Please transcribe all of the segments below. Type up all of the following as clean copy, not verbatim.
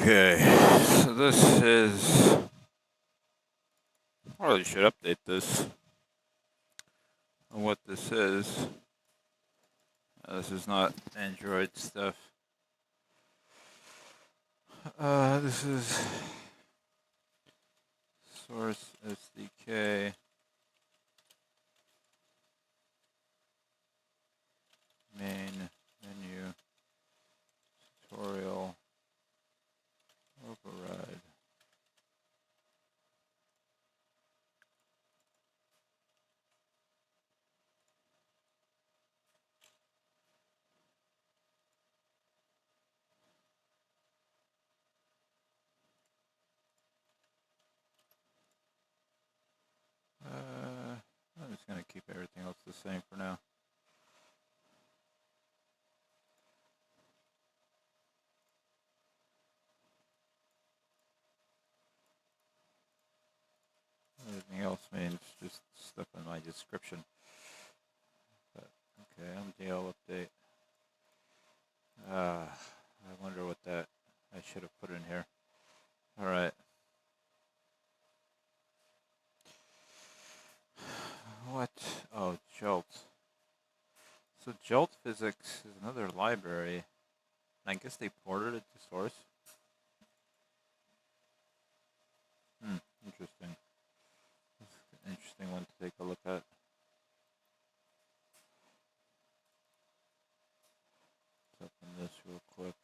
Okay, so this is, probably should update this on what this is. This is not Android stuff. This is source SDK. Main menu, tutorial, override. I'm just going to keep everything else the same for now. Everything else means just stuff in my description. But, okay, MDL update. I wonder what that I should have put in here. All right. What? Oh, Jolt. So Jolt Physics is another library. I guess they ported it to source. Interesting. That's an interesting one to take a look at. Let's open this real quick.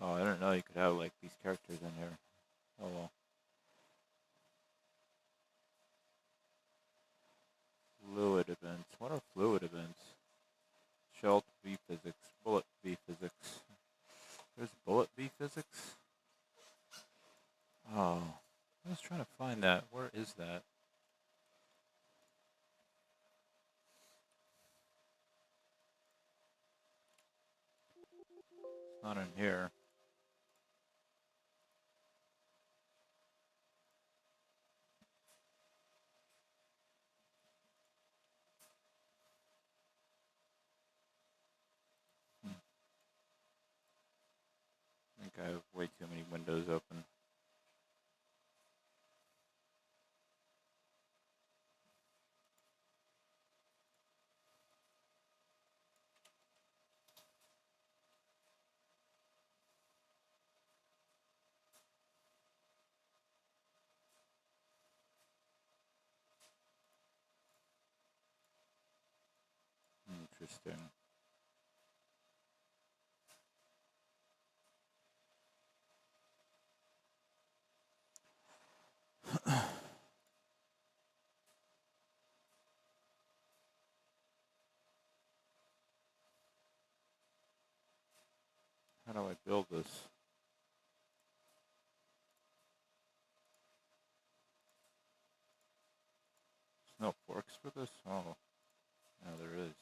Oh, I didn't know you could have like these characters in here. Oh well. Fluid events. What are fluid events? Shelt VPhysics. Bullet VPhysics. There's bullet VPhysics? Oh. I was trying to find that. Where is that? It's not in here. I think I have way too many windows open. Interesting. How do I build this? There's no forks for this? Oh, now there is.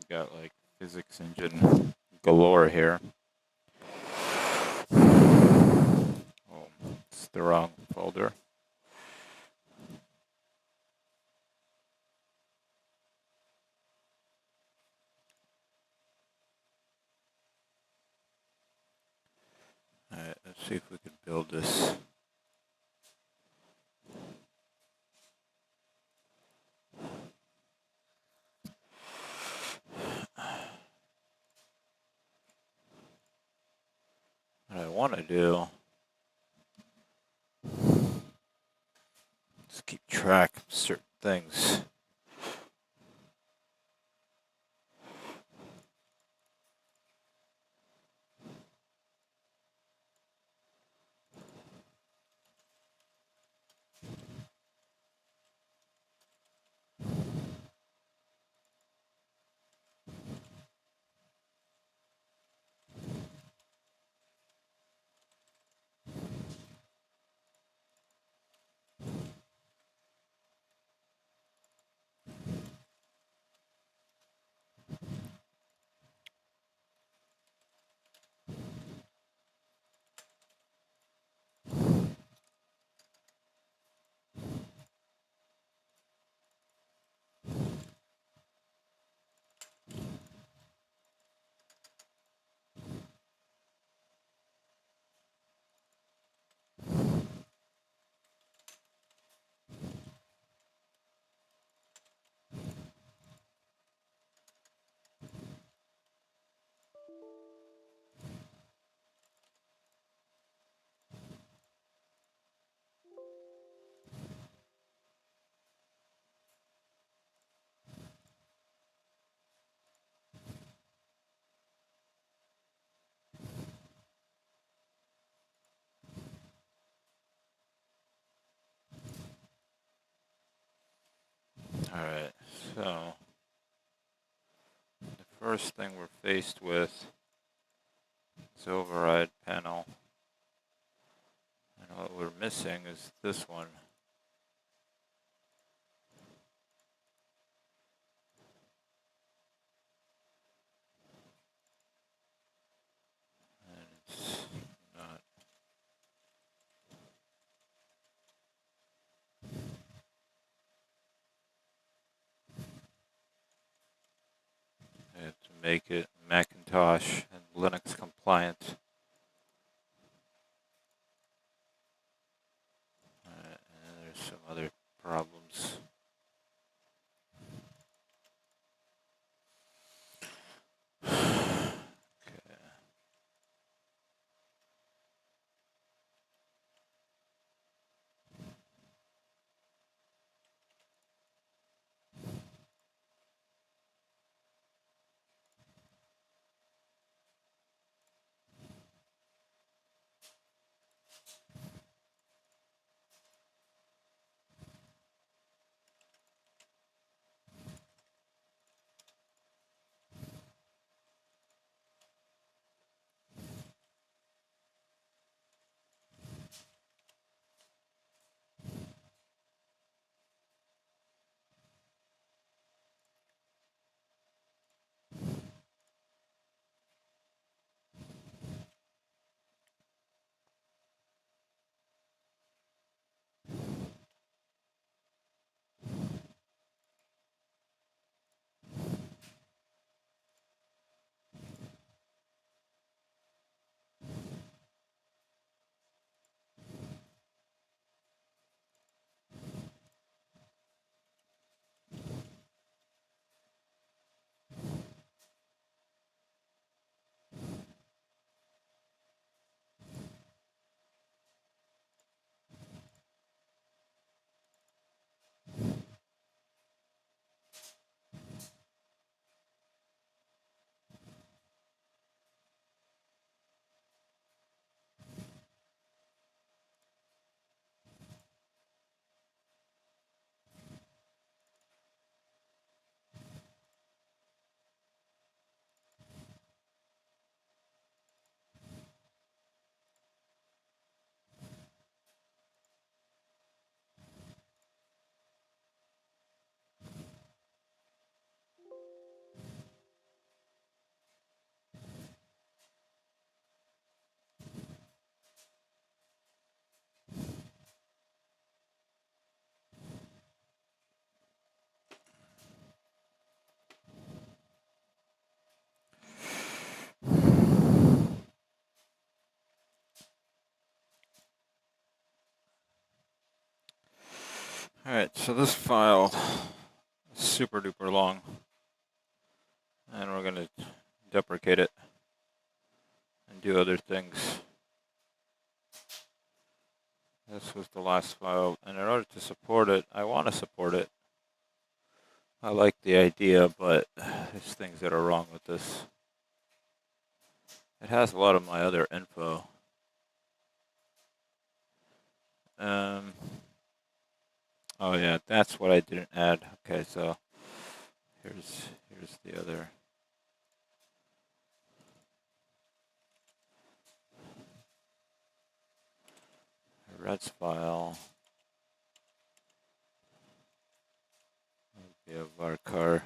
Got like physics engine galore here. Oh, it's the wrong folder. Alright, let's see if we can build this. What I want to do is keep track of certain things. Alright, so the first thing we're faced with is override panel. And what we're missing is this one. And it's not. I have to make it Macintosh and Linux compliant. And there's some other problems. Okay. Alright, so this file is super duper long, and we're going to deprecate it and do other things. This was the last file, and in order to support it, I want to support it. I like the idea, but there's things that are wrong with this. It has a lot of my other info. Oh yeah, that's what I didn't add. Okay, so here's the other. Reds file. We have our car.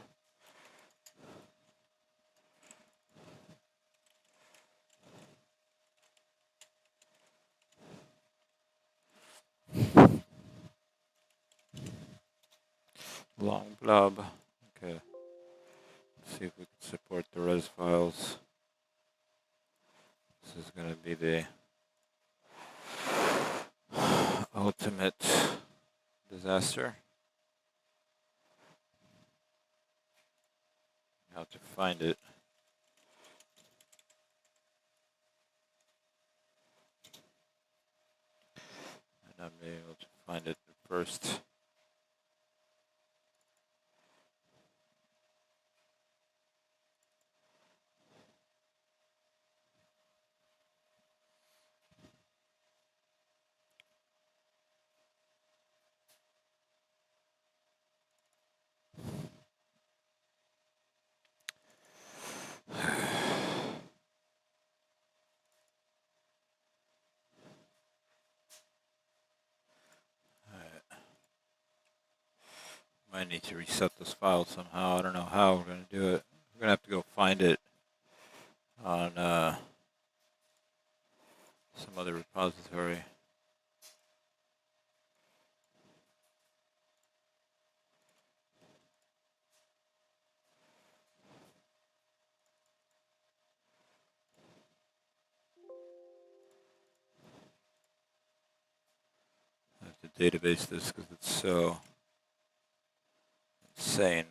Long blob. Okay. Let's see if we can support the res files. This is going to be the ultimate disaster. How to find it. And not being able to find it first. might need to reset this file somehow. I don't know how we're going to do it. We're going to have to go find it on some other repository. I have to database this because it's so insane.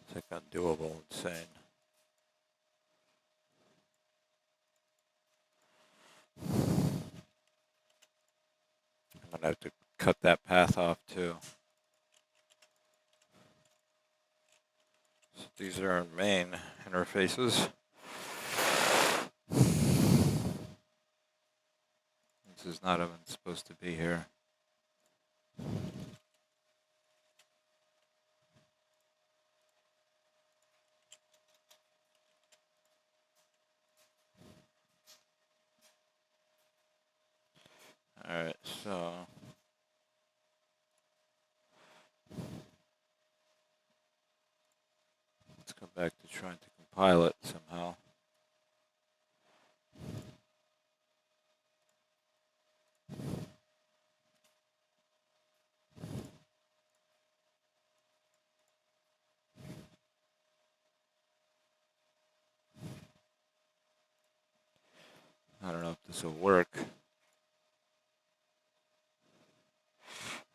It's like undoable, insane. I'm going to have to cut that path off too. So these are our main interfaces. This is not even supposed to be here. Alright, so let's go back to trying to compile it somehow. I don't know if this will work.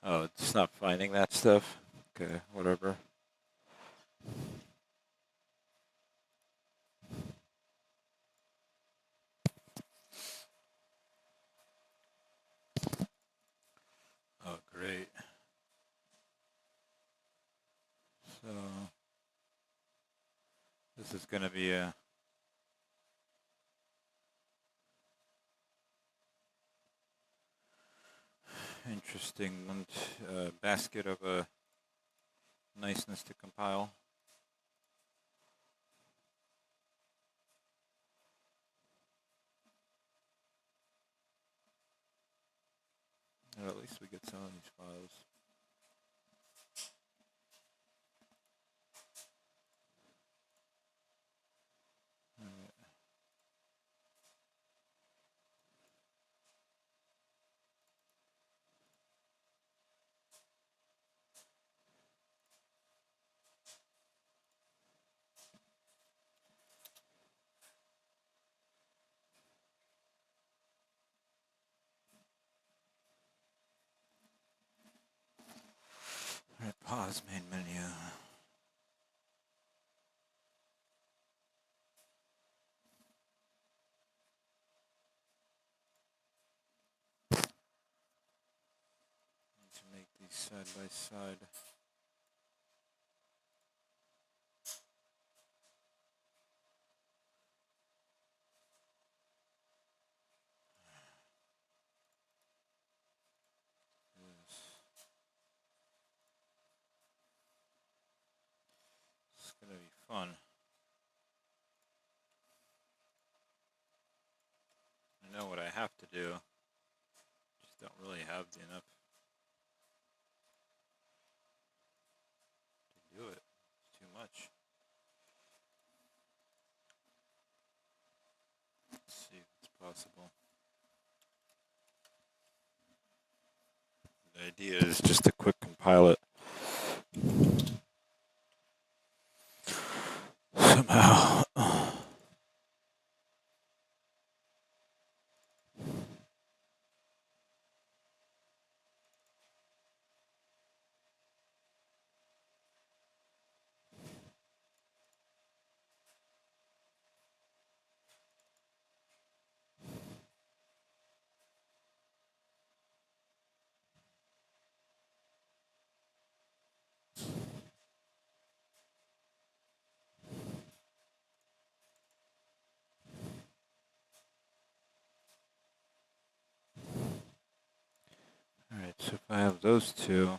Oh, it's not finding that stuff? Okay, whatever. Oh, great. So, this is going to be a interesting basket of a niceness to compile. Or at least we get some of these files. Alright, pause main menu. Need to make these side by side. It's going to be fun. I know what I have to do. Just don't really have enough to do it. It's too much. Let's see if it's possible. The idea is just to quick compile it. Somehow. Alright, so if I have those two,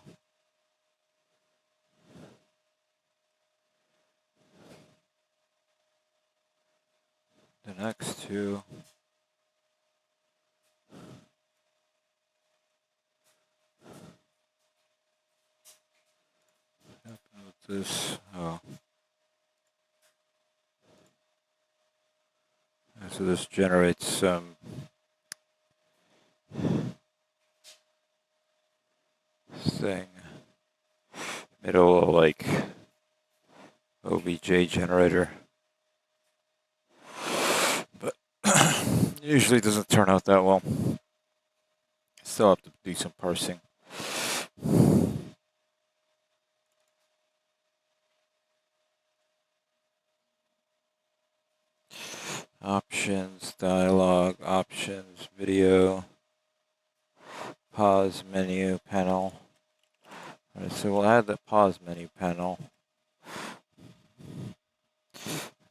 the next two this? Oh. So this generates some thing. Made a little like OBJ generator. But usually doesn't turn out that well. Still have to do some parsing. Options, dialog, options, video, pause menu panel. All right, so we'll add the pause menu panel.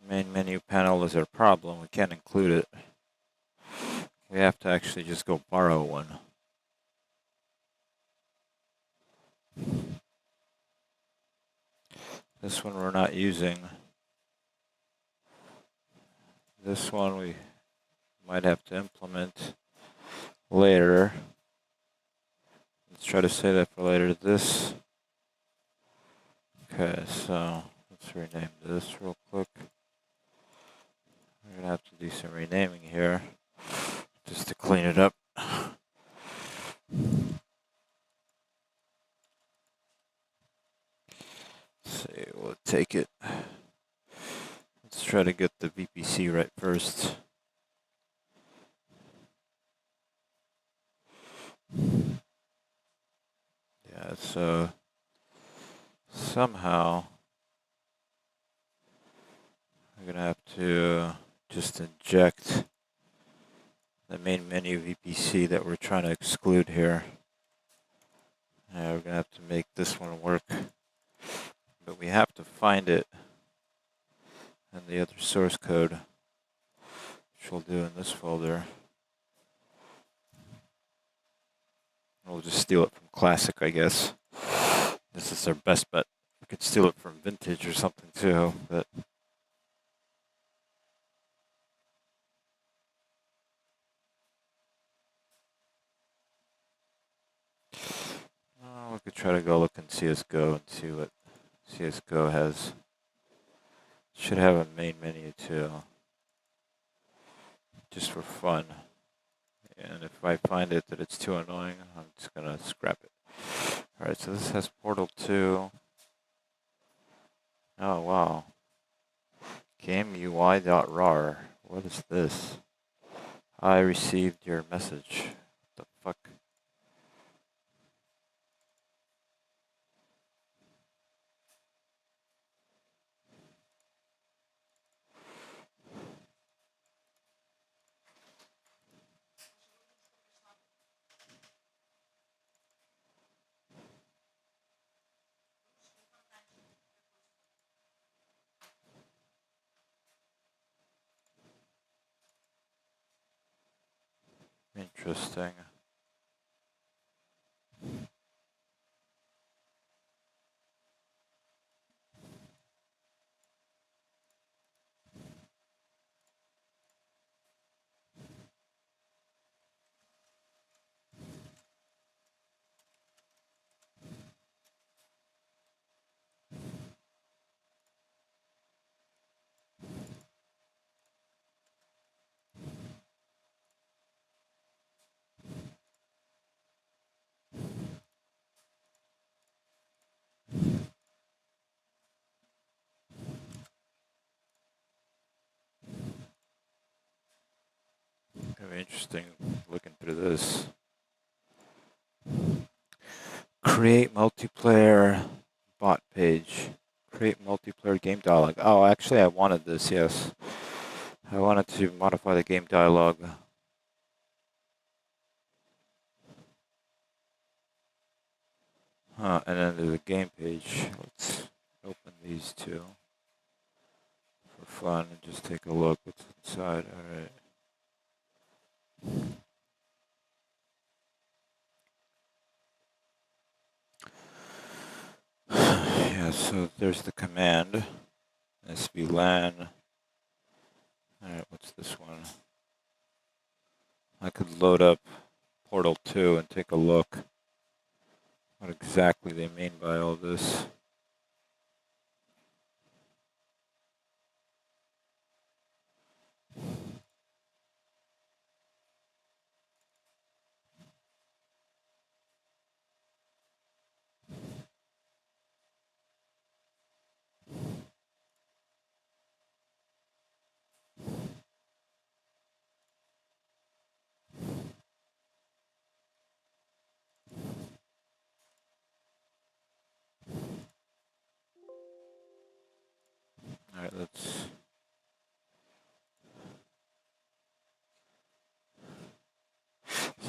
Main menu panel is our problem. We can't include it. We have to actually just go borrow one. This one we're not using. This one we might have to implement later. Let's try to say that for later. This. Okay, so let's rename this real quick. We're gonna have to do some renaming here just to clean it up. Let's see, we'll take it. Let's try to get the VPC right first. Yeah, so somehow we're gonna have to just inject the main menu VPC that we're trying to exclude here. Yeah, we're gonna have to make this one work, but we have to find it in the other source code, which we'll do in this folder. We'll just steal it from Classic, I guess. This is our best bet. We could steal it from Vintage or something too, but we could try to go look in CSGO and see what CSGO has. Should have a main menu too, just for fun. And if I find it that it's too annoying, I'm just gonna scrap it. All right, so this has Portal 2. Oh wow. GameUI.rar. What is this? I received your message. What the fuck? Interesting. Very interesting looking through this. Create multiplayer bot page. Create multiplayer game dialogue. Oh, actually I wanted this, yes. I wanted to modify the game dialogue. And then there's a game page. Let's open these two for fun and just take a look what's inside. All right. Yeah, so there's the command, svlan. All right, what's this one? I could load up Portal 2 and take a look what exactly they mean by all this.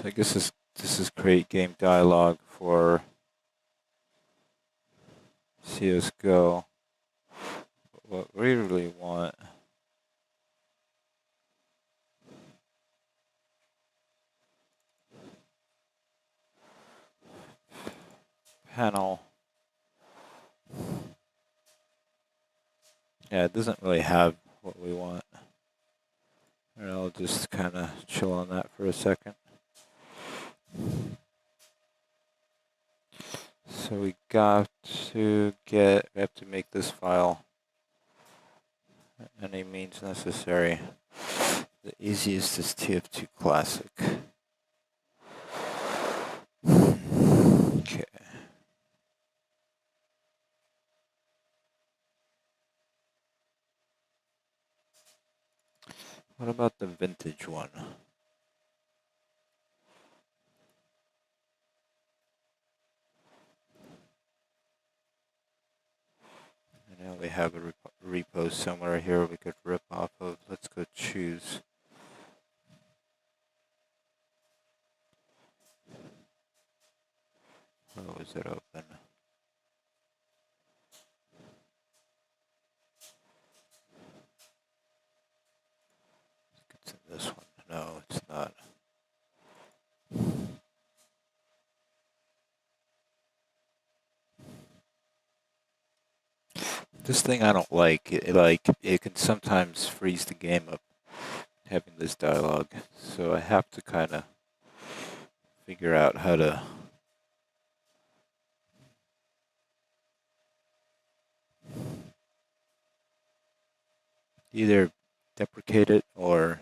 So I guess this is create game dialog for CSGO. What we really want panel. Yeah, it doesn't really have what we want. And I'll just kind of chill on that for a second. So we have to make this file any means necessary. The easiest is TF2 Classic. Okay. What about the vintage one? I know we have a repo somewhere here we could rip off of. Let's go choose. Oh, is it open? It's in this one. No, it's not. This thing I don't like. It can sometimes freeze the game up having this dialogue. So I have to kind of figure out how to either deprecate it or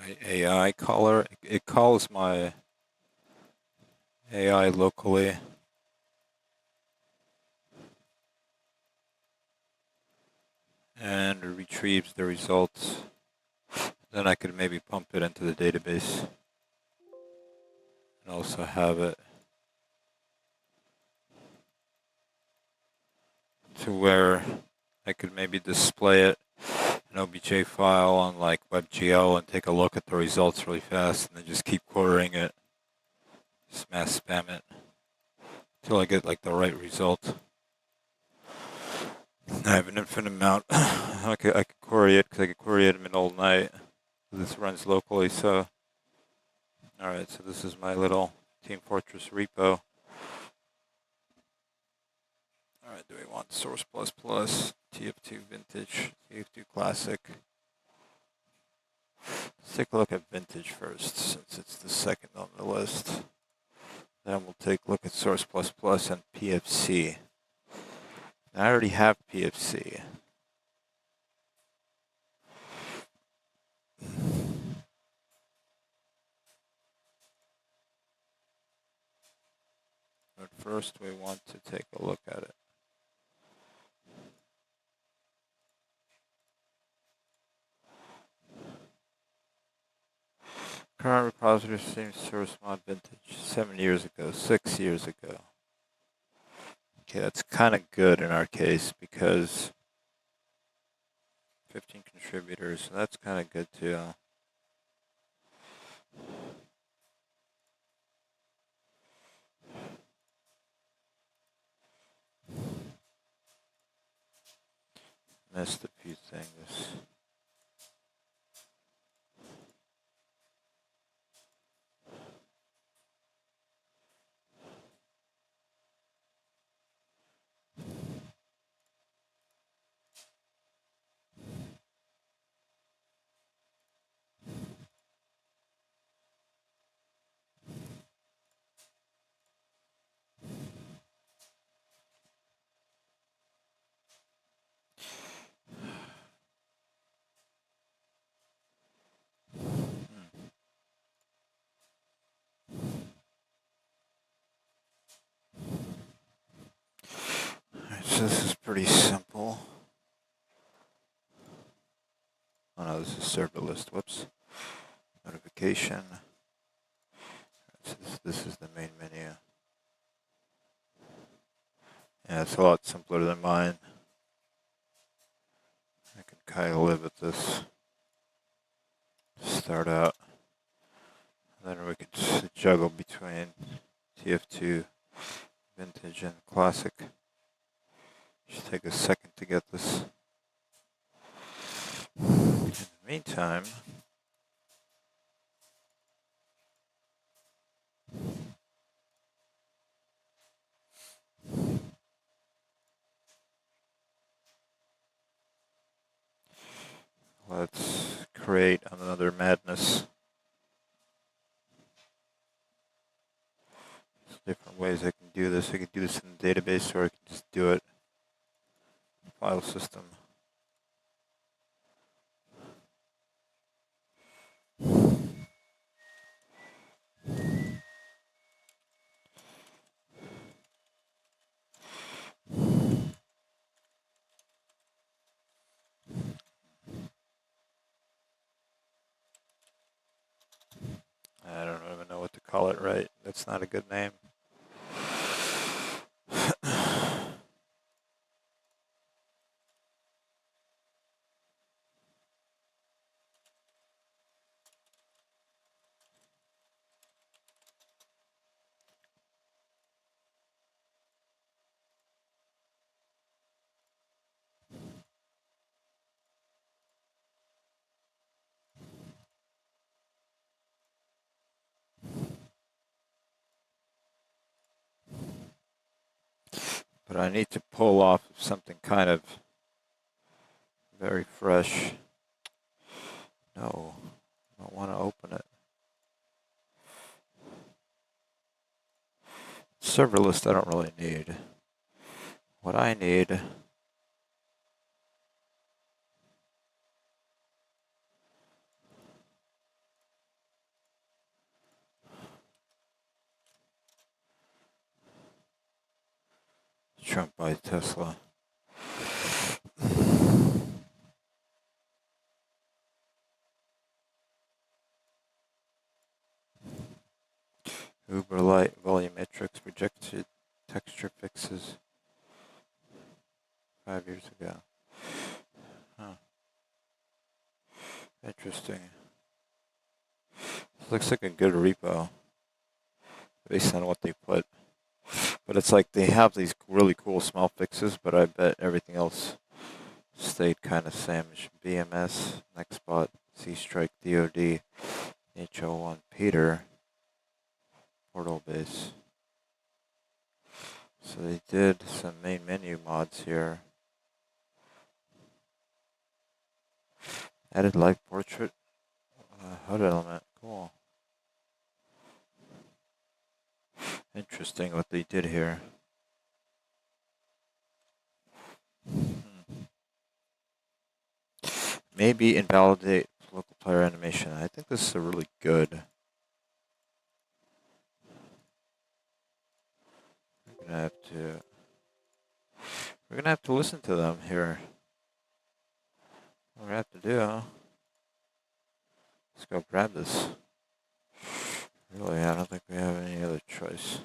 my AI caller. It calls my AI locally. And retrieves the results. Then I could maybe pump it into the database and also have it to where I could maybe display it an OBJ file on like WebGL and take a look at the results really fast and then just keep querying it, just mass spam it until I get like the right result. I have an infinite amount. I could query it because I could query it in the middle of the night. This runs locally, so alright, so this is my little Team Fortress repo. Alright, do we want source++, TF2 vintage, TF2 classic? Let's take a look at vintage first, since it's the second on the list. Then we'll take a look at source++ and PFC. I already have PFC. But first we want to take a look at it. Current repository seems source mod vintage 7 years ago, 6 years ago. Okay, that's kind of good in our case because 15 contributors, so that's kind of good too. Missed a few things. so this is pretty simple. Oh no, this is server list. Whoops. Notification. So this is the main menu. Yeah, it's a lot simpler than mine. I can kind of live with this. Start out. Then we could juggle between TF2, Vintage, and Classic. Should take a second to get this. In the meantime, let's create another madness. There's different ways I can do this. I can do this in the database, or I can just do it in the file system. I don't even know what to call it right. That's not a good name. But I need to pull off something kind of very fresh. No, I don't want to open it. Server list I don't really need. What I need Trump by Tesla. Uber Light volumetrics projected texture fixes 5 years ago. Huh. Interesting. This looks like a good repo based on what they put. But it's like they have these really cool small fixes, but I bet everything else stayed kind of same. BMS, Nextbot, C-Strike, DOD, HO1, Peter, Portal Base. So they did some main menu mods here. Added live portrait, HUD element, cool. Interesting what they did here. Maybe invalidate local player animation. I think this is a really good. We're gonna have to listen to them here. What we're gonna have to do, let's go grab this. Really, I don't think we have any other choice.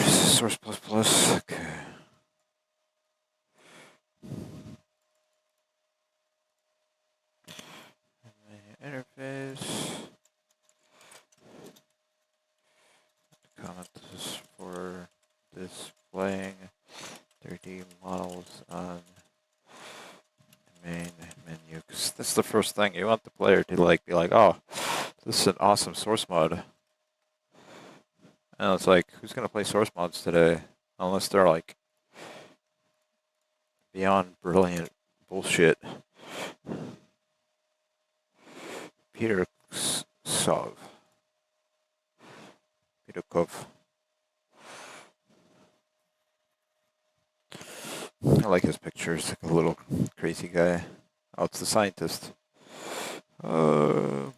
Source plus plus, okay. Interface. Comment this for displaying 3D models on the main menu. Because that's the first thing you want the player to be like, oh, this is an awesome source mod. And it's like, who's gonna play source mods today? Unless they're like beyond brilliant bullshit. Peter Peterkov. I like his pictures, like a little crazy guy. Oh, it's the scientist. Alright,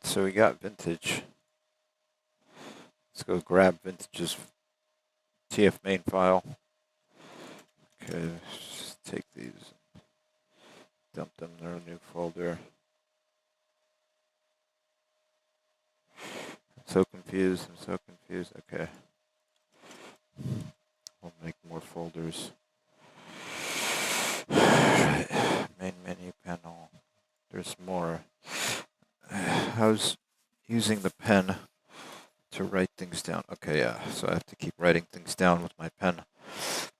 so we got vintage. Let's go grab vintage's TF main file. Okay, just take these, dump them in our new folder. I'm so confused. Okay. We'll make more folders. Alright, main menu panel. There's more. I was using the pen to write things down. Okay, yeah, so I have to keep writing things down with my pen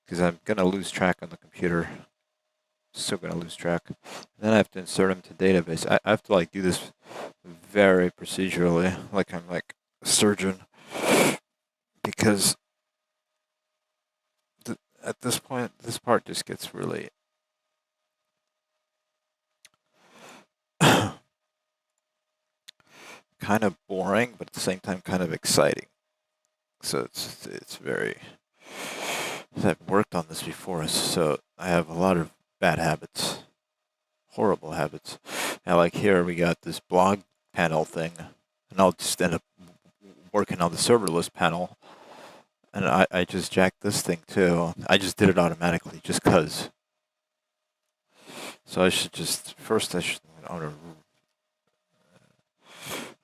because I'm going to lose track on the computer. Still going to lose track. And then I have to insert them to database. I have to like do this very procedurally, like I'm like a surgeon, because at this point, this part just gets really kind of boring, but at the same time kind of exciting. So it's very. I've worked on this before, so I have a lot of bad habits, horrible habits. Now, like here, we got this blog panel thing, and I'll just end up working on the serverless panel, and I just jacked this thing too. I just did it automatically, just cause. So I should just first I want to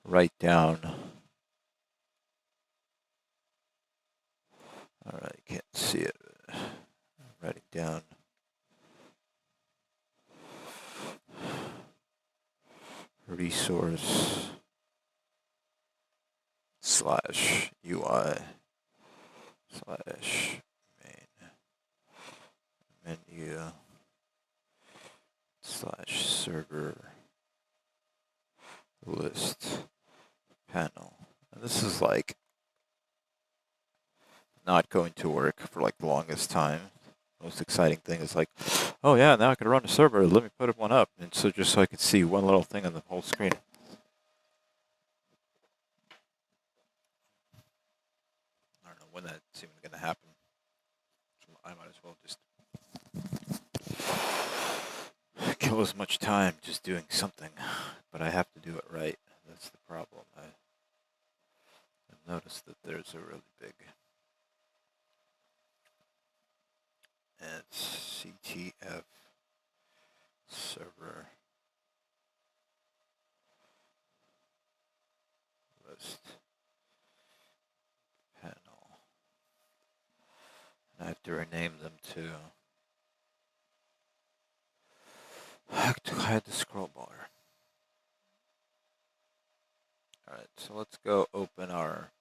write down. All right, you can't see it. Writing down. Resource / UI / main menu / server list panel. And this is like not going to work for like the longest time. Most exciting thing is like, oh yeah, now I can run a server. Let me put one up, and so just so I can see one little thing on the whole screen. I don't know when that's even going to happen. So I might as well just kill as much time just doing something, but I have to do it right. That's the problem. I've noticed that there's a really big. And it's CTF server list panel. And I have to rename them too. I have to hide the scroll bar. Alright, so let's go open our.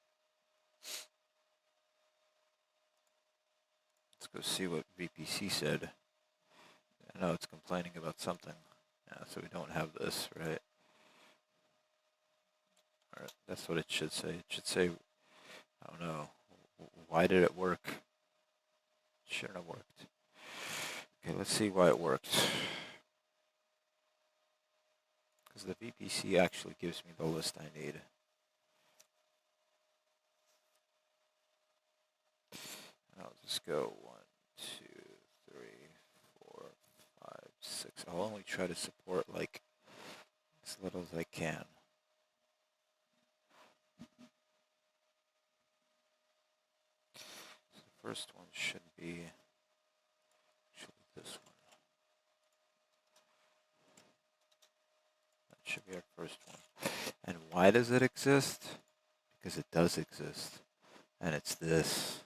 Let's go see what VPC said. I know it's complaining about something. Yeah, so we don't have this, right? Alright, that's what it should say. It should say, I don't know, why did it work? It shouldn't have worked. Okay, let's see why it worked. Because the VPC actually gives me the list I need. I'll just go 1, 2, 3, 4, 5, 6. I'll only try to support like as little as I can. So the first one should be actually this one. That should be our first one. And why does it exist? Because it does exist. And it's this.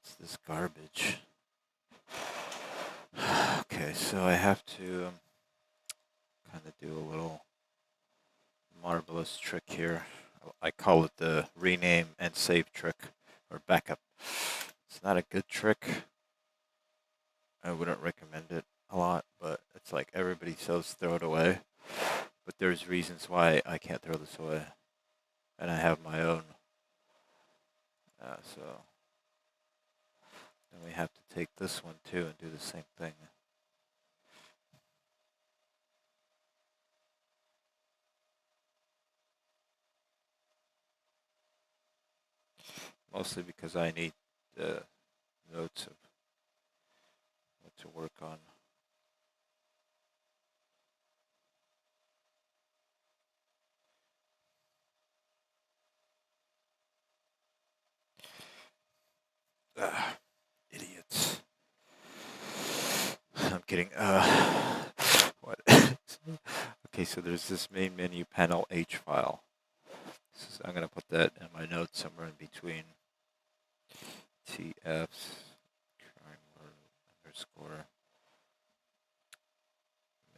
It's this garbage. Okay, so I have to kind of do a little marvelous trick here. I call it the rename and save trick, or backup. It's not a good trick. I wouldn't recommend it a lot, but it's like everybody says throw it away. But there's reasons why I can't throw this away. And I have my own. So then we have to take this one too and do the same thing. Mostly because I need the notes of what to work on. Idiots. I'm kidding. What? Okay, so there's this main menu panel H file. I'm going to put that in my notes somewhere in between. TFs underscore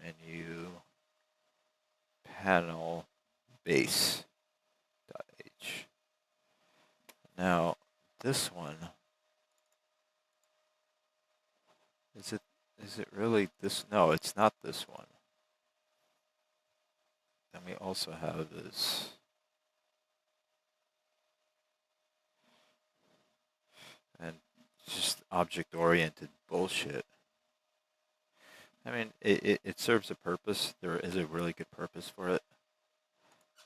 menu panel base dot H. Now, this one, is it really this? No, it's not this one. Then we also have this. And just object-oriented bullshit. I mean, it serves a purpose. There is a really good purpose for it.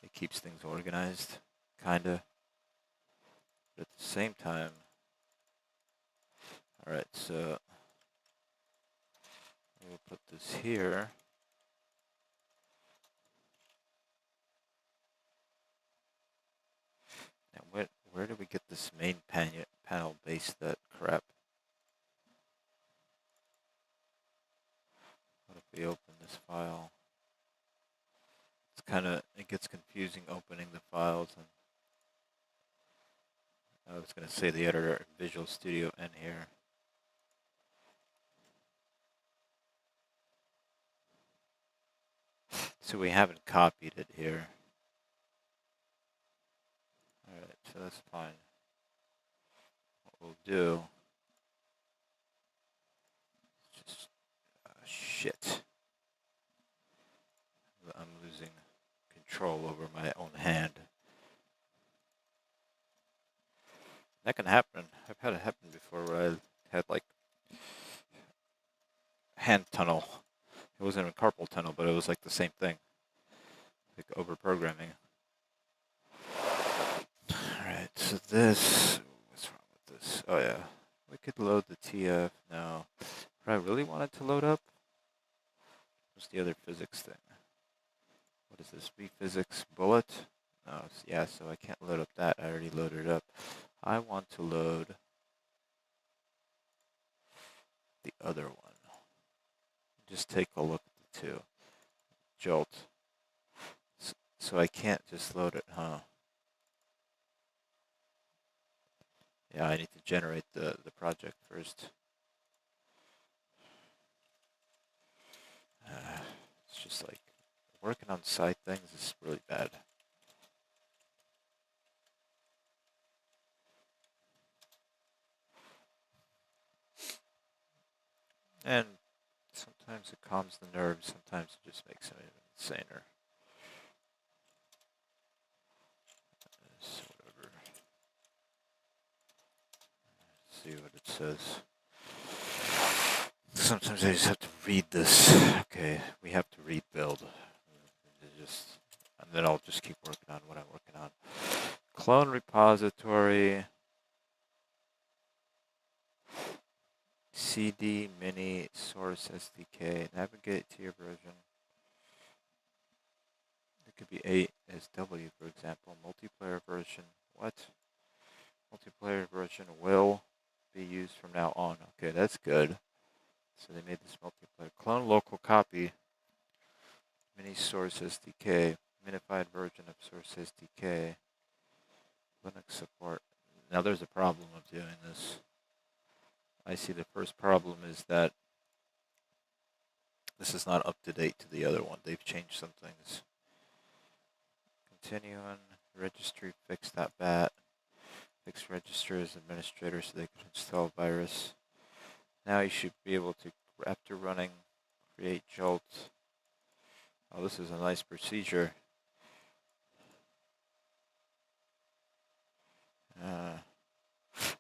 It keeps things organized, kinda. But at the same time, alright, so we'll put this here. And where do we get this main panel base that crap? What if we open this file? It gets confusing opening the files, and I was going to say the editor Visual Studio in here. So we haven't copied it here. Alright, so that's fine. What we'll do, just, shit. I'm losing control over my own hand. That can happen. I've had it happen before where I had like hand tunnel. It wasn't a carpal tunnel, but it was like the same thing. Like over programming. Alright, so this, what's wrong with this? Oh yeah, we could load the TF now. But I really wanted to load up. What's the other physics thing? What is this? VPhysics bullet? No, yeah, so I can't load up that. I already loaded it up. I want to load the other one. Just take a look at the two. Jolt. So I can't just load it, huh? Yeah, I need to generate the project first. It's just like working on side things is really bad. And sometimes it calms the nerves, sometimes it just makes them even insaner. So whatever. Let's see what it says. Sometimes I just have to read this. Okay, we have to read build. And then I'll just keep working on what I'm working on. Clone repository. CD mini source SDK. Navigate to your version. It could be ASW, for example. Multiplayer version. What? Multiplayer version will be used from now on. Okay, that's good. So they made this multiplayer. Clone local copy. Mini source SDK. Minified version of source SDK. Linux support. Now there's a problem of doing this. I see the first problem is that this is not up to date to the other one. They've changed some things. Continue on registry fix.bat. Fix register as administrator so they can install virus. Now you should be able to, after running, create jolt. Oh, this is a nice procedure.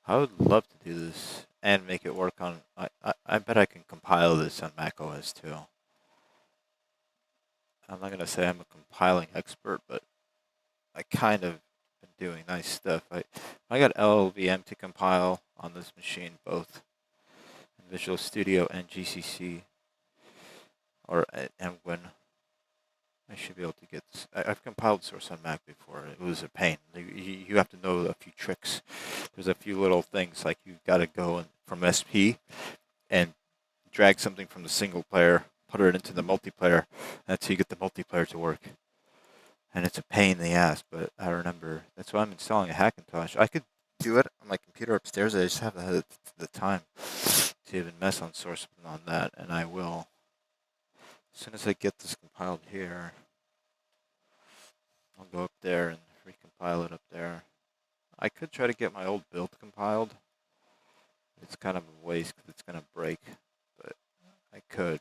I would love to do this and make it work on. I bet I can compile this on Mac OS too. I'm not going to say I'm a compiling expert, but I kind of been doing nice stuff. I got LLVM to compile on this machine, both in Visual Studio and GCC, or Mwin. I should be able to get this. I've compiled source on Mac before. It was a pain. You have to know a few tricks. There's a few little things like you've got to go from SP and drag something from the single player, put it into the multiplayer. That's how you get the multiplayer to work. And it's a pain in the ass, but I remember that's why I'm installing a Hackintosh. I could do it on my computer upstairs. I just haven't had the time to even mess on source on that, and I will. As soon as I get this compiled here, I'll go up there and recompile it up there. I could try to get my old build compiled. It's kind of a waste because it's going to break, but I could.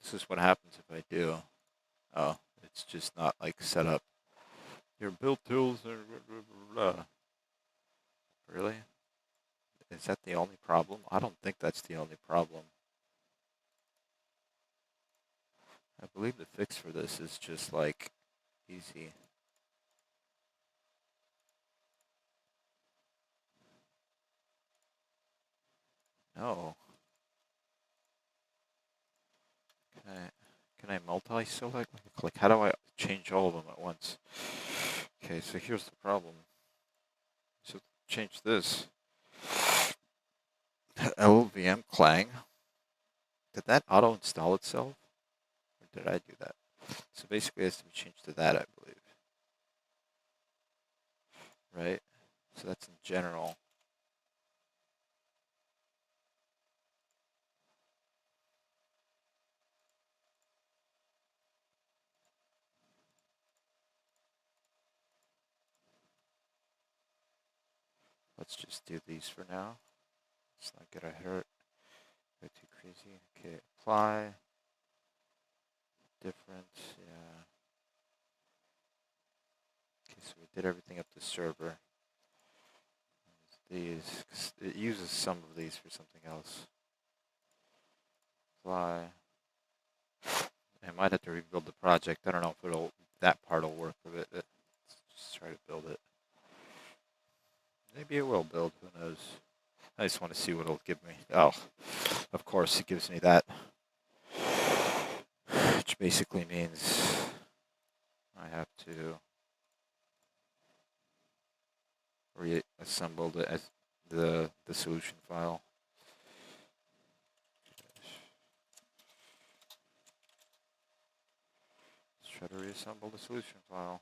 This is what happens if I do. Oh, it's just not like set up. Your build tools are blah, blah, blah. Really? Is that the only problem? I don't think that's the only problem. I believe the fix for this is just like easy. No. Can I multi-select? Like, how do I change all of them at once? Okay, so here's the problem. So change this. LVM Clang. Did that auto install itself? Or did I do that? So basically it has to be changed to that, I believe. Right? So that's in general. Let's just do these for now. Let's not get hurt. Go too crazy. Okay, apply. Different, yeah. Okay, so we did everything up to server. These, it uses some of these for something else. Apply. I might have to rebuild the project. I don't know if that part will work with it. Let's just try to build it. Maybe it will build, who knows. I just want to see what it'll give me. Oh, of course it gives me that. Which basically means I have to reassemble the solution file. Let's try to reassemble the solution file.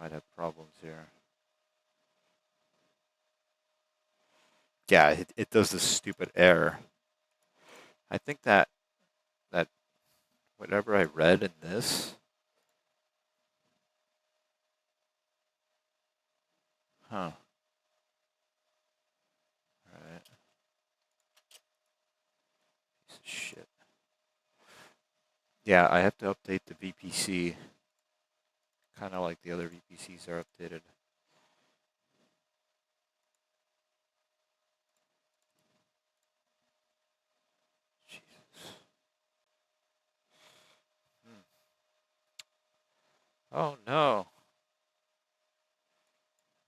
Might have problems here. Yeah, it does this stupid error. I think that whatever I read in this, huh? All right. Piece of shit. Yeah, I have to update the VPC, kind of like the other VPCs are updated. Oh no.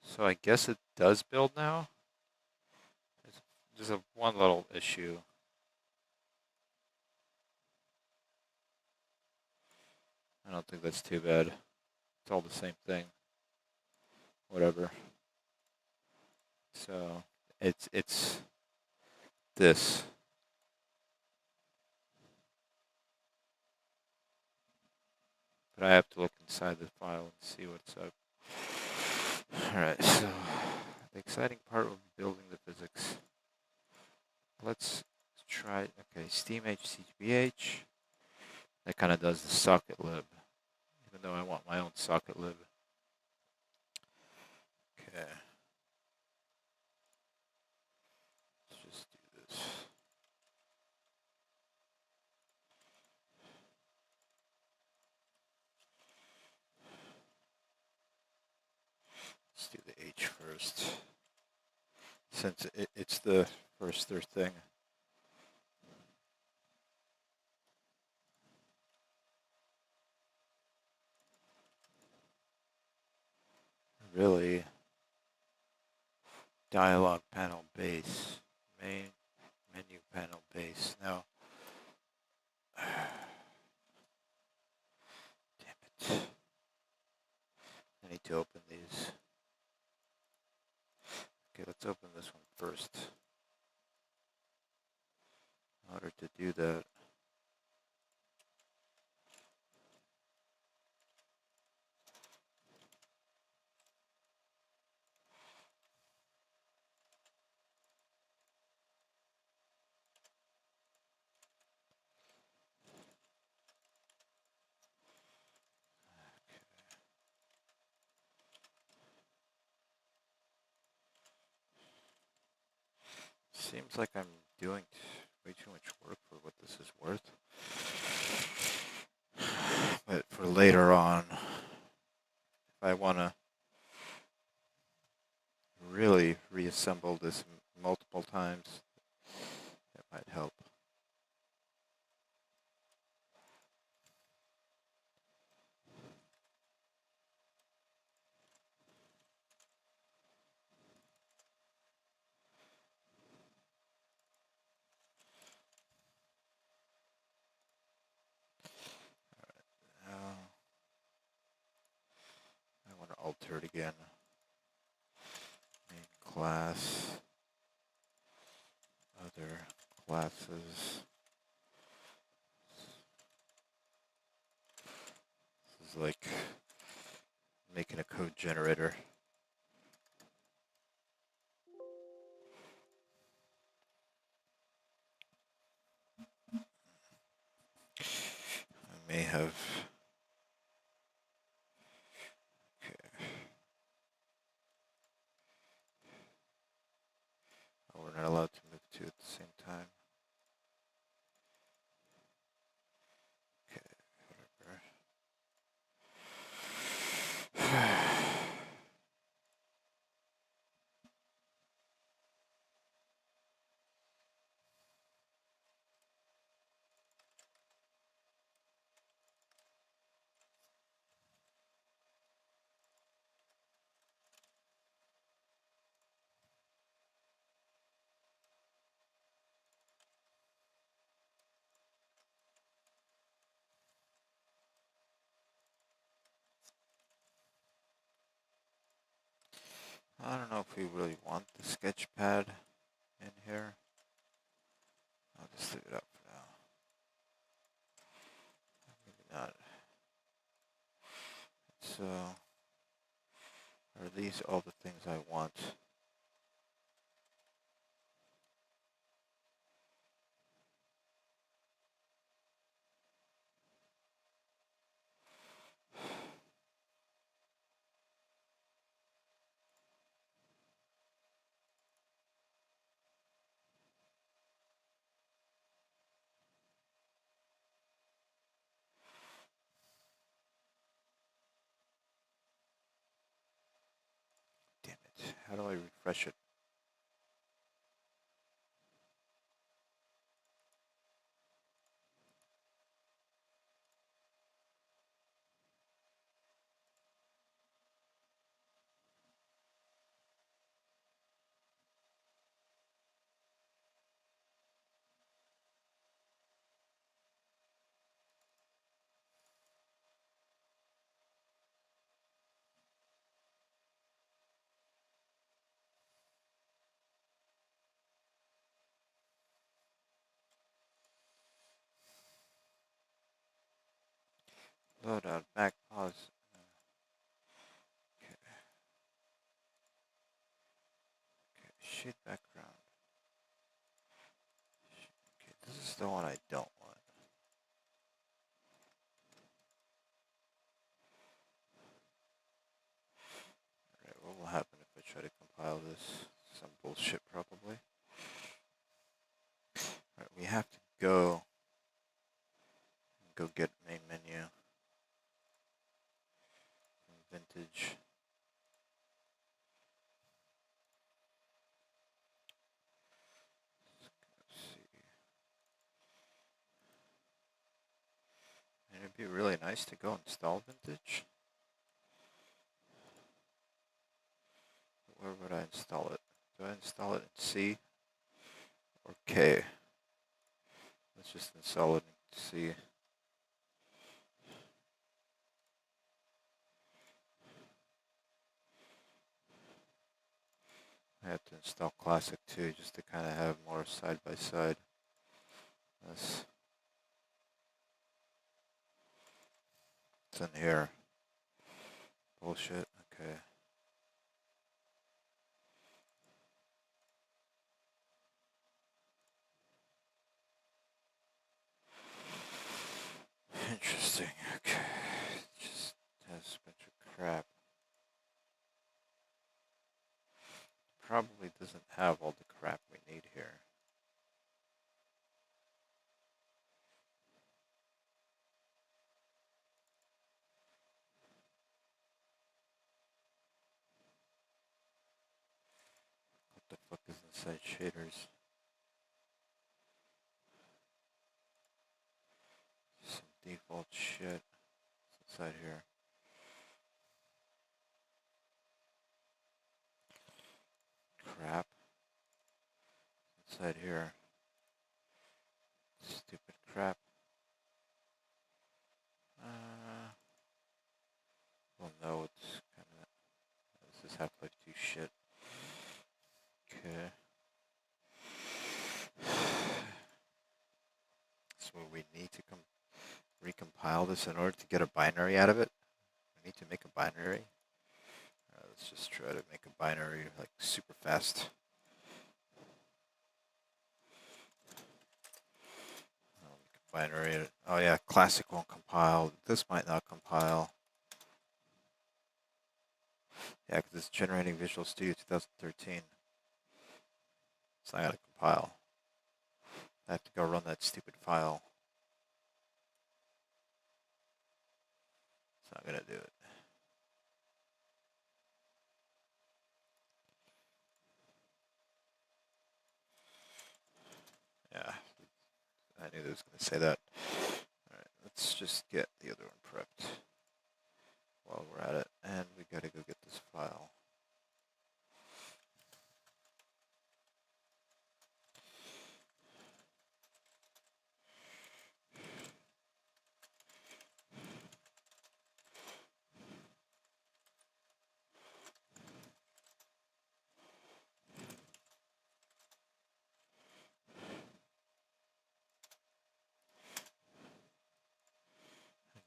So I guess it does build now? There's one little issue. I don't think that's too bad. It's all the same thing. Whatever. So it's this. But I have to look inside the file and see what's up. Alright, so the exciting part will be building the physics. Let's try, okay, Steam HTTPH. That kind of does the socket lib, even though I want my own socket lib. Okay. Let's just do this. Let's do the H first, since it's the first thing. Really? Dialog panel base, main menu panel base. In order to do that, seems like I'm doing way too much work for what this is worth. But for later on, if I want to really reassemble this multiple times, it might help. Now, I want to alter it again. Main class, other classes. This is like making a code generator. I may have. Okay. Oh, we're not allowed to move two at the same time. Okay, whatever. I don't know if we really want the sketch pad in here. I'll just leave it up for now. Maybe not. So, are these all the things I want? Damn it. How do I refresh it? Load out, back, pause. Okay. Okay, sheet background. Okay, this is the one I don't want. Alright, what will happen if I try to compile this? Some bullshit, probably. Alright, we have to go get main menu. Vintage. Let's see. And it'd be really nice to go install Vintage. Where would I install it? Do I install it in C or K? Let's just install it in C. I have to install Classic too, just to kind of have more side by side. This. It's in here. Bullshit. Okay. Interesting. Okay. Just has a bunch of crap. Probably doesn't have all the crap we need here. What the fuck is inside shaders? Some default shit inside here. Crap. Inside here. Stupid crap. Well, no, it's kind of. This is Half-Life 2 shit. Okay. So we need to recompile this in order to get a binary out of it. We need to make a binary. Let's just try to make a binary like super fast. Binary. Oh yeah, classic won't compile. This might not compile. Yeah, because it's generating Visual Studio 2013. It's not gonna compile. I have to go run that stupid file. It's not gonna do it. Yeah, I knew it was gonna say that. Alright, let's just get the other one prepped while we're at it. And we gotta go get this file.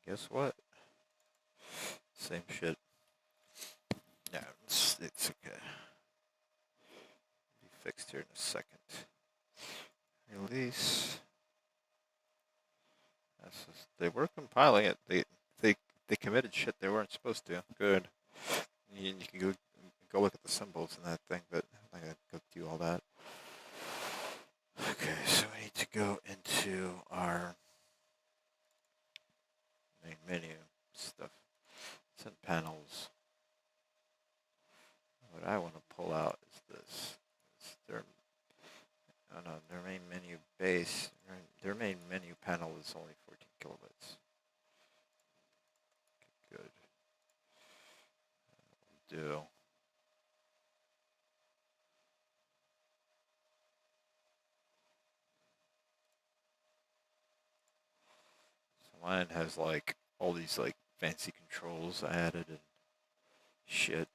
Guess what? Same shit. Yeah, it's okay. Be fixed here in a second. Release. They were compiling it. They committed shit they weren't supposed to. Good. You can go look at the symbols in that thing, but I'm not gonna go do all that. Okay, so we need to go into our main menu stuff. It's in panels. What I want to pull out is this. It's their main menu base. Their main menu panel is only 14 kilobytes. Okay, good. Do. So mine has like all these like fancy controls added and shit.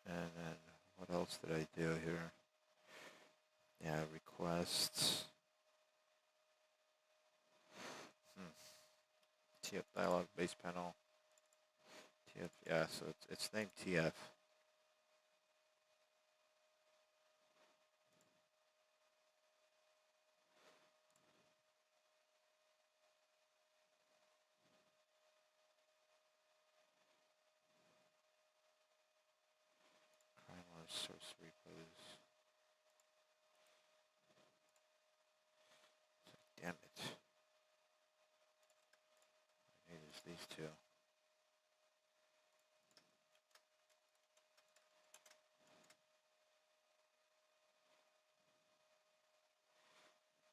And then what else did I do here? Yeah, requests. TF dialog base panel. TF, yeah, so it's named TF. Primary source repos. Damn it. I need these two.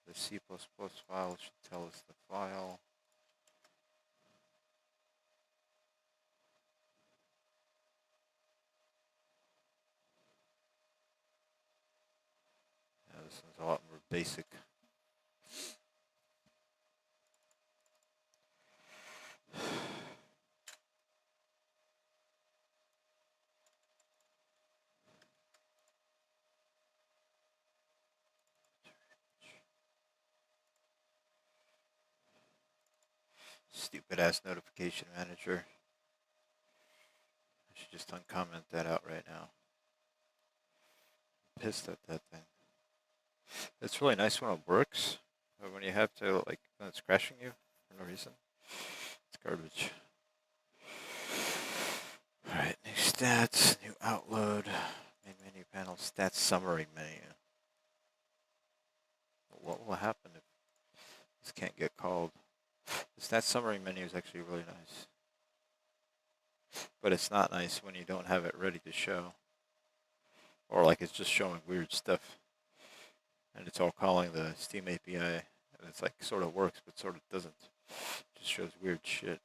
The C++ file should tell us the file. Yeah, this one's a lot more basic. Stupid ass notification manager. I should just uncomment that out right now. I'm pissed at that thing. It's really nice when it works, but when you have to, like, when it's crashing you for no reason, it's garbage. Alright, new stats, new outload, main menu panel, stats summary menu. What will happen if this can't get called? The stats summary menu is actually really nice. But it's not nice when you don't have it ready to show. Or like it's just showing weird stuff. And it's all calling the Steam API. And it's like sort of works, but sort of doesn't. It just shows weird shit.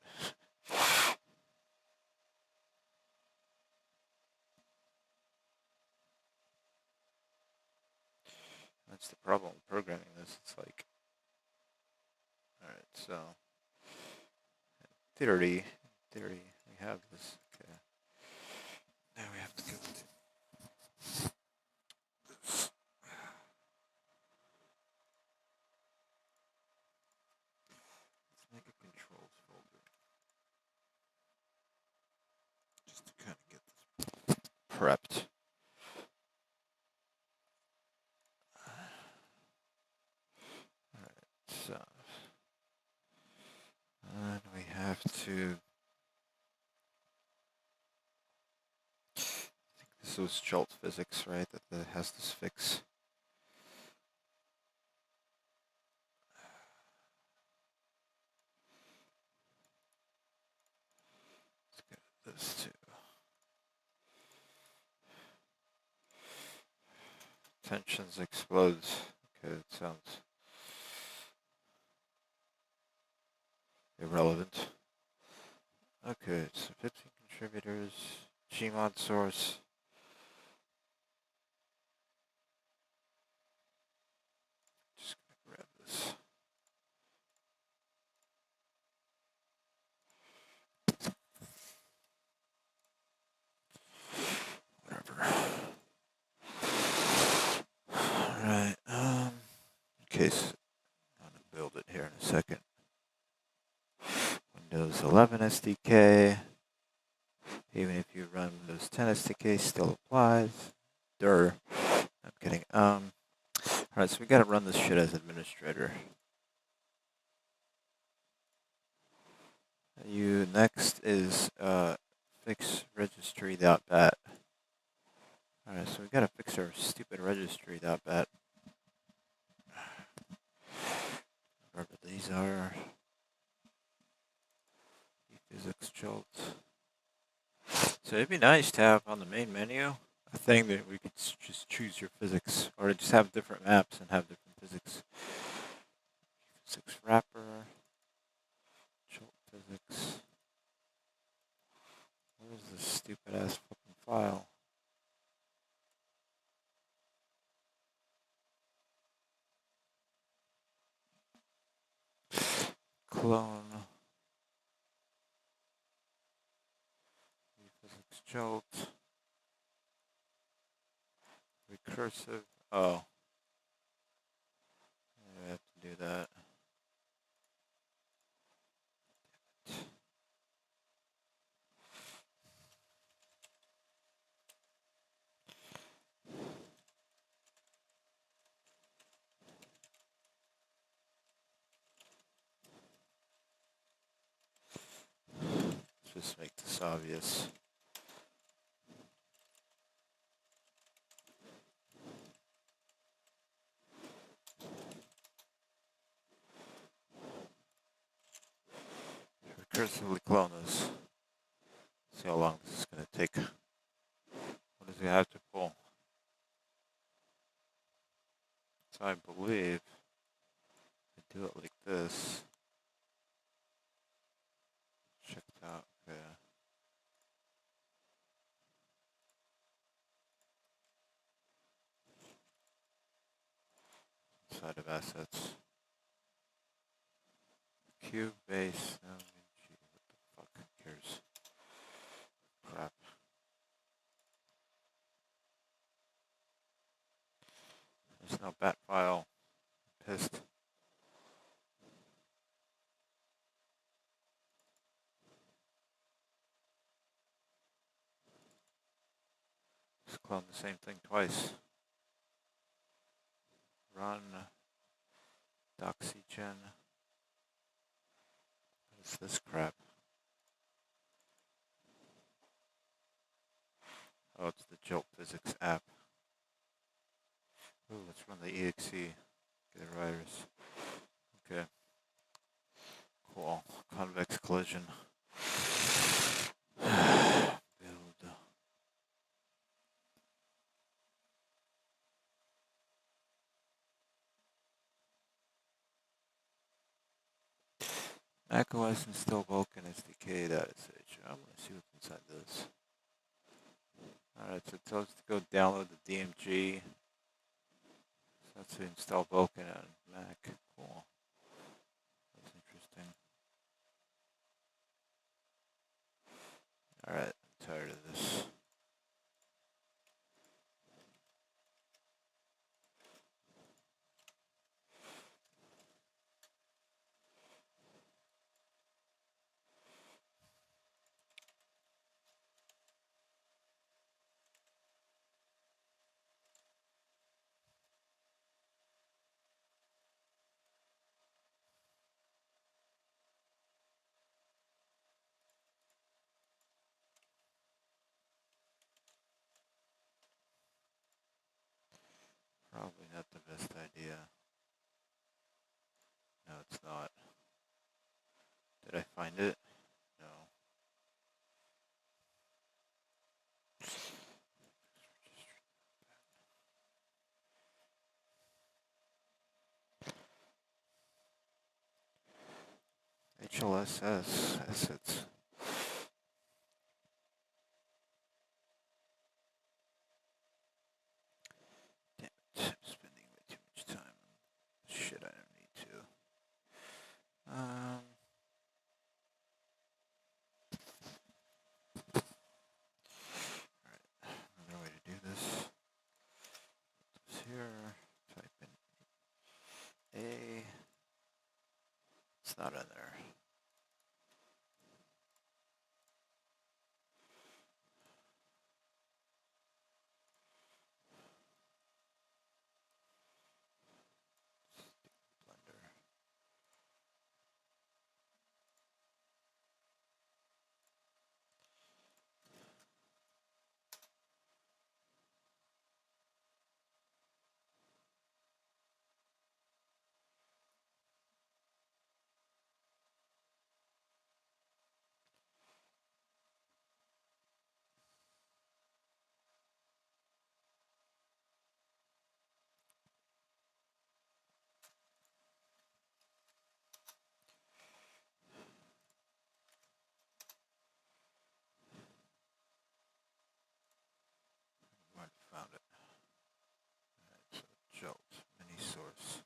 That's the problem with programming this. It's like, alright, so, theory, we have this. Okay. Now we have to go to this. Let's make a controls folder. Just to kind of get this prepped. So, and we have to, I think this was VPhysics, right, that has this fix. Let's get this too. Tensions explodes. Okay, it sounds irrelevant. Okay, so 15 contributors, Gmod source. Just gonna grab this. Whatever. Alright, in case I'm gonna build it here in a second. Windows 11 SDK. Even if you run Windows 10 SDK, still applies. I'm kidding. Alright, so we gotta run this shit as administrator. Next is fix registry.bat. Alright, so we gotta fix our stupid registry.bat. Whatever these are. VPhysics jolt. So it'd be nice to have on the main menu a thing that we could just choose your physics, or just have different maps and have different physics. Physics wrapper, jolt physics. Where's this stupid ass fucking file? Clone. Physics jolt. Recursive. Oh. I have to do that. Just make this obvious. Recursively clone this. See how long this is going to take. What does it have to pull? So I believe I do it like this. Check it out. Okay. Side of assets. Cube base. What the fuck? Who cares? Crap. There's no bat file. I'm pissed. Just clone the same thing twice. Run doxygen. What's this crap? Oh, it's the VPhysics app. Ooh, let's run the exe. Get a virus. Okay. Cool. Convex collision. Build. macOS install Vulkan SDK data set. I want to see what's inside this. Alright, so it tells us to go download the DMG. So that's to install Vulkan on Mac. Cool. That's interesting. Alright, I'm tired of this. Probably not the best idea. No, it's not. Did I find it? No. HLSS assets. Damn it. I'm spending way too much time on shit I don't need to. Alright. Another way to do this. It's here. Type in A. It's not in there. Blender. Right, found it. Alright, so jolt. Mini source.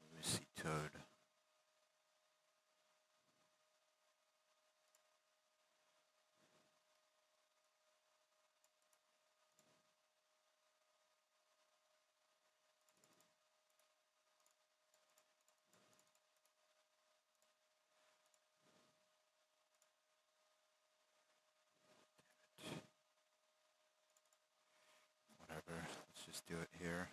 Let me see Toad. Whatever. Let's just do it here.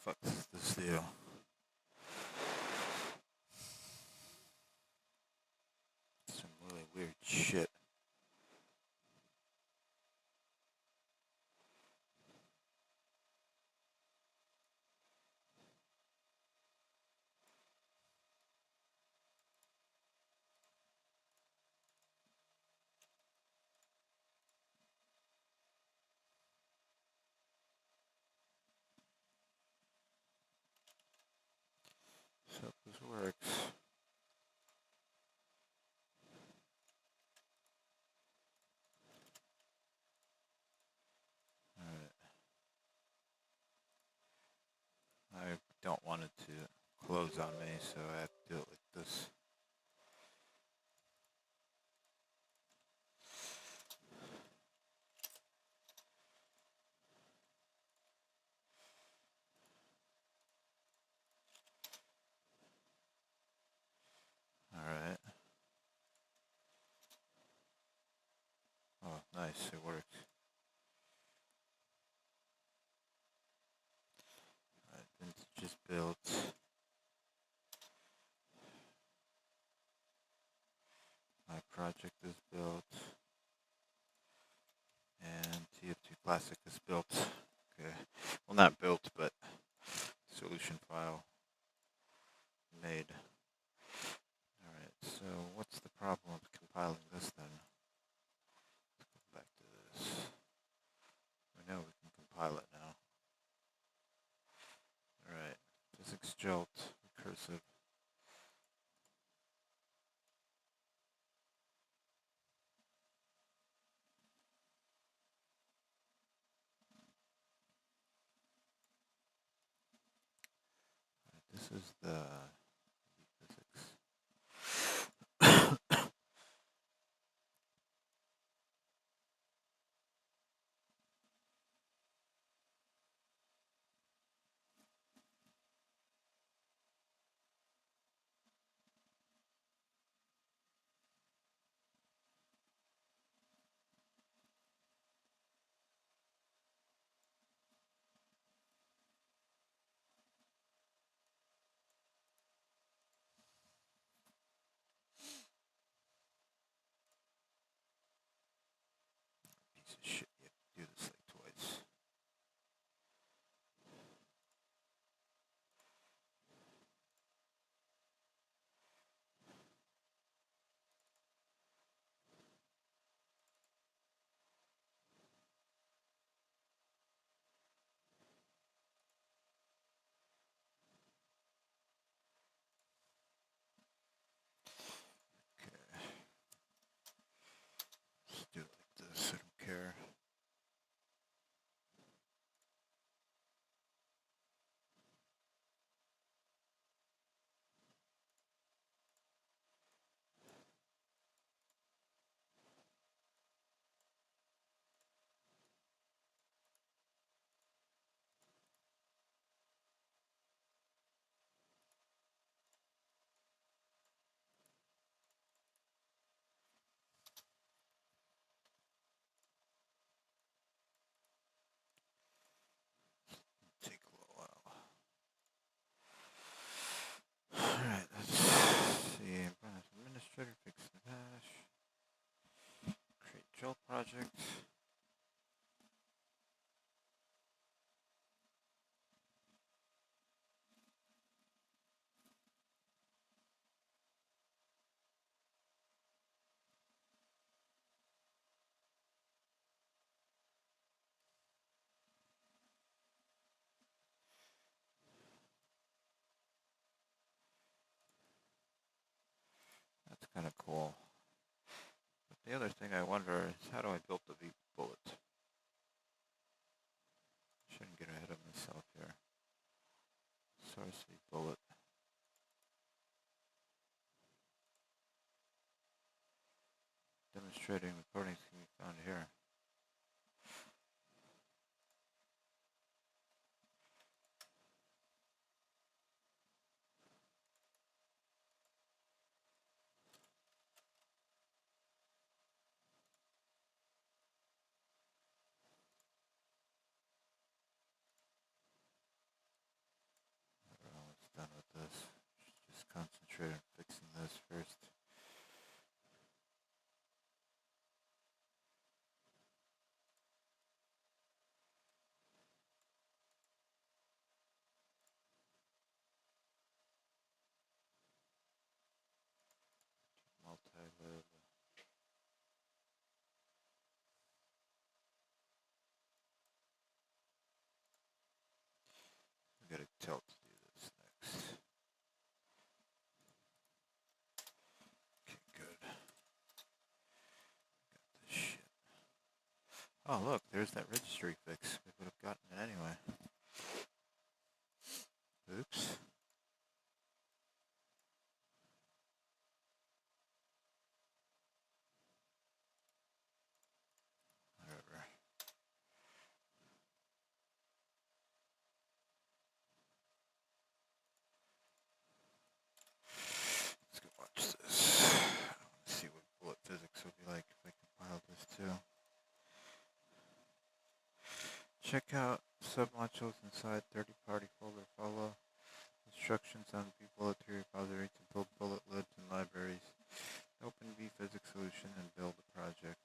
Fuck this deal. Some really weird shit. close on me, so I have to do it like this. Alright. Oh, nice, it worked. Alright, vintage is built. My project is built. And TF2 Classic is built. Okay. Well, not built, but solution file made. Alright, so what's the problem with compiling this then? Let's go back to this. We know we can compile it now. Alright, physics jolt, recursive. Right, this is the physics. Piece of shit, you have to do this like twice. Okay. Let's do it like this, I don't care. Take a little while. Alright, let's see. Administrator, fix the hash. Create jolt project. That's kind of cool. But the other thing I wonder is how do I build the V bullet? Shouldn't get ahead of myself here. Source V bullet. Demonstrating recordings can be found here. We're almost done with this. Just concentrate on fixing this first. Multi-lib. We gotta tilt to do this next. Okay, good. Got this shit. Oh, look, there's that registry fix. We would have gotten it anyway. Oops. Check out submodules inside 30-party folder. Follow instructions on VPhysics repository to build bullet lids and libraries. Open VPhysics solution and build a project.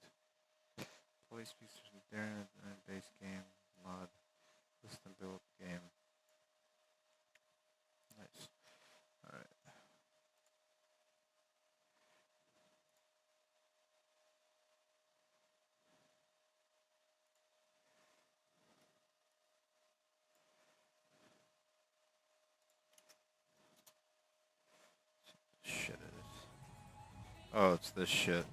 Place pieces from there in base game mod. List and build game. Nice. Alright. Shit it is. Oh, it's this shit.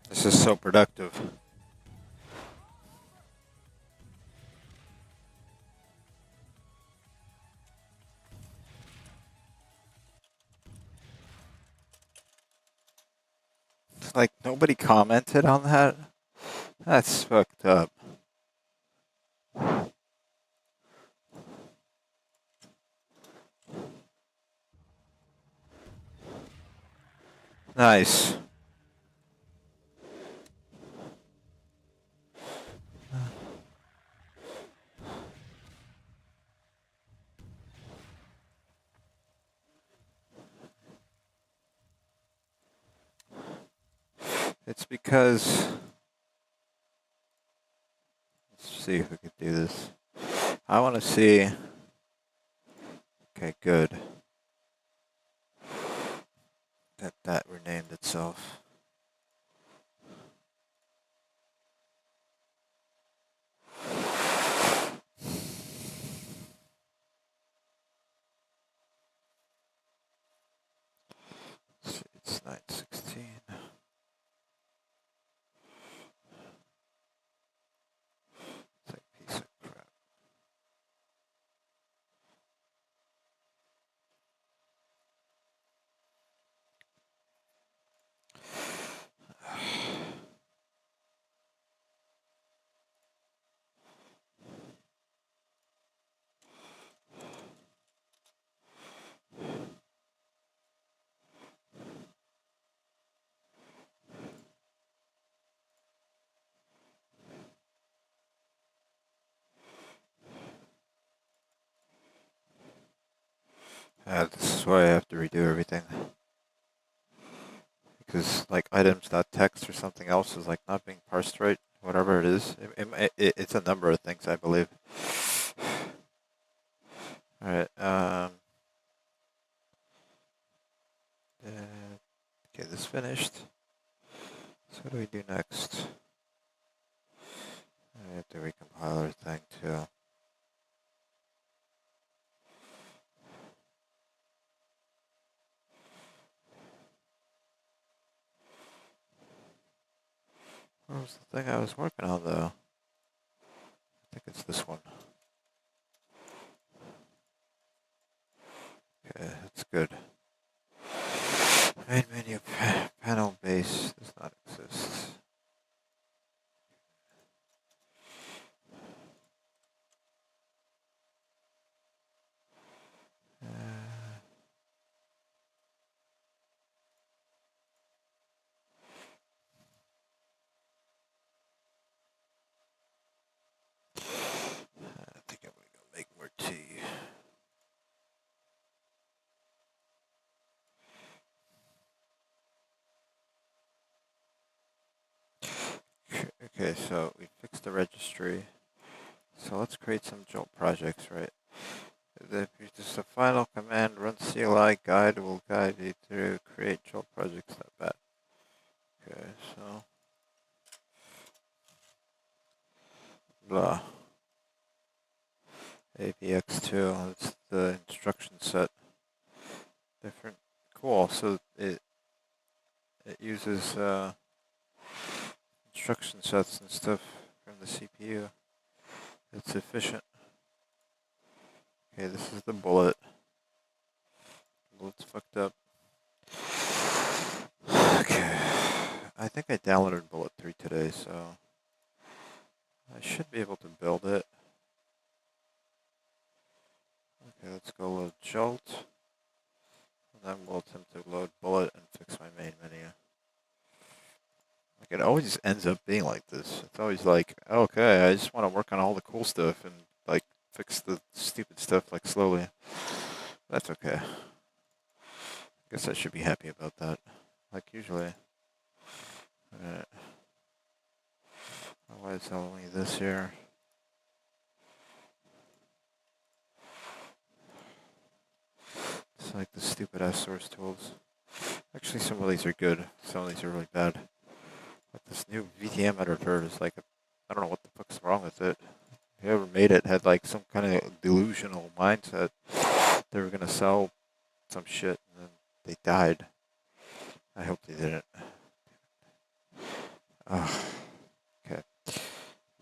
This is so productive. It's like nobody commented on that. That's fucked up. Nice. It's because, let's see if we can do this. I want to see, okay, good. That renamed itself. Let's see, it's 9:16. It's like a piece of crap. This is why I have to redo everything. Because like items.txt or something else is like not being parsed right, whatever it is. It's a number of things, I believe. Alright, okay, this finished. So what do we do next? I have to recompile our thing too. What was the thing I was working on though? I think it's this one. Okay, that's good. Main menu panel base does not exist. I think I'm gonna go make more tea. Okay, so we fixed the registry. So let's create some Jolt projects, right? Just a final command, run CLI guide will guide you through create job projects. Not bad. Okay, so blah. AVX2, it's the instruction set. Different. Cool. So it uses instruction sets and stuff from the CPU. It's efficient. Okay, this is the bullet. Bullet's fucked up. Okay. I think I downloaded Bullet 3 today, so I should be able to build it. Okay, let's go load Jolt. And then we'll attempt to load Bullet and fix my main menu. Like, it always ends up being like this. It's always like, okay, I just want to work on all the cool stuff and, like, fix the stupid stuff, like, slowly. That's okay. I guess I should be happy about that, like usually. Alright. Why is only this here? It's like the stupid ass source tools. Actually, some of these are good. Some of these are really bad. But this new VTM editor is like, I don't know what the fuck's wrong with it. Whoever made it had like some kind of delusional mindset. They were gonna sell some shit and then they died. I hope they didn't. Okay.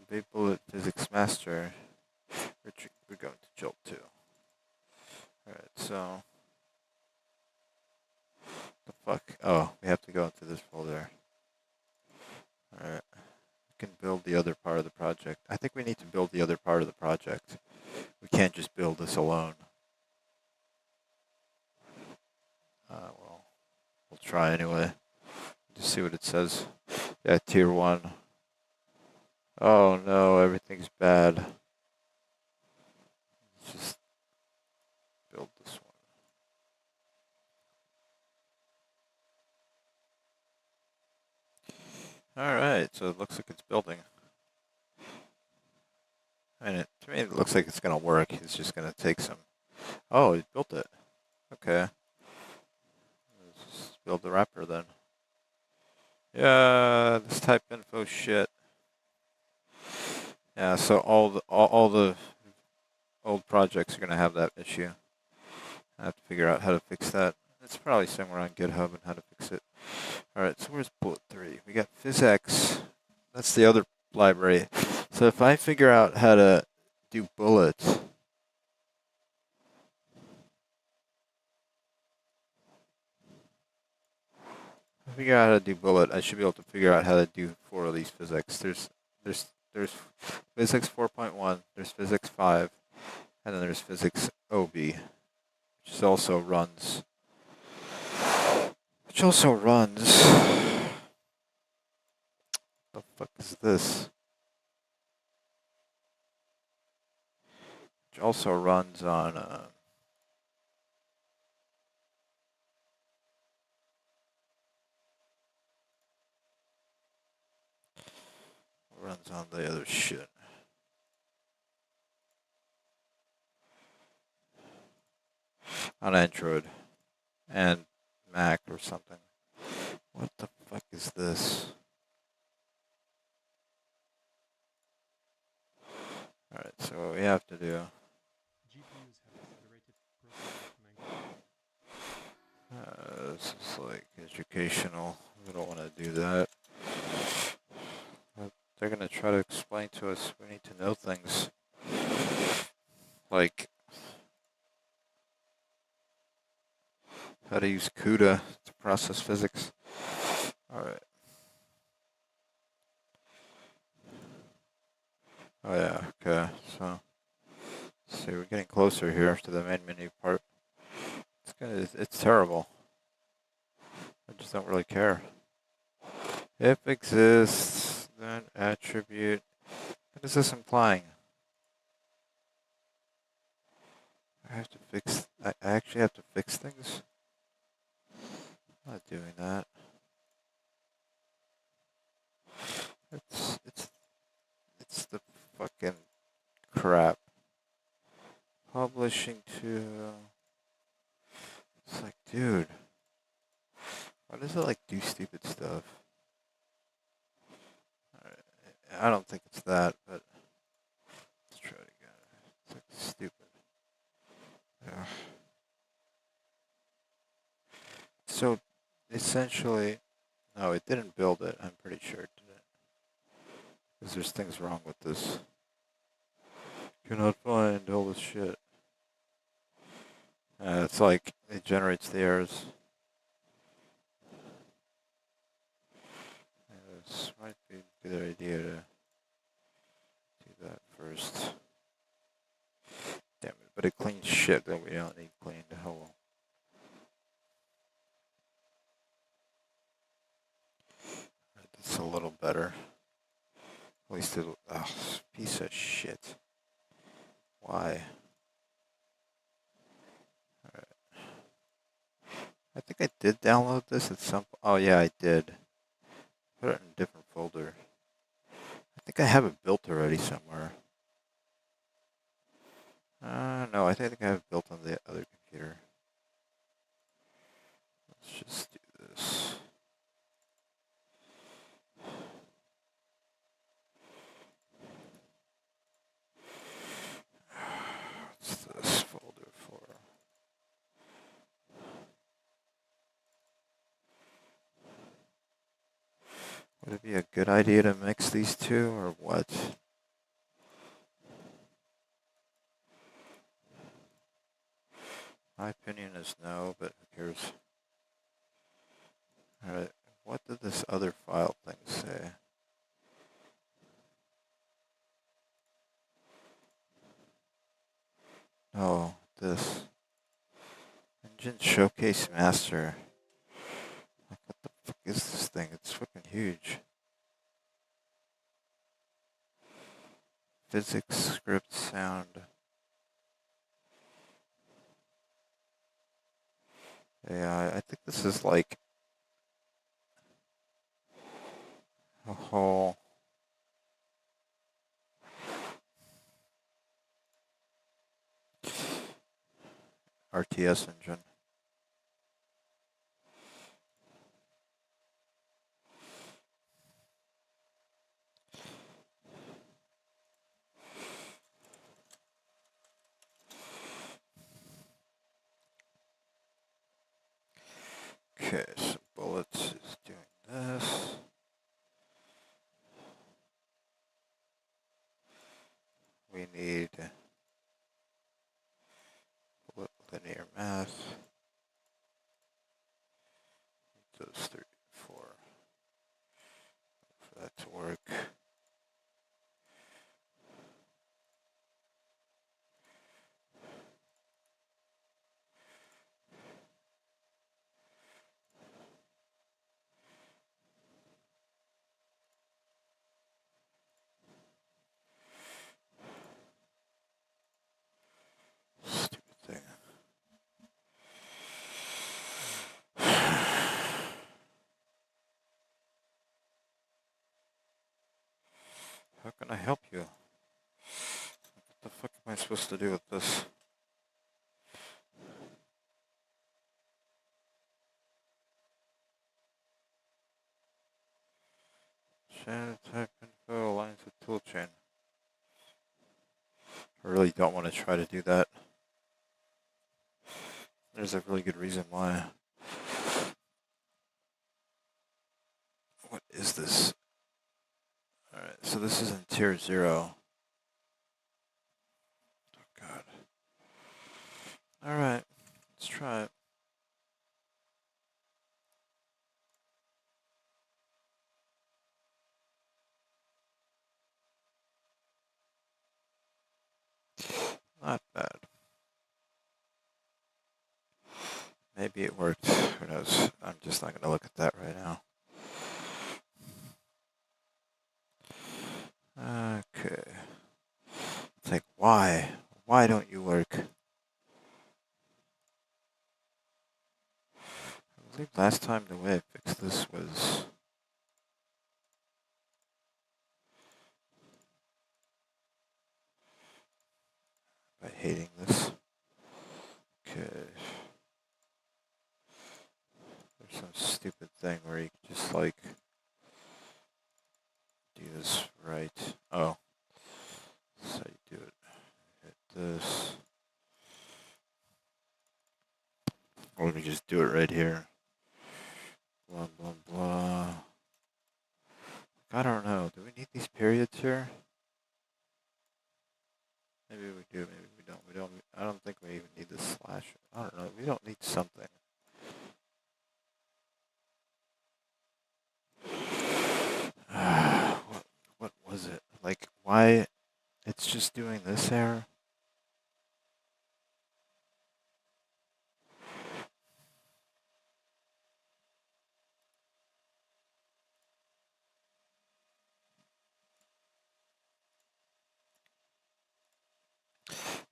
Big Bullet Physics Master. We're going to Jolt 2. Alright, so. The fuck? Oh, we have to go into this folder. Alright. We can build the other part of the project. I think we need to build the other part of the project. We can't just build this alone. Well, we'll try anyway. Just see what it says. Yeah, tier 1. Oh no, everything's bad. Let's just build this one. Alright, so it looks like it's building. And to me, it looks like it's going to work. It's just going to take some... Oh, he built it. Okay. Let's just build the wrapper then. Yeah, this type info shit. Yeah, so all the old projects are going to have that issue. I have to figure out how to fix that. It's probably somewhere on GitHub and how to fix it. Alright, so where's Bullet 3? We got PhysX. That's the other library. So if I figure out how to do bullets, I should be able to figure out how to do 4 of these physics. There's physics 4.1, there's physics 5, and then there's physics OB, which also runs. The fuck is this? Which also runs on the other shit. On Android and Mac or something. What the fuck is this? Alright, so what we have to do. This is like educational. We don't want to do that. But they're going to try to explain to us we need to know things. Like how to use CUDA to process physics. Alright. Oh yeah, okay, so let's see, we're getting closer here to the main menu part. It's terrible. I just don't really care. If exists, then attribute. What is this implying? I actually have to fix things? I'm not doing that. It's the fucking crap. Publishing essentially, no, it didn't build it. I'm pretty sure it didn't. Because there's things wrong with this. Cannot find all this shit. It's like, it generates the errors. This might be a good idea to do that first. Damn it, but it cleans shit that we don't need cleaned. Oh well. That's a little better. At least it'll, oh, piece of shit. Why? Alright. I think I did download this at some point. Oh yeah, I did. Put it in a different folder. I think I have it built already somewhere. No, I think I have it built on the other computer. Let's just do this. What's this folder for? Would it be a good idea to mix these two, or what? My opinion is no, but who cares? Alright, what did this other file thing say? Oh, this. Engine Showcase Master. Like, what the fuck is this thing? It's fucking huge. Physics, script, sound. AI. I think this is like a whole RTS engine. Okay, so bullets is doing this. We need bullet linear math. Those 3, 4 for that to work. Stupid thing. How can I help you? What the fuck am I supposed to do with this? Channel type info aligns with toolchain. I really don't want to try to do that. There's a really good reason why. What is this? Alright, so this is in tier 0. Oh god. Alright, let's try it. Not bad. Maybe it worked. Who knows? I'm just not going to look at that right now. Okay. It's like, why? Why don't you work? I believe last time the way I fixed this was... by hating this. Okay. There's some stupid thing where you can just like do this right. Oh. That's how you do it. Hit this. Or we can just do it right here. Maybe we do, maybe we don't. I don't think we even need the slash. I don't know. We don't need something. What was it? Like, why? It's just doing this error?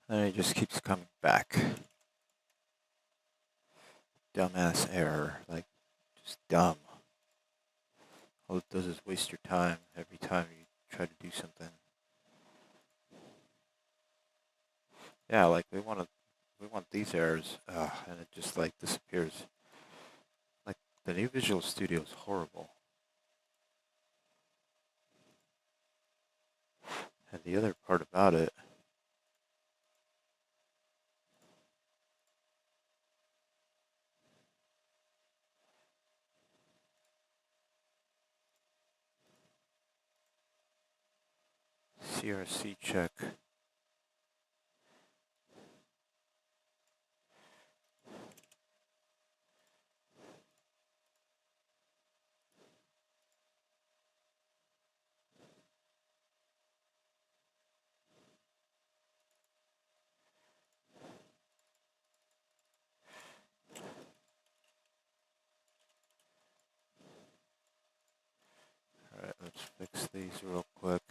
And it just keeps coming back. Dumbass error. Like, just dumb. All it does is waste your time every time you try to do something. Yeah, like we want these errors, and it just like disappears. Like the new Visual Studio is horrible. And the other part about it, CRC check. All right, let's fix these real quick.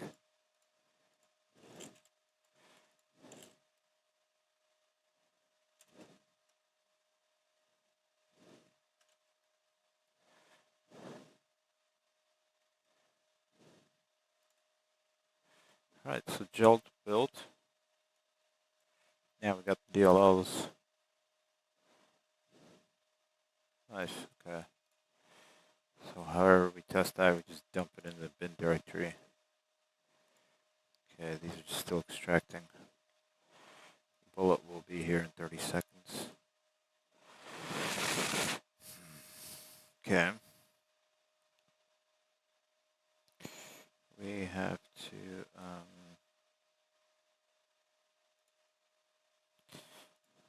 All right, so gel built. Now we got the DLLs. Nice, okay. So however we test that, we just dump it in the bin directory. Okay, these are still extracting. Bullet will be here in 30 seconds. Okay. We have to,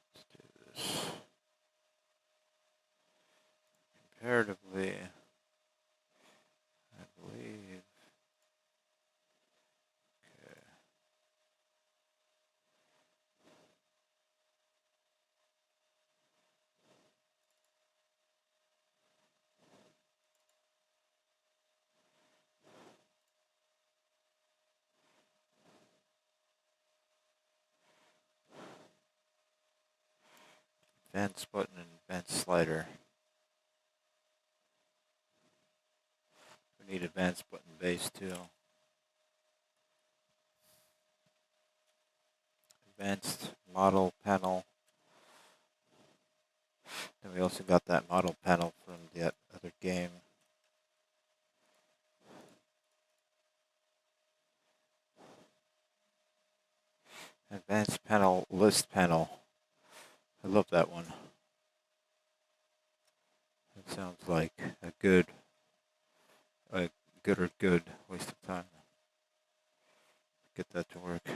let's do this. Comparatively, I believe, okay. Advanced button and advanced slider. We need advanced button base too. Advanced model panel. And we also got that model panel from that other game. Advanced panel, list panel. I love that one. It sounds like a good waste of time. Get that to work.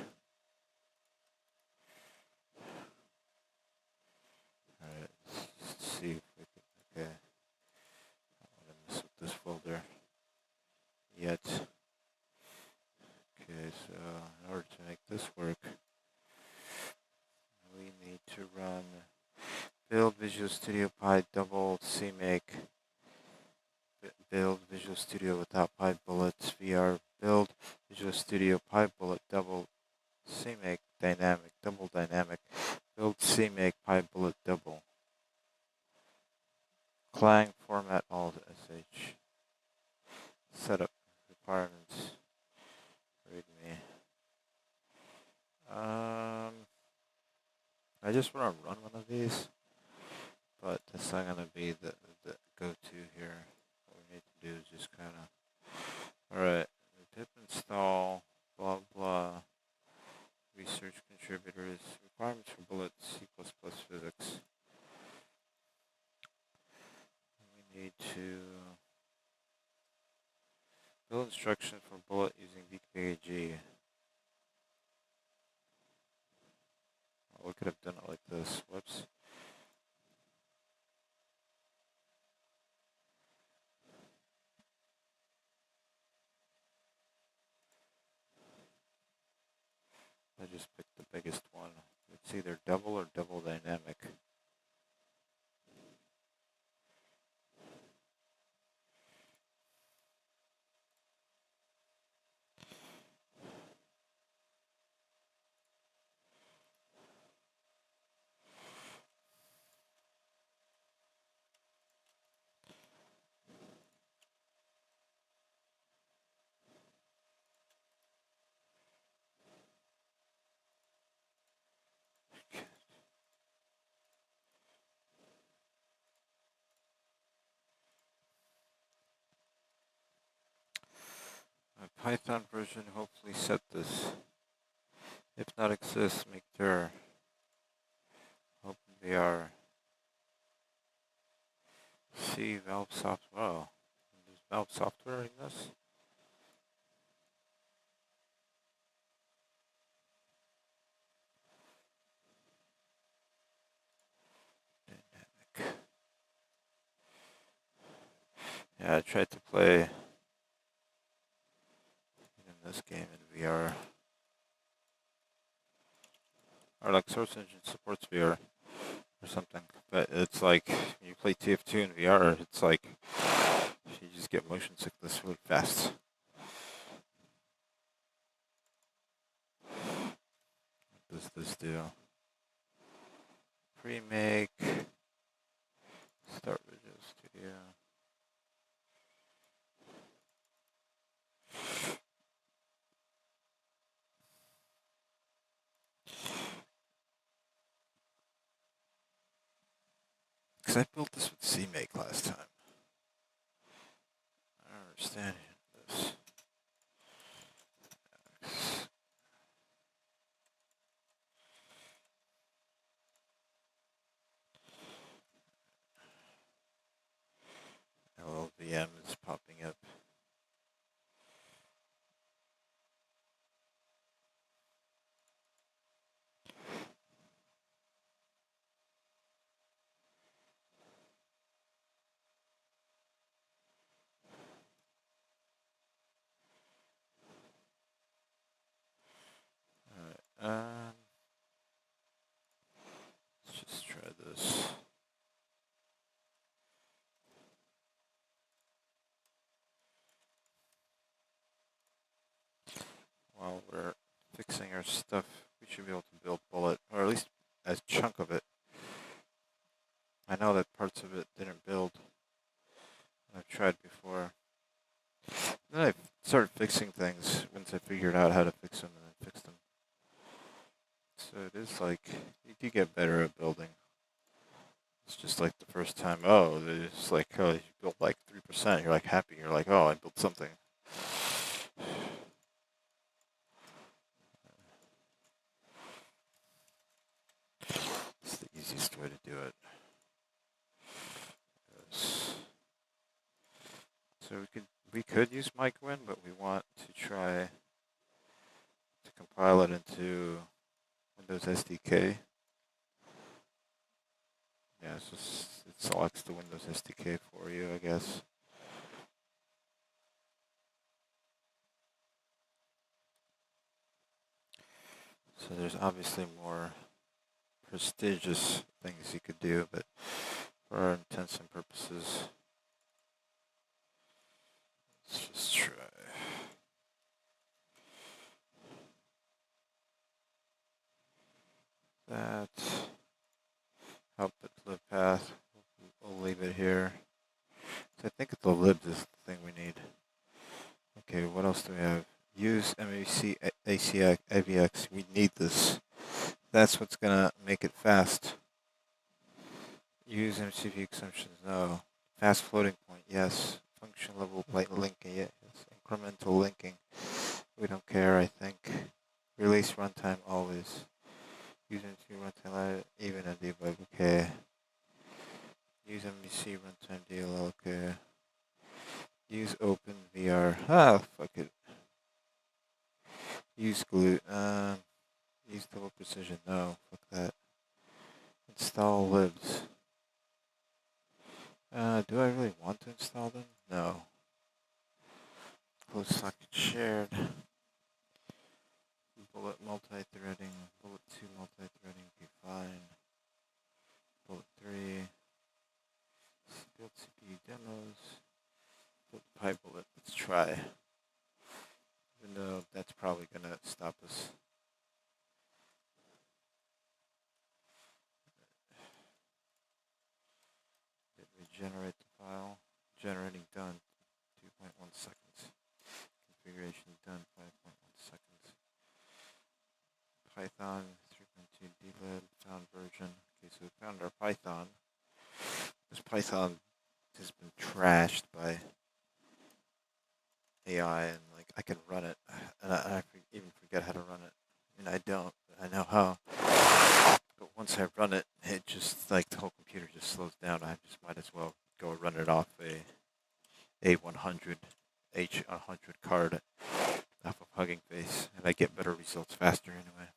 Alright, let's see if we can, okay. I don't want to mess with this folder yet. Okay, so in order to make this work, we need to run build Visual Studio Pi double CMake, build Visual Studio without Pi bullets, VR, build Visual Studio Pi bullet double CMake dynamic, double dynamic, build CMake Pi bullet double. Clang format alt sh. Setup requirements. README. I just want to run one of these, but that's not gonna be the go-to here. What we need to do is just kind of. All right, pip install blah blah. Research contributors requirements for bullet C++ physics. We need to build instruction for bullet using VPhysics. I just picked the biggest one. It's either double or double dynamic. A Python version hopefully set this. If not exists, make sure. OpenVR. See Valve software. Oh, there's Valve software in this? Dynamic. Yeah, I tried to play in this game in VR. Or like Source Engine supports VR or something. But it's like, when you play TF2 in VR, it's like, you just get motion sickness really fast. What does this do? Pre-make. Start Visual Studio. Because I built this with CMake last time. I don't understand this. LLVM is popping up. Alright, let's just try this. While we're fixing our stuff, we should be able to build bullet, or at least a chunk of it. I know that parts of it didn't build. I've tried before. Then I started fixing things once I figured out how to fix them and then fixed them. So it is like, you do get better at building. It's just like the first time, oh, it's like, oh, you built like 3%, you're like happy, you're like, oh, I built something. It's the easiest way to do it. So we could use MicWin, but we want to try to compile it into Windows SDK. Yeah, so it selects the Windows SDK for you, I guess. So there's obviously more prestigious things you could do, but for our intents and purposes, let's just try. That. Output lib path. We'll leave it here. So I think the libs is the thing we need. Okay, what else do we have? Use MAC ACX AVX. We need this. That's what's gonna make it fast. Use MCP exceptions. No. Fast floating point. Yes. Function level linking. Yes. Incremental linking. We don't care. I think. Release runtime always. Use MCP runtime even a debug. Okay. Use MVC runtime DLL. Okay. Use OpenVR. Ah, fuck it. Use glue. Use double precision. No, fuck that. Install libs. Do I really want to install them? No. Close socket shared. bullet multi-threading, bullet 2 multi-threading would be fine. Bullet 3, build CPU demos, build pi bullet, let's try. Even though that's probably gonna stop us. Did we generate the file? Generating done, 2.1 seconds. Configuration done, 5.1 seconds. Python 3.2 dlib, found version. Okay, so we found our Python. This Python has been trashed by AI, and like I can run it, and I even forget how to run it. I mean, I don't. I know how. But once I run it, it just like the whole computer just slows down. I just might as well go run it off a 100 H100 card off of Hugging Face, and I get better results faster anyway.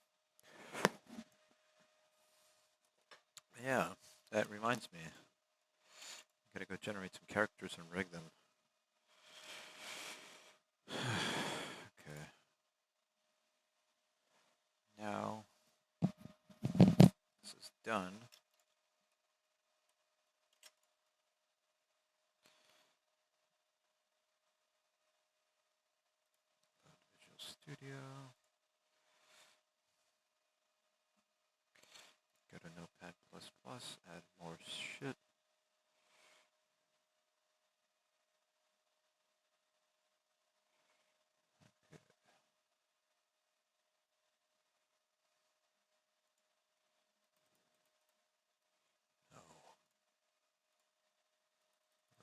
Yeah, that reminds me. I'm gonna go generate some characters and rig them. Okay. Now this is done. Visual Studio. Go to Notepad++, add more shit. Okay. No.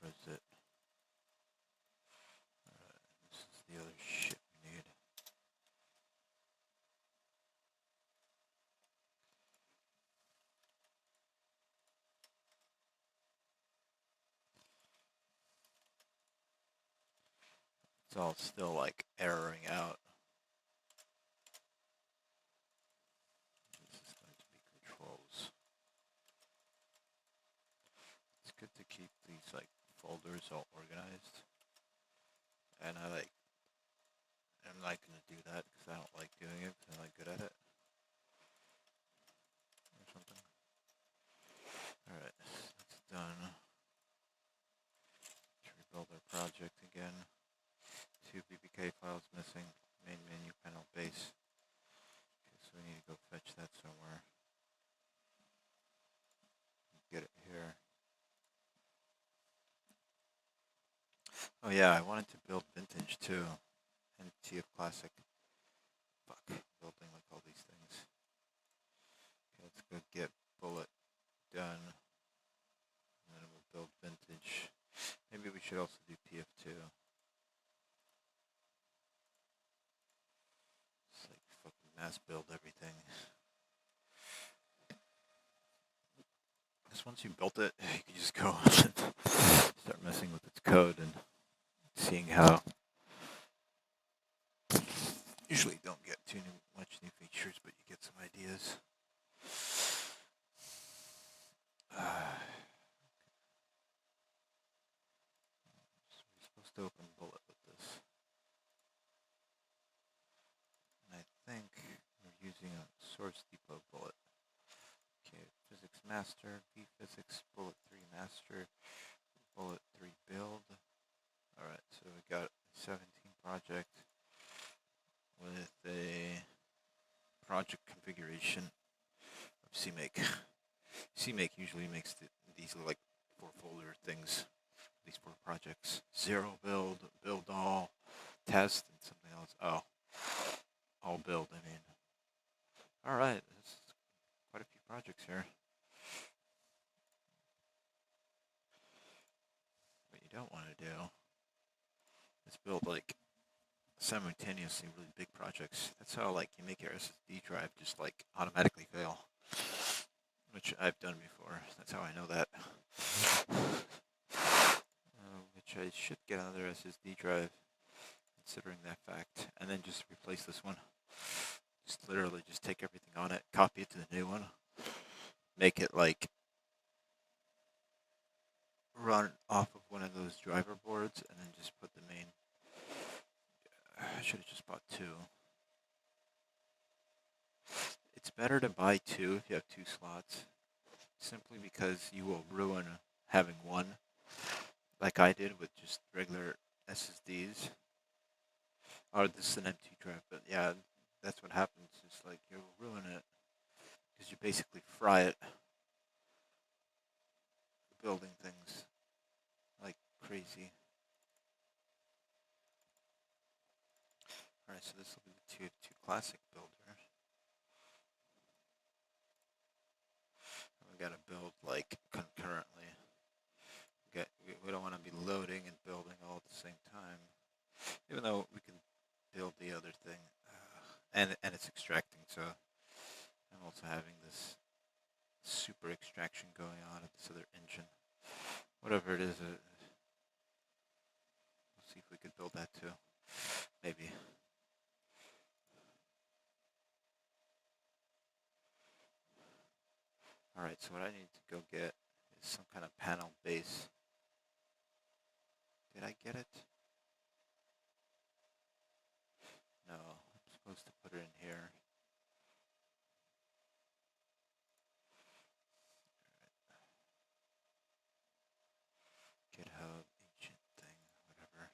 Where is it? Alright, this is the other shit we need. It's all still like erroring out. This is going to be controls. It's good to keep these like folders all organized. And I'm not going to do that because I don't like doing it because I'm not good at it. Or something. Alright, that's done. Let's rebuild our project again. 2 BBK files missing. Main menu panel base. Okay, so we need to go fetch that somewhere. Get it here. Oh yeah, I wanted to build vintage too. And TF Classic. Fuck, building like all these things. Okay, let's go get bullet done. And then we'll build vintage. Maybe we should also do PF2. It's like fucking mass build everything. Because once you built it, you can just go and start messing with its code and seeing how. Usually don't get too much new features, but you get some ideas. So we're supposed to open bullet with this. And I think we're using a source depot bullet. Okay, physics master, VPhysics, bullet 3 master, bullet 3 build. Alright, so we got a 17 project with a project configuration of CMake. CMake usually makes these like 4 folder things, these 4 projects. 0 build, build all, test, and something else. Oh, all build, I mean. Alright, there's quite a few projects here. What you don't want to do is build like simultaneously really big projects. That's how like you make your SSD drive just like automatically fail, which I've done before. That's how I know that. Which I should get another SSD drive, considering that fact, and then just replace this one. Just literally just take everything on it, copy it to the new one, make it like run off of one of those driver boards, and then just put the main. I should have just bought 2. better to buy two if you have two slots, simply because you will ruin having one, like I did with just regular SSDs. Or this is an empty drive, but yeah, that's what happens. It's like you'll ruin it because you basically fry it building things like crazy. Alright, so this will be the two classic builder. We gotta build like concurrently. We don't want to be loading and building all at the same time, even though we can build the other thing, and it's extracting. So I'm also having this super extraction going on at this other engine. Whatever it is, we'll see if we could build that too. Maybe. Alright, so what I need to go get is some kind of panel base. Did I get it? No, I'm supposed to put it in here. GitHub, agent thing, whatever.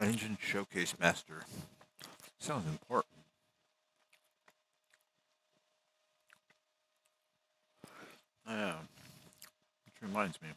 Engine Showcase Master. Sounds important. Yeah. Which reminds me.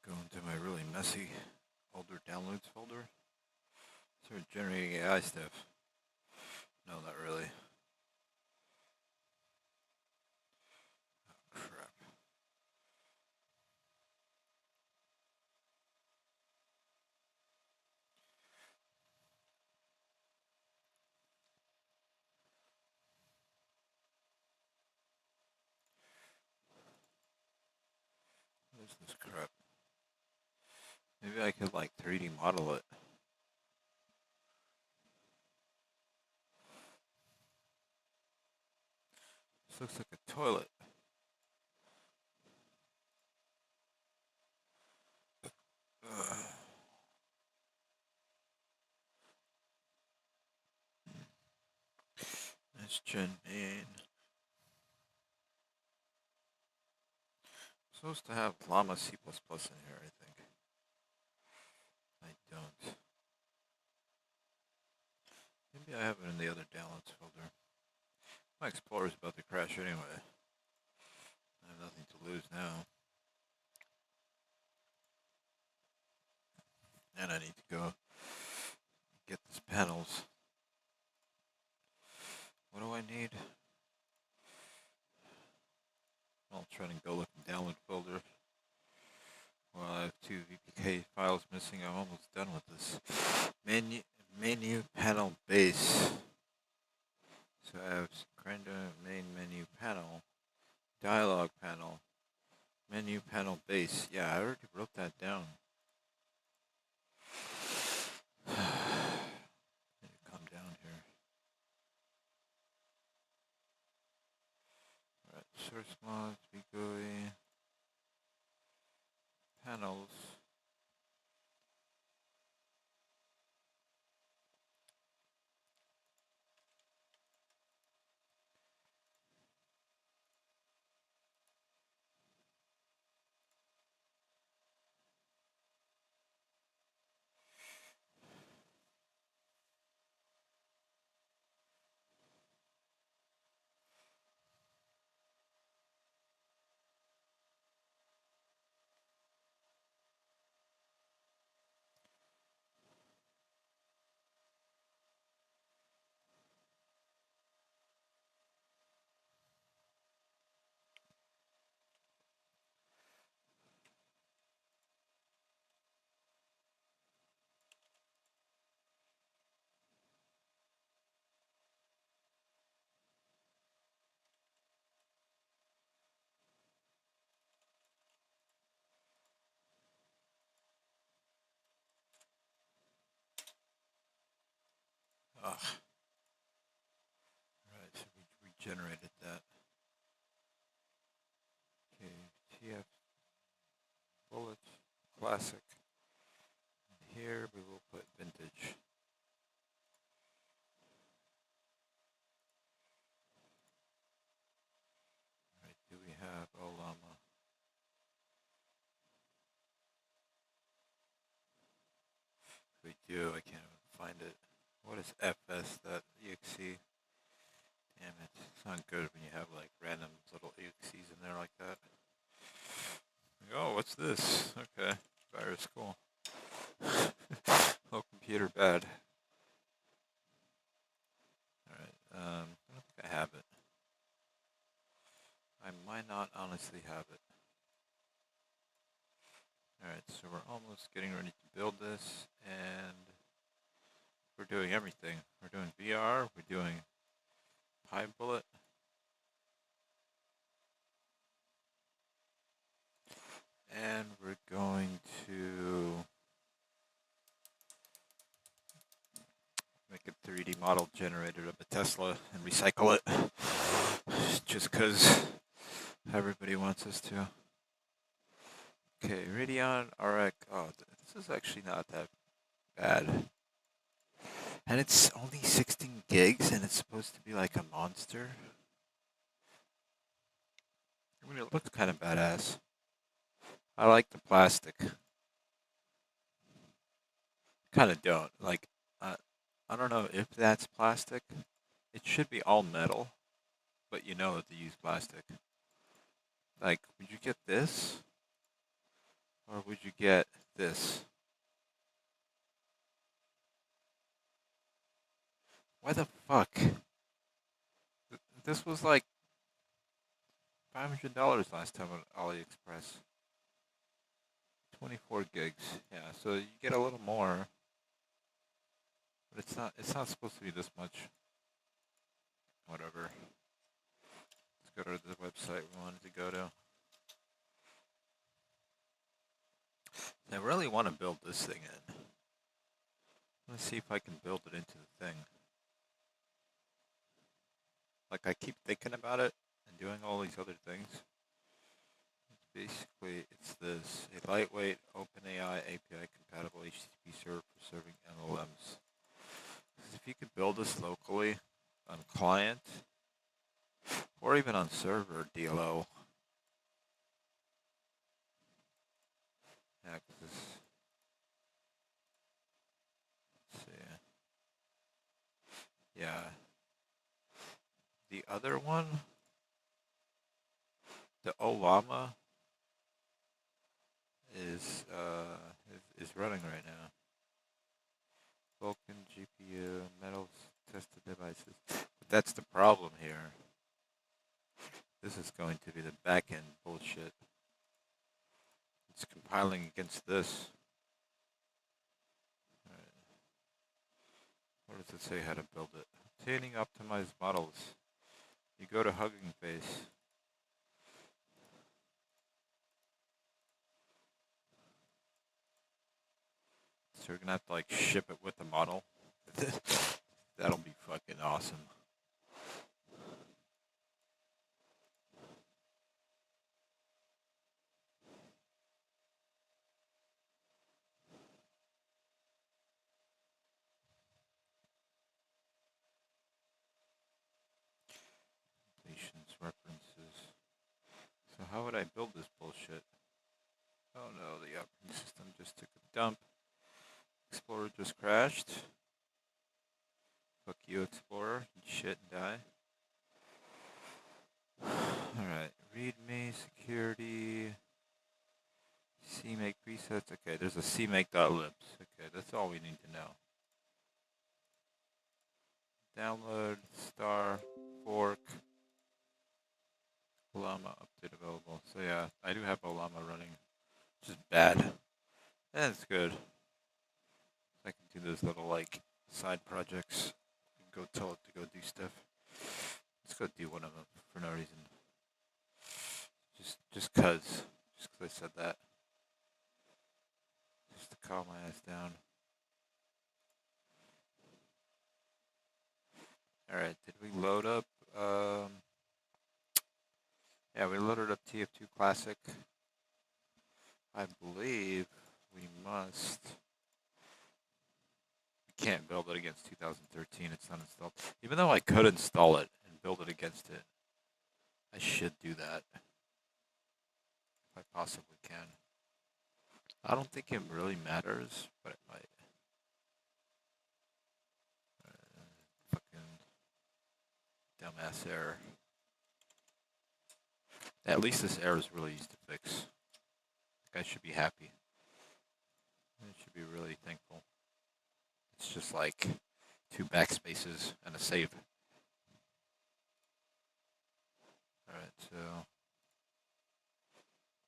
Go into my really messy older downloads folder. Start generating AI stuff. No, not really. Oh, crap. What is this crap? Maybe I could like 3D model it. This looks like a toilet. That's Gen 8. Supposed to have Llama C++ in here, I think. I don't. Maybe I have it in the other downloads folder. My Explorer's about to crash anyway. I have nothing to lose now. And I need to go get these panels. What do I need? I'll try to go look in the download folder. Well, I have 2 VPK files missing. I'm almost done with this. Menu panel base. So I have random main menu panel, dialog panel, menu panel base. Yeah, I already wrote that down. Need to come down here. Alright, source mods, VGUI, panels. Ugh. Alright, so we regenerated that. Okay, TF bullet, classic. And here we will put vintage. Alright, do we have Olama? We do, I can't even find it. What is fs.exe? Damn it, it's not good when you have like random little exes in there like that. Oh, what's this? Okay, virus, cool. Oh, computer bad. Alright, I don't think I have it. I might not honestly have it. Alright, so we're almost getting ready to build this, and we're doing everything. We're doing VR, we're doing PyBullet, and we're going to make a 3D model generator of a Tesla and recycle it, just because everybody wants us to. Okay, Radeon RX. Oh, this is actually not that bad. And it's only 16 gigs, and it's supposed to be like a monster. I mean, it looks kind of badass. I like the plastic. Kind of don't. Like, I don't know if that's plastic. It should be all metal, but you know that they use plastic. Like, would you get this? Or would you get this? Why the fuck? This was like $500 last time on AliExpress. 24 gigs. Yeah, so you get a little more. But it's not supposed to be this much. Whatever. Let's go to the website we wanted to go to. I really want to build this thing in. Let's see if I can build it into the thing. Like, I keep thinking about it and doing all these other things. Basically, it's this: a lightweight OpenAI API compatible HTTP server for serving LLMs. If you could build this locally on client or even on server DLO, yeah, 'cause this, let's see, yeah, the other one, the Olama, is running right now. Vulkan GPU, metals tested devices. But that's the problem here. This is going to be the back-end bullshit. It's compiling against this. All right. What does it say how to build it? Obtaining optimized models. You go to Hugging Face. So we're gonna have to like ship it with the model. That'll be fucking awesome. Completions, references. So how would I build this bullshit? Oh no, the operating system just took a dump. Explorer just crashed. Fuck you, Explorer. You shit and die. Alright, readme, security, CMake presets. Okay, there's a cmake.libs. Okay, that's all we need to know. Download, star, fork, Olama update available. So yeah, I do have Olama running, which is bad. And it's good. I can do those little like side projects. Go tell it to go do stuff. Let's go do one of them for no reason. Just cause I said that. Just to calm my ass down. Alright, did we load up? Yeah, we loaded up TF2 Classic. I believe we must. We can't build it against 2013. It's not installed. Even though I could install it and build it against it, I should do that if I possibly can. I don't think it really matters, but it might. Fucking dumbass error. At least this error is really easy to fix. I should be happy. I should be really thankful. It's just like 2 backspaces and a save. Alright, so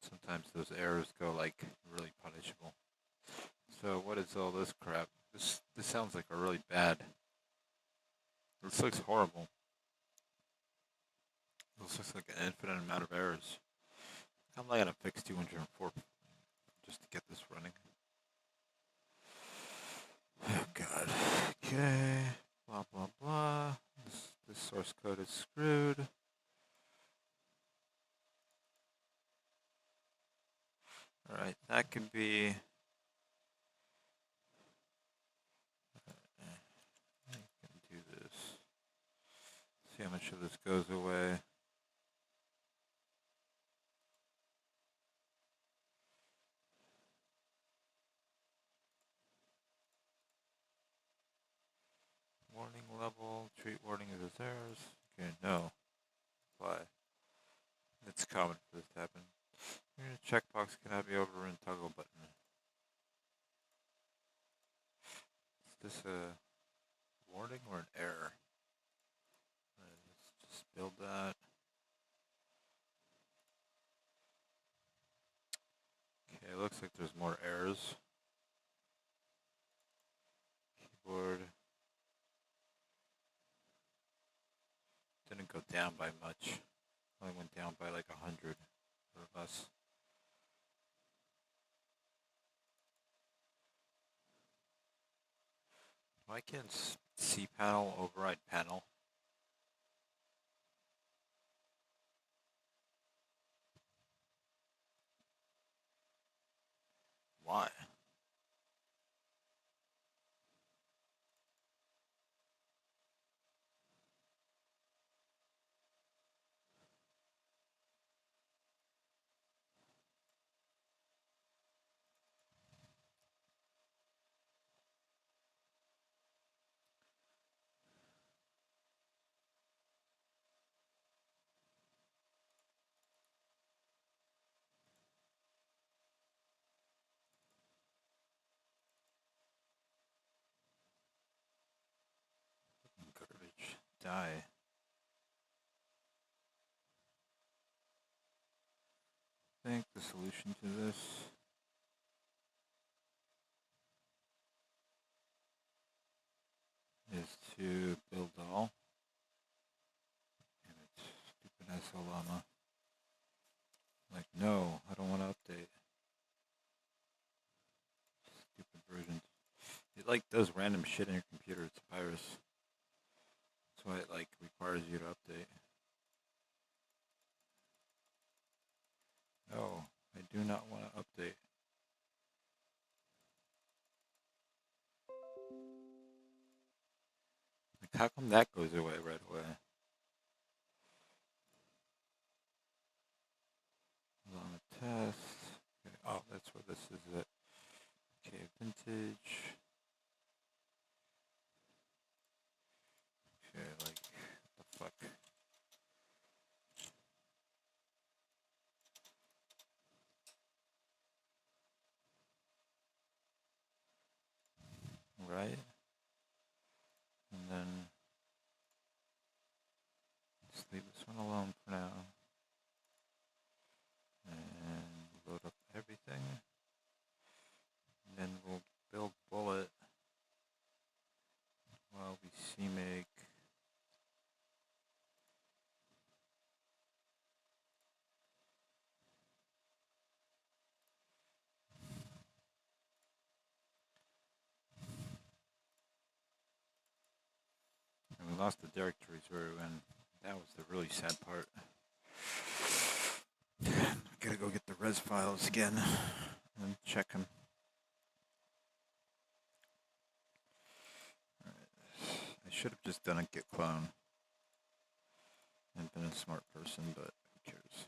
sometimes those errors go like really punishable. So what is all this crap? This sounds like a really bad. This looks horrible. This looks like an infinite amount of errors. I'm not gonna fix 204 just to get this running. Oh god. Okay. Blah blah blah. This source code is screwed. Alright, that can be. I can do this. See how much of this goes away. Warning level, treat warning as errors. Okay, no. Apply. It's common for this to happen. Checkbox cannot be overridden toggle button. Is this a warning or an error? Let's just build that. Okay, it looks like there's more errors. Keyboard. Didn't go down by much. Only went down by like 100 or less. Why can't cPanel override panel? Why? Garbage. Die. I think the solution to this is to build all. And it's stupid ass llama. Like, no, I don't want to update. Stupid versions. It like does random shit in your computer. It's a virus. That's why it like requires you to update. No, I do not want to update. Like, how come that goes away right away? On a test. Okay. Oh, that's where this is it. Okay, vintage. Okay, like, what the fuck? Right? And then let's leave this one alone for now. And load up everything. And then we'll build bullet while we CMake. And we lost the directories we were in. That was the really sad part. Gotta go get the res files again and check them. I should have just done a git clone and been a smart person, but who cares?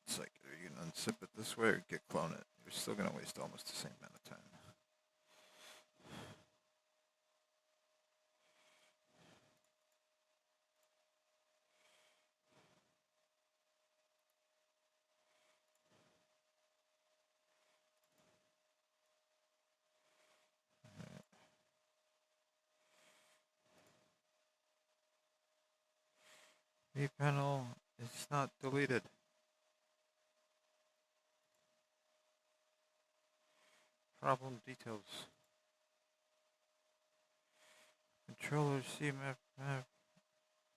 It's like, are you gonna unzip it this way or git clone it? You're still gonna waste almost the same amount of time. vPanel is not deleted. Problem details. Controller CMF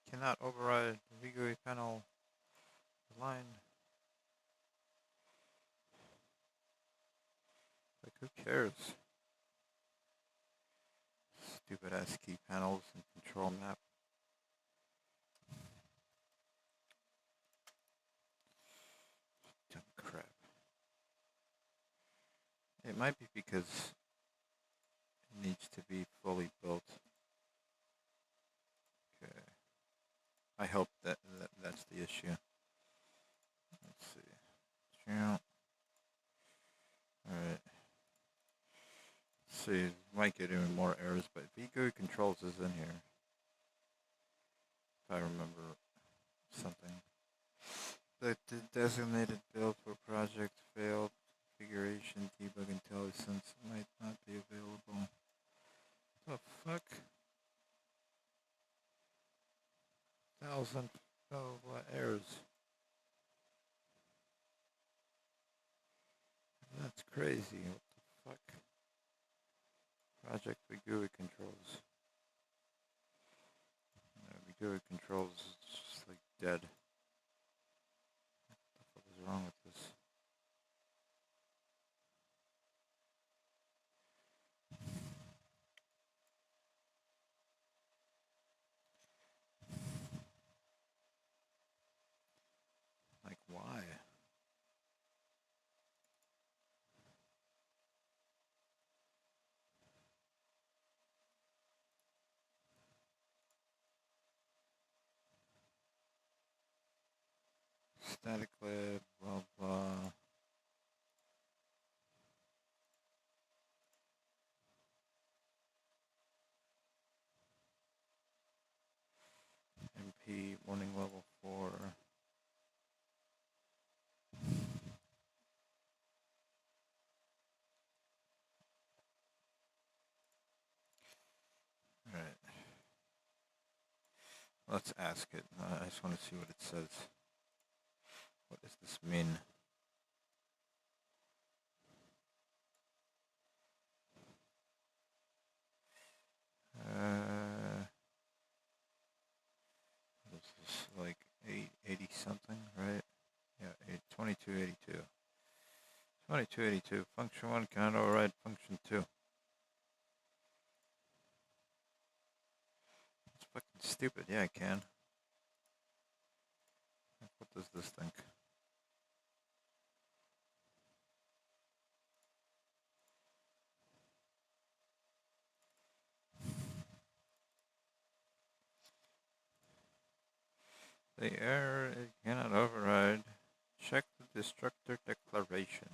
cannot override the vPanel line. Like, who cares? Stupid ass key panels and control map. Dumb crap. It might be because it needs to be fully built. Okay. I hope that's the issue. Let's see. Yeah. Alright. Let's see. Might get even more errors, but vGUI controls is in here. If I remember something. The designated build for project failed. Configuration debug intelligence might not be available. What the fuck? 1,000 errors. That's crazy. What the fuck? Project vGUI controls. vGUI controls is just like dead. What the fuck is wrong with this? static lib, blah blah. MP warning level 4. Alright. Let's ask it. I just want to see what it says. What does this mean? This is like 880 something, right? Yeah, 2282. 2282. Function 1 cannot override function 2. It's fucking stupid. Yeah, I can. What does this think? The error it cannot override. Check the destructor declaration.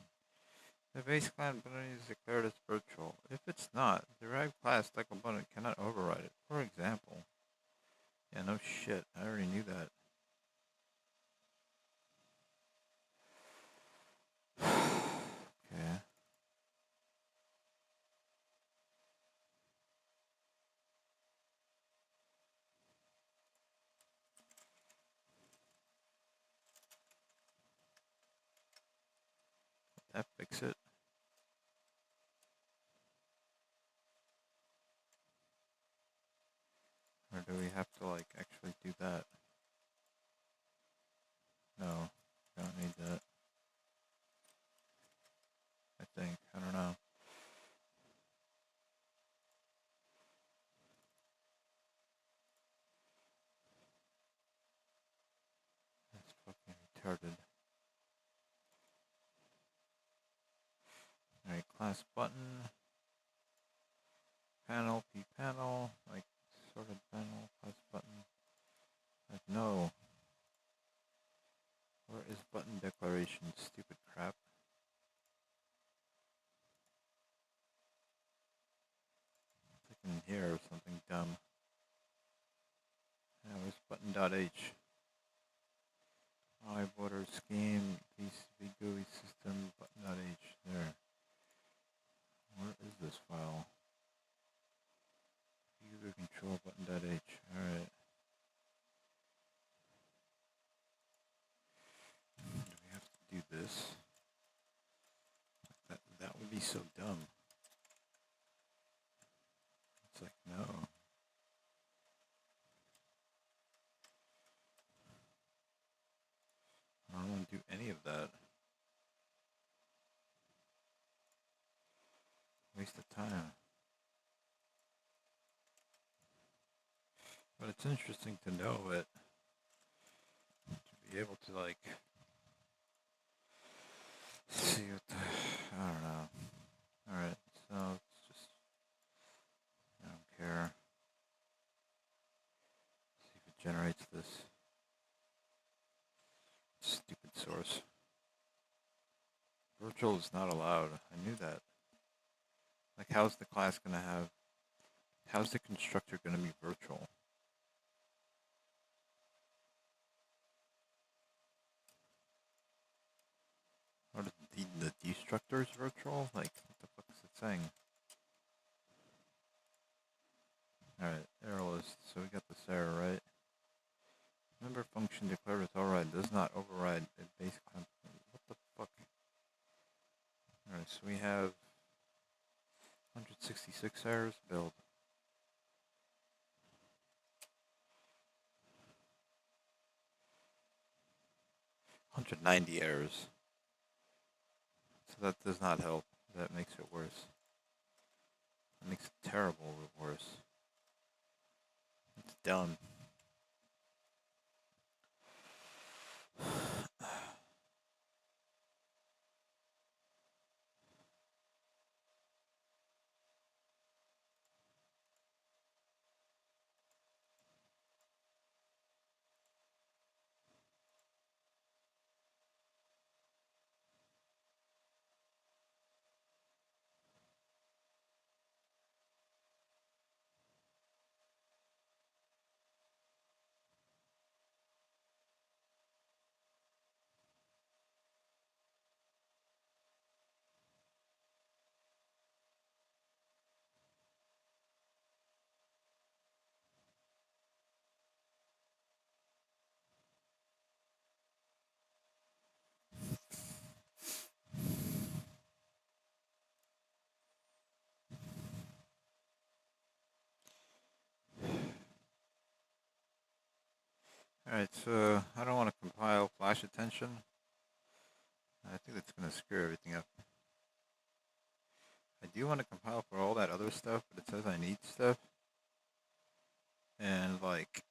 The base class component is declared as virtual. If it's not, the derived class stack component cannot override it. For example. Yeah, no shit. I already knew that. Okay. That fix it. Or do we have to like actually do that? No, don't need that. I think. I don't know. That's fucking retarded. Alright, class button. Panel, P panel. Like, sorted panel, class button. Like, no. Where is button declaration? Stupid crap. It's like in here or something dumb. Yeah, where's button.h? I border scheme, PCB GUI system, button.h. There. Where is this file? User control button.h. Alright. Do we have to do this? That would be so dumb. It's like, no. I don't want to do any of that. Waste of time. But it's interesting to know it. To be able to like see what the, I don't know. Alright, so it's just, I don't care. See if it generates this stupid source. Virtual is not allowed. I knew that. Like, how's the class gonna have, how's the constructor gonna be virtual? Or the destructor is virtual? Like, what the fuck is it saying? Alright, error list. So we got this error, right? Member function declared with override does not override a base component. What the fuck? Alright, so we have 166 errors. Build. 190 errors. So that does not help. That makes it worse. That makes it terrible worse. It's dumb. Alright, so I don't want to compile flash attention. I think that's going to screw everything up. I do want to compile for all that other stuff, but it says I need stuff. And, like,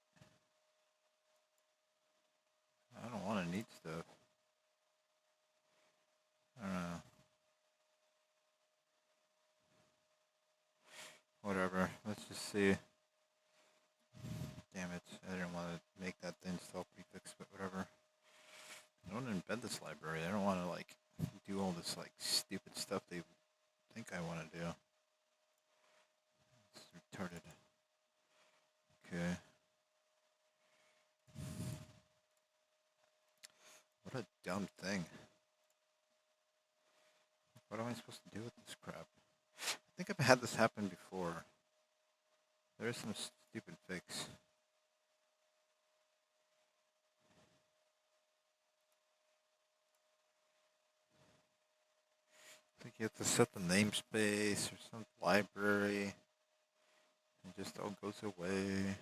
I don't want to need stuff. I don't know. Whatever. Let's just see. Damn it. I didn't want to make that the install prefix, but whatever. I don't want to embed this library. I don't want to, like, do all this, like, stupid stuff they think I want to do. It's retarded. Okay. What a dumb thing. What am I supposed to do with this crap? I think I've had this happen before. There is some stupid fix. I think you have to set the namespace or some library. It just all goes away.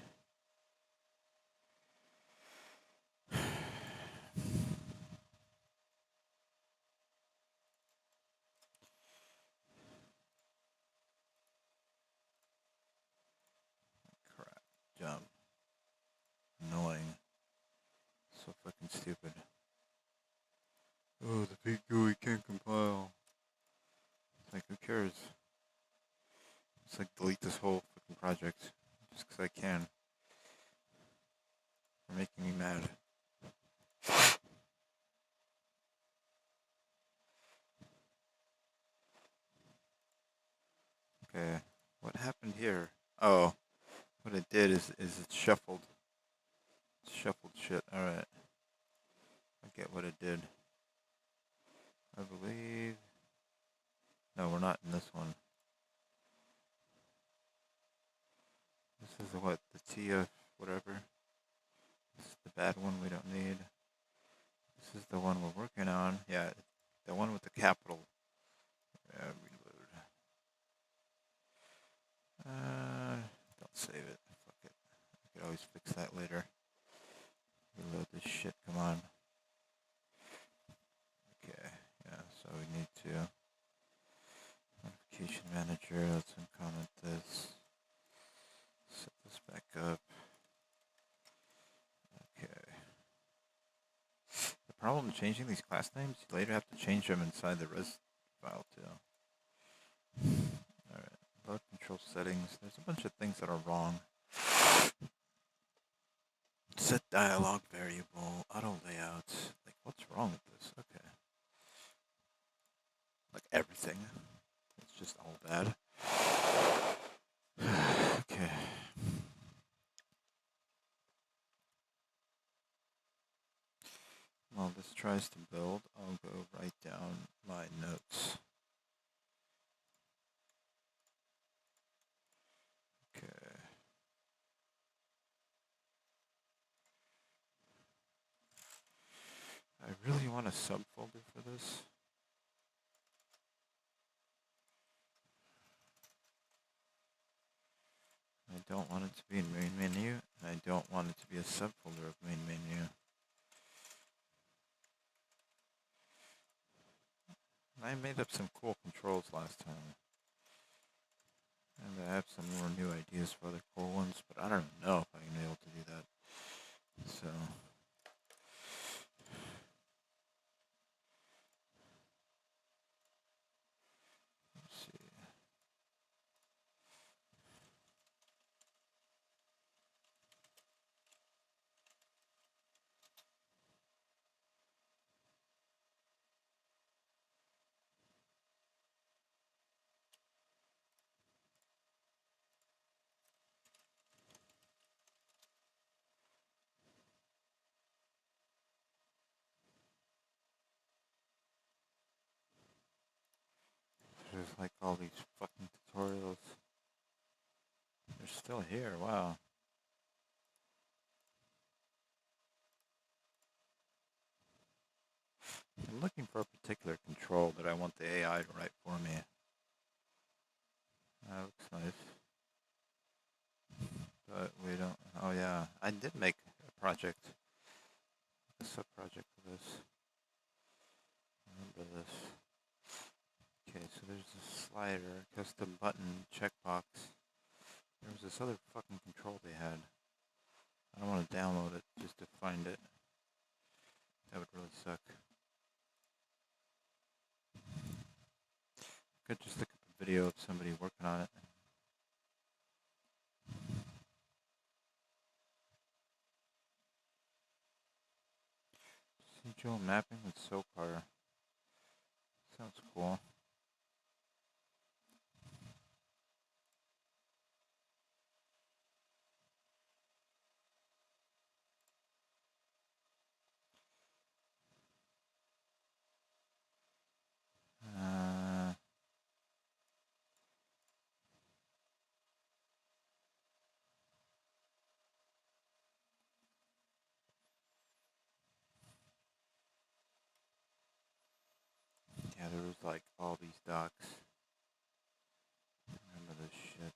Crap. Dumb. Annoying. So fucking stupid. Oh, the big GUI can't compile. It's like, who cares? It's like, delete this whole fucking project. Just because I can. For making me mad. Okay. What happened here? Oh. What it did is it shuffled. It shuffled shit. Alright. I get what it did. I believe... No, we're not in this one. This is what? The TF whatever. This is the bad one we don't need. This is the one we're working on. Yeah, the one with the capital. Reload. Don't save it. Fuck it. I could always fix that later. Reload this shit. Come on. Okay. Yeah, so we need to... Notification manager. Let's uncomment this. Set this back up. Okay. The problem changing these class names, you later have to change them inside the res file too. Alright, load control settings. There's a bunch of things that are wrong. Set dialog variable, auto layout. Like, what's wrong with this? Okay. Like everything. It's just all bad. Okay. While this tries to build, I'll go write down my notes. Okay. I really want a subfolder for this. I don't want it to be in main menu, and I don't want it to be a subfolder of main menu. I made up some cool controls last time. And I have some more new ideas for other cool ones, but I don't know if I'm able to do that. So... let's see. There's like all these fucking tutorials. They're still here, wow. I'm looking for a particular control that I want the AI to write for me. That looks nice. But we don't... oh yeah, I did make a project project for this. Remember this. Okay, so there's this slider, custom button, checkbox. There was this other fucking control they had. I don't want to download it just to find it. That would really suck. I could just look up a video of somebody working on it. Procedural mapping with SOCAR. Sounds cool. Yeah, there was like all these docs. Remember this shit.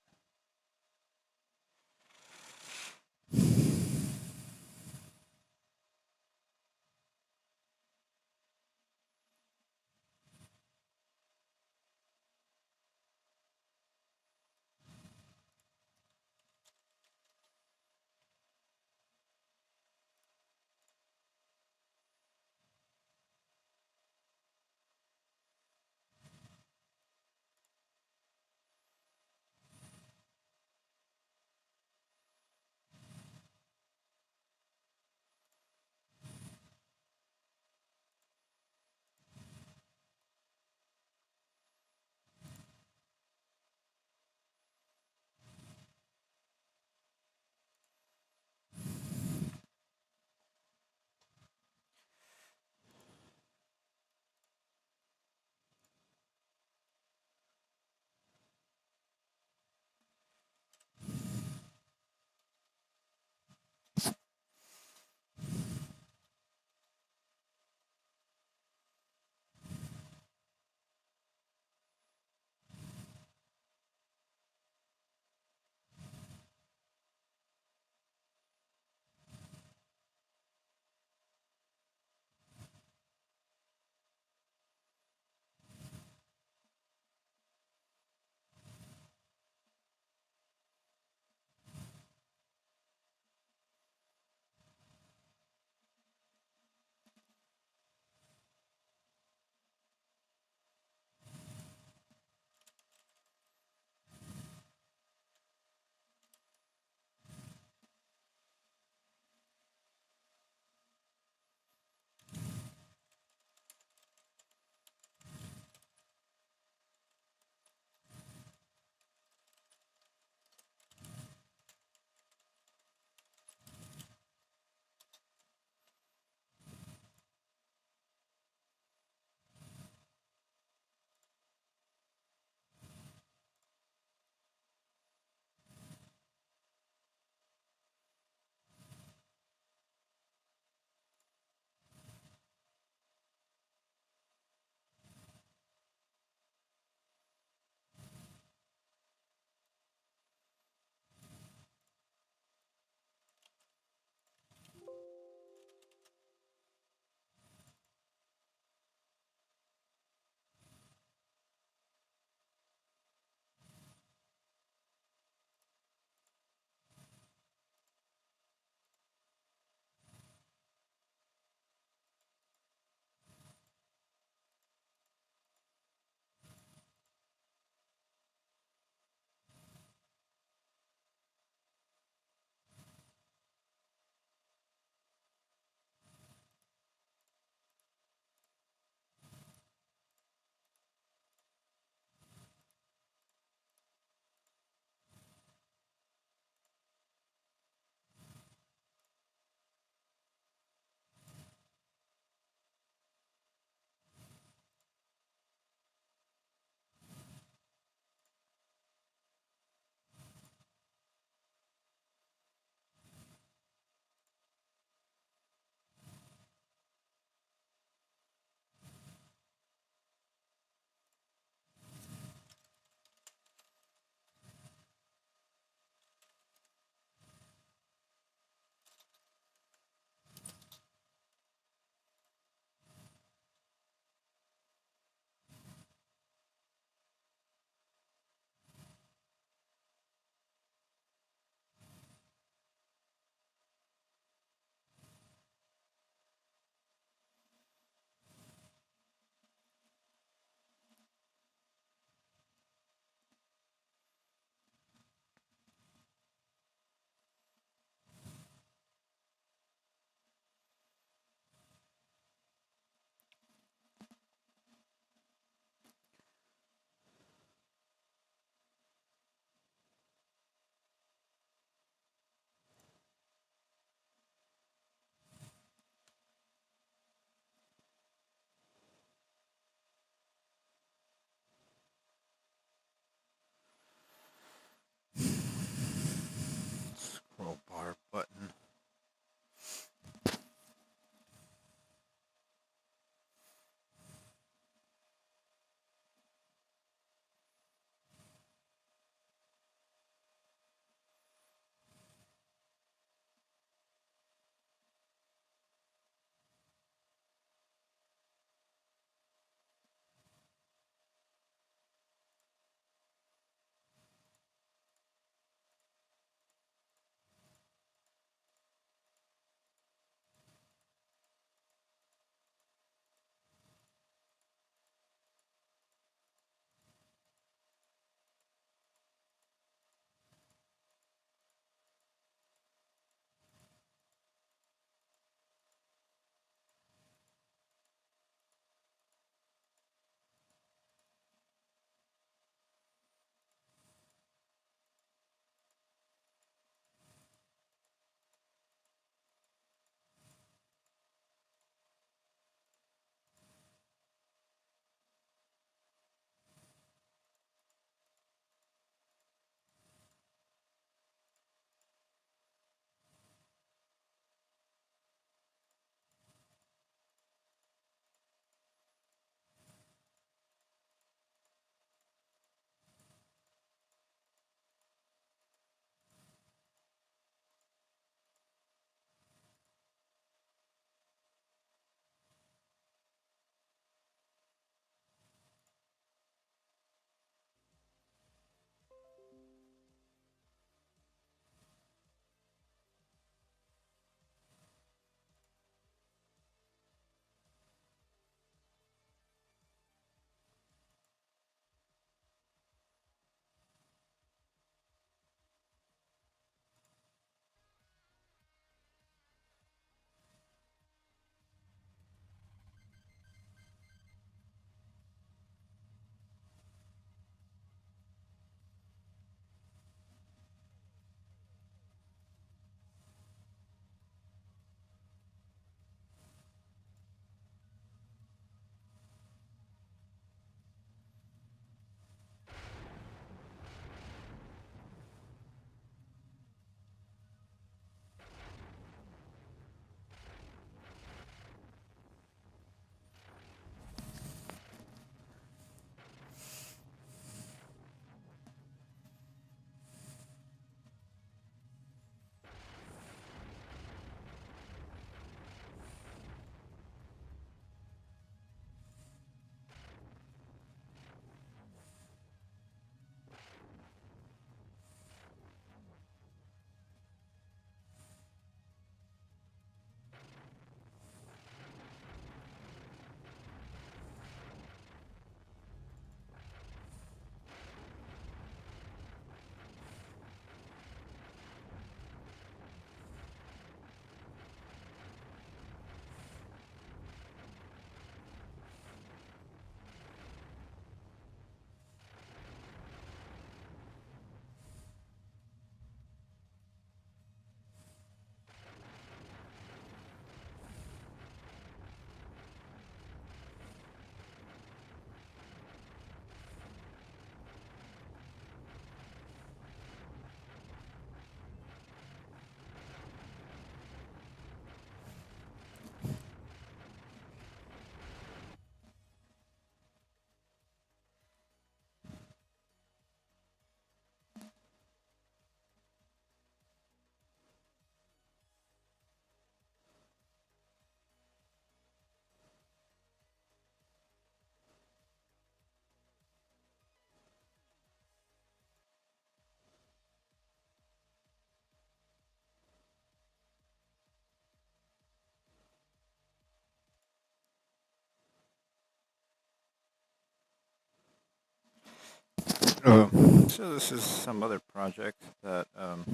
So this is some other project that I'm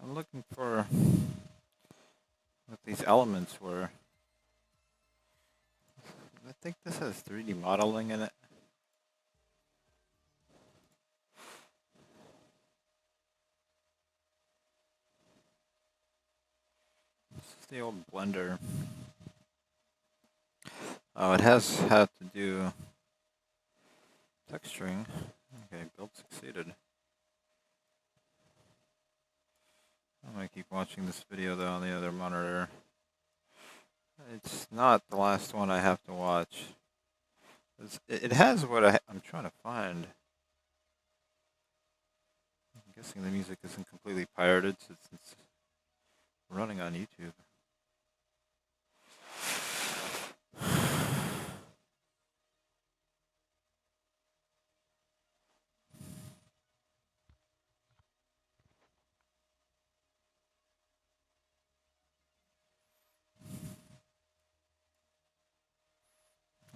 looking for what these elements were. I think this has 3D modeling in it. This is the old Blender. Oh, it has had to do texturing. Okay, build succeeded. I'm gonna keep watching this video though on the other monitor. It's not the last one I have to watch. It has what I'm trying to find. I'm guessing the music isn't completely pirated since it's running on YouTube.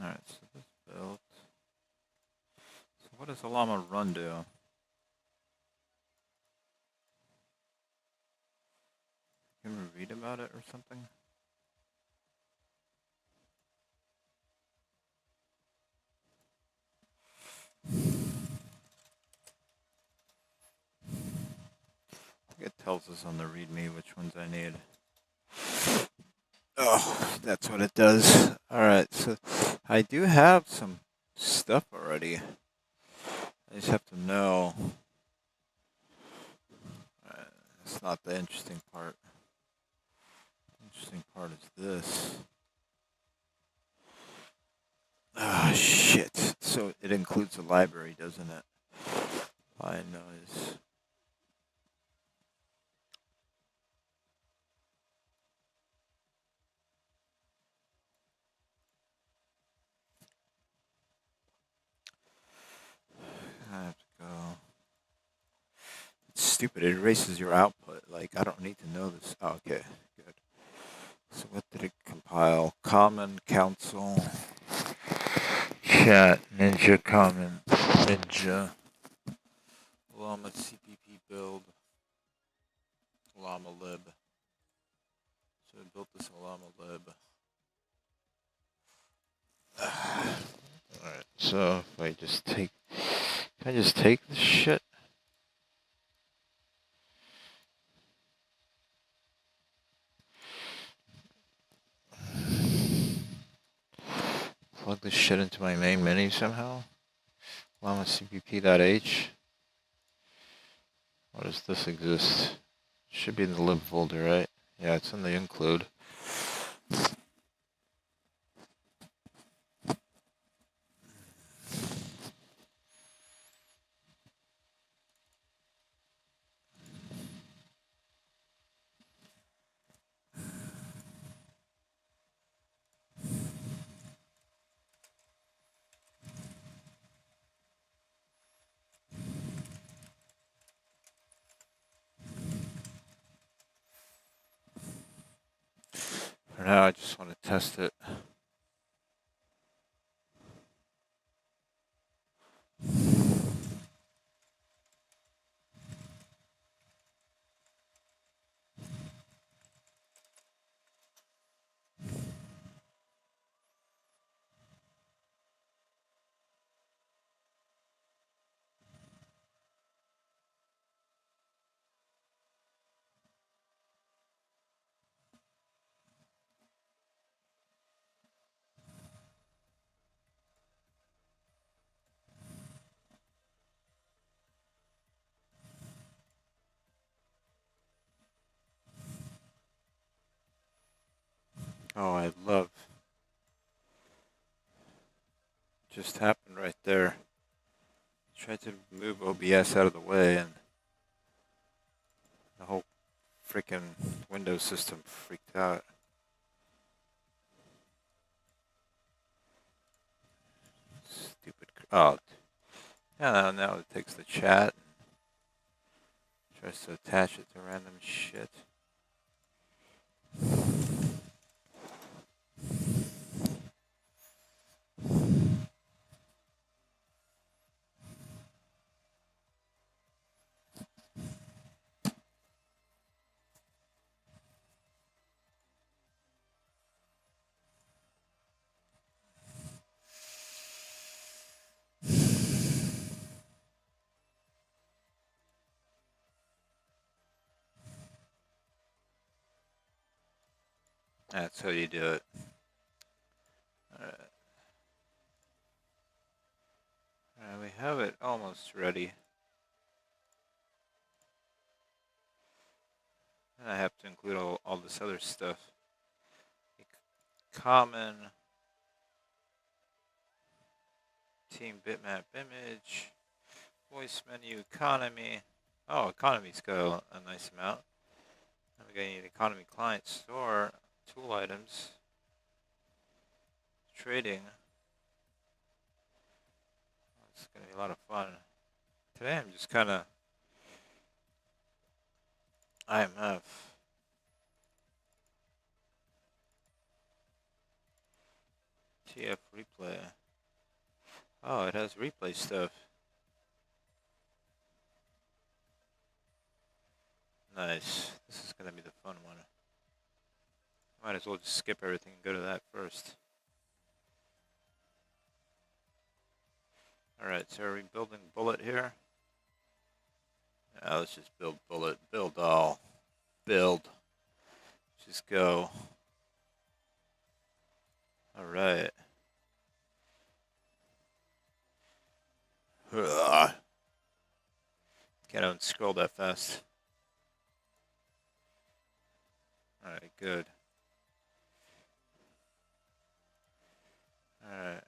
Alright, so this built. So what does a llama run do? Can we read about it or something? I think it tells us on the README which ones I need. Oh, that's what it does. Alright, so I do have some stuff already. I just have to know. That's not the interesting part. The interesting part is this. Ah, shit. So it includes a library, doesn't it? Fine noise. I have to go. It's stupid. It erases your output. Like, I don't need to know this. Oh, okay. Good. So what did it compile? Common, Council, Chat, Ninja, Common, Ninja, Llama CPP build, Llama lib. So I built this in Llama lib. Alright, so if I just take, can I just take this shit? Plug this shit into my main menu somehow? Llama CPP.h. What does this exist? Should be in the lib folder, right? Yeah, it's in the include. For now, I just want to test it. Oh, I love. Just happened right there. Tried to move OBS out of the way and the whole freaking Windows system freaked out. Stupid. Oh. Yeah, now it takes the chat and tries to attach it to random shit. That's how you do it. Alright. We have it almost ready. And I have to include all this other stuff. Common team bitmap image, voice menu, economy. Oh, economy's got a nice amount. We got an economy client store, tool items, trading. It's gonna be a lot of fun. Today I'm just kind of IMF. TF replay. Oh, it has replay stuff. Nice. This is gonna be the fun one. Might as well just skip everything and go to that first. Alright, so are we building bullet here? Let's just build bullet. Build all. Build. Just go. Alright. Can't even scroll that fast. Alright, good. Alright.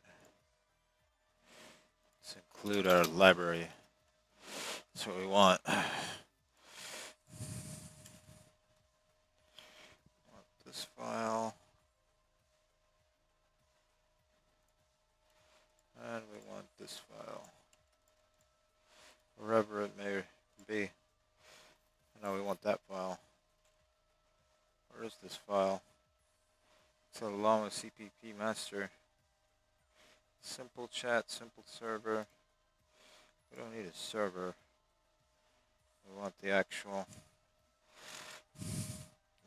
Let's include our library. That's what we want. This file. And we want this file. Wherever it may be. No, we want that file. Where is this file? It's a Llama CPP master. Simple chat, simple server. We don't need a server. We want the actual.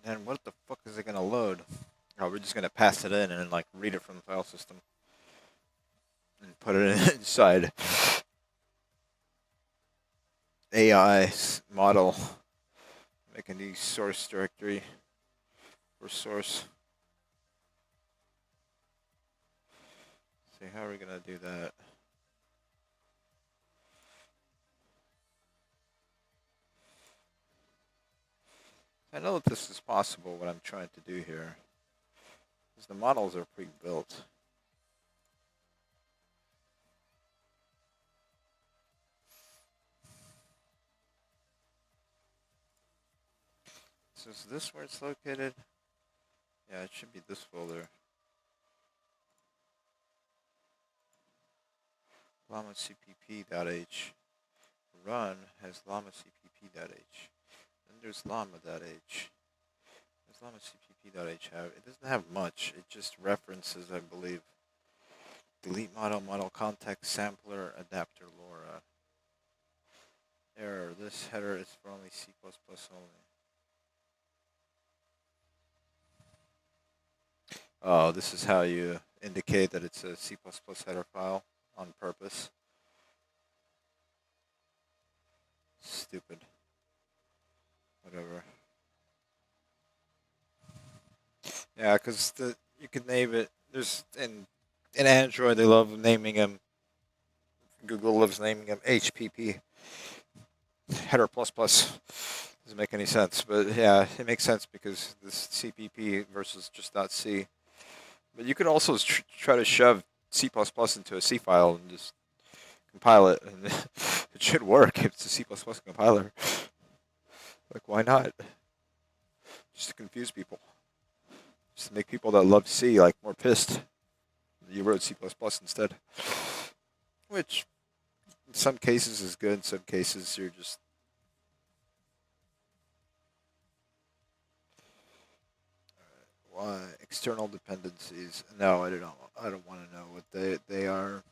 And what the fuck is it gonna load? Oh, we're just gonna pass it in and then like read it from the file system and put it inside AI model. Make a new source directory for source. See, how are we gonna do that? I know that this is possible, what I'm trying to do here, because the models are pre-built. So is this where it's located? Yeah, it should be this folder. Llama cpp.h. Run has llama cpp.h. Then there's llama.h. There's llama cpp.h. It doesn't have much. It just references, I believe, delete model, model context, sampler, adapter, LoRa. Error. This header is for only C++ only. Oh, this is how you indicate that it's a C++ header file on purpose. Stupid. Whatever. Yeah, because you can name it. There's in Android they love naming them. Google loves naming them HPP. Header plus plus. Doesn't make any sense, but yeah, it makes sense because this CPP versus just .c. But you could also try to shove C++ into a C file and just compile it, and it should work if it's a C++ compiler. Like, why not? Just to confuse people. Just to make people that love C like more pissed. You wrote C++ instead. Which, in some cases is good, in some cases you're just... Why? External dependencies. No, I don't want to know what they are.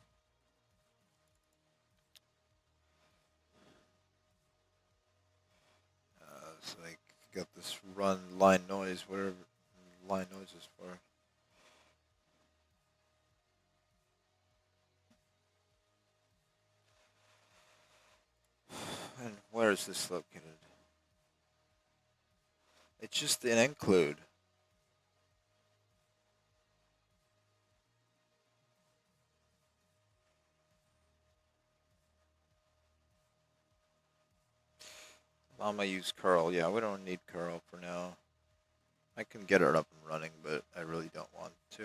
It's like, you got this run line noise, whatever line noise is for. And where is this located? It's just an include. I'm gonna use curl. Yeah, we don't need curl for now. I can get it up and running, but I really don't want to.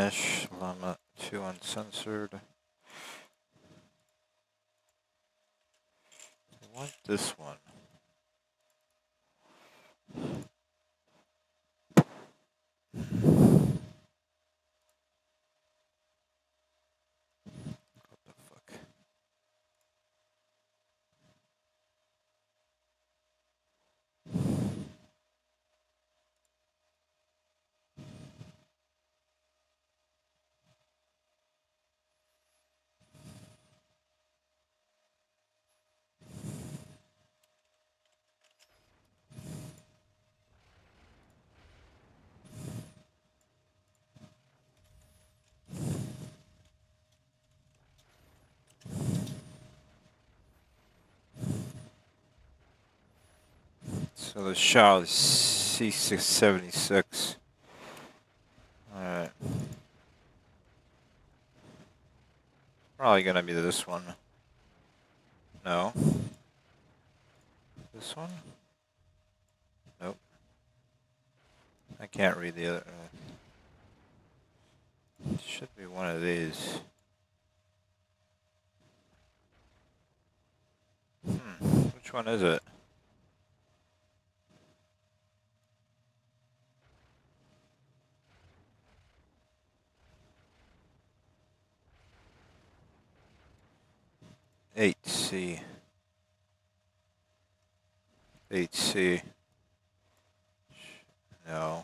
mesh, llama 2 uncensored. I want this one. What the fuck? So the SHA is C676. Alright. Probably gonna be this one. No. This one? Nope. I can't read the other. It should be one of these. Which one is it? HC. HC. No.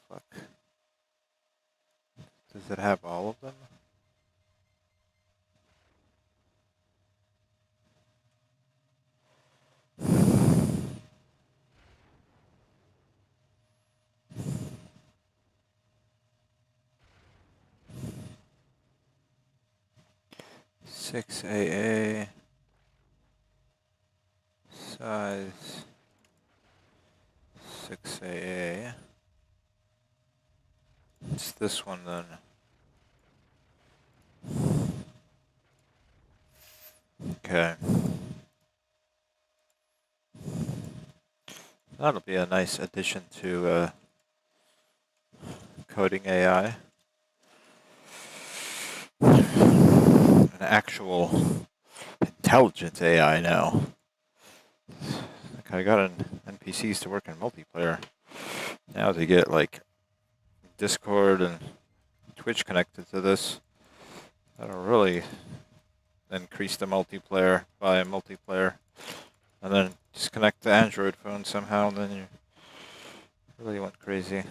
Fuck. Does it have all of them? Six AA. Size. 6 AA. It's this one then. Okay. That'll be a nice addition to coding AI. An actual intelligent AI now. Like I got NPCs to work in multiplayer. Now to get like Discord and Twitch connected to this, that'll really increase the multiplayer by a multiplayer. And then just connect the Android phone somehow, and then you really went crazy.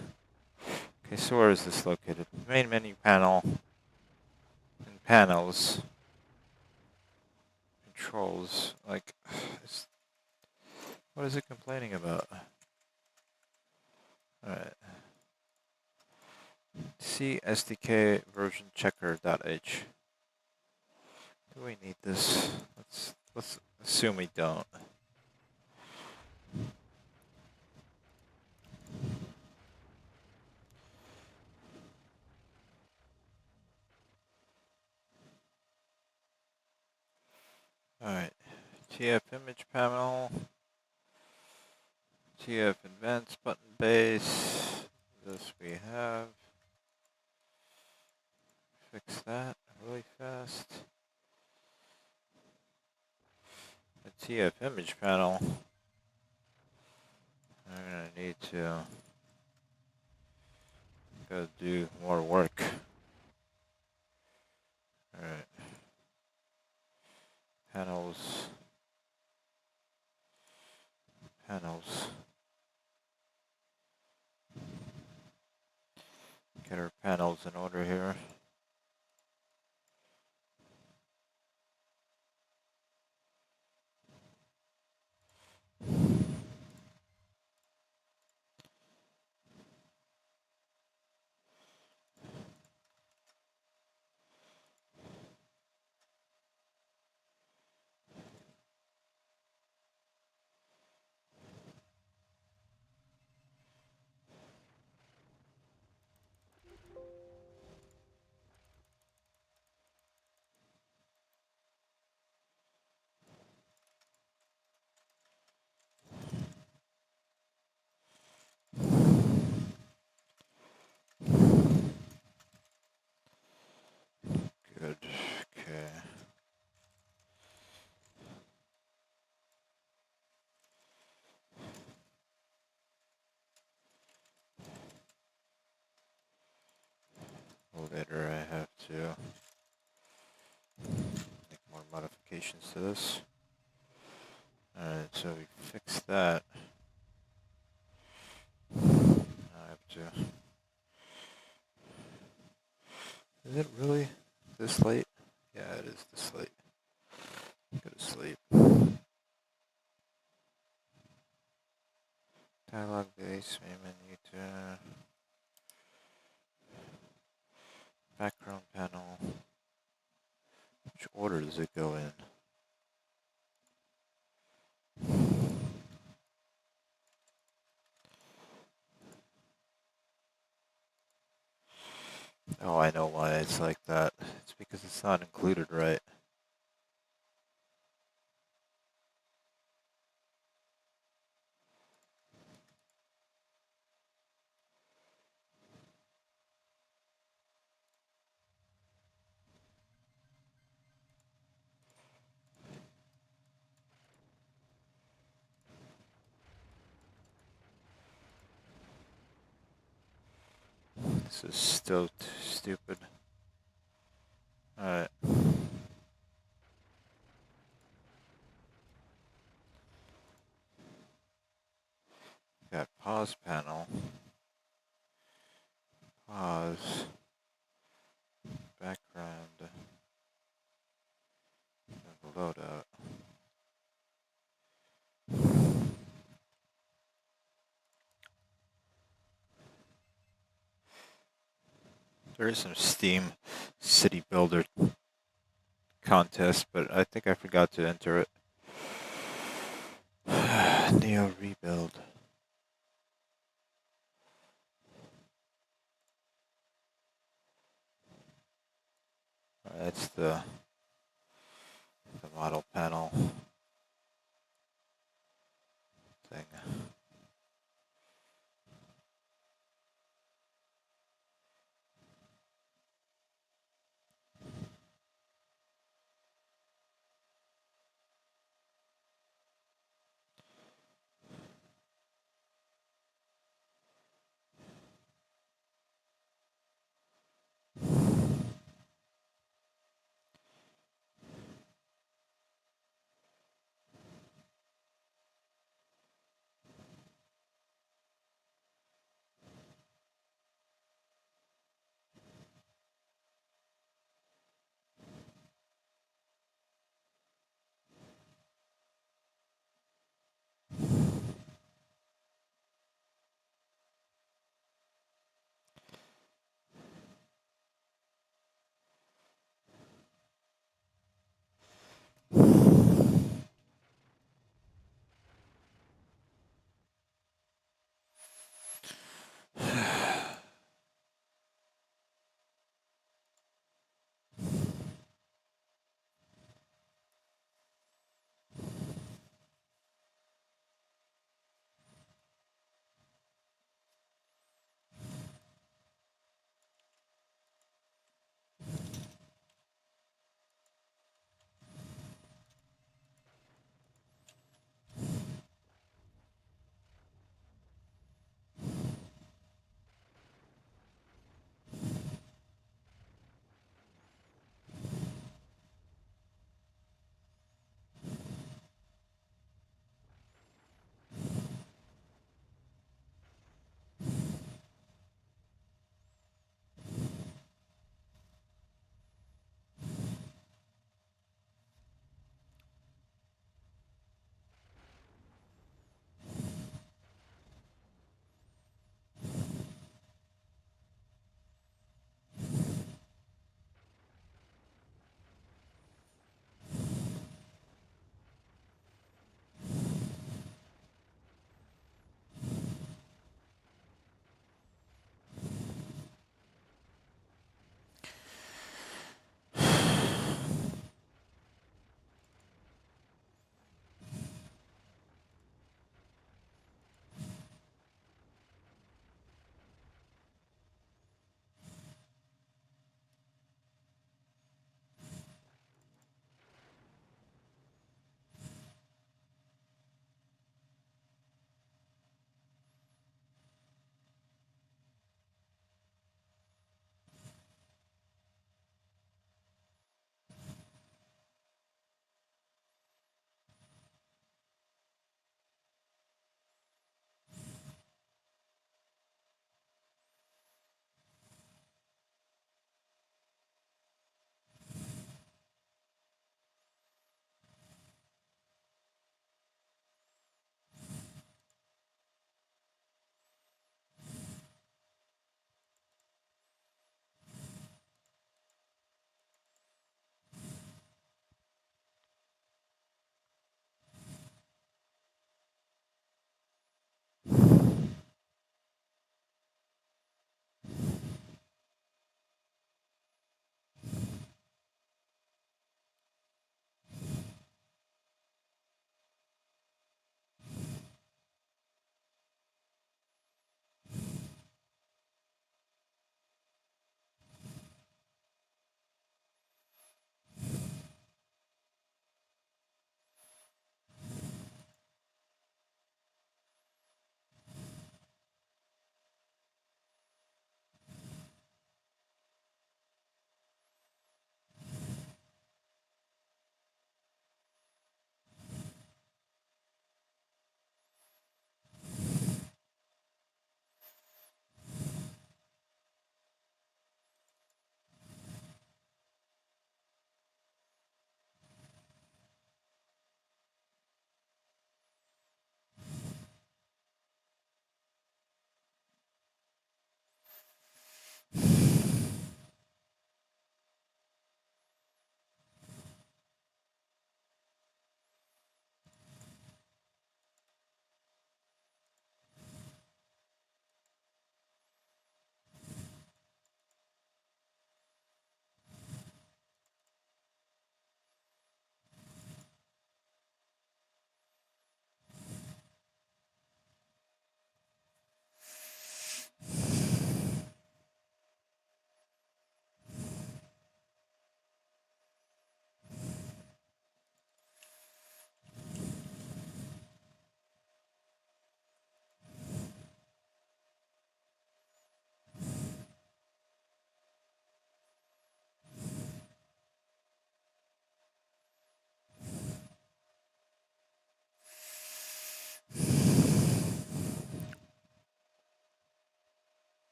Okay, so where is this located? Main menu panel. And panels. Controls. Like, what is it complaining about? Alright. See SDK version checker.h. Do we need this? Let's assume we don't. Alright. TF image panel. TF advanced button base. This we have. Fix that really fast. The TF image panel. I'm gonna need to go do more work. Alright. Panels. Panels. Get our panels in order here. modifications to this. Alright, so we fix that. I have to... Is it really this late? Yeah, it is this late. Go to sleep. Dialog base, main menu to background panel. Which order does it go in? Oh, I know why it's like that. It's because it's not included right. This is still stupid. Alright. Got pause panel. Pause. Background. Loadout. There is some Steam City Builder contest, but I think I forgot to enter it. Neo Rebuild. That's the model panel thing.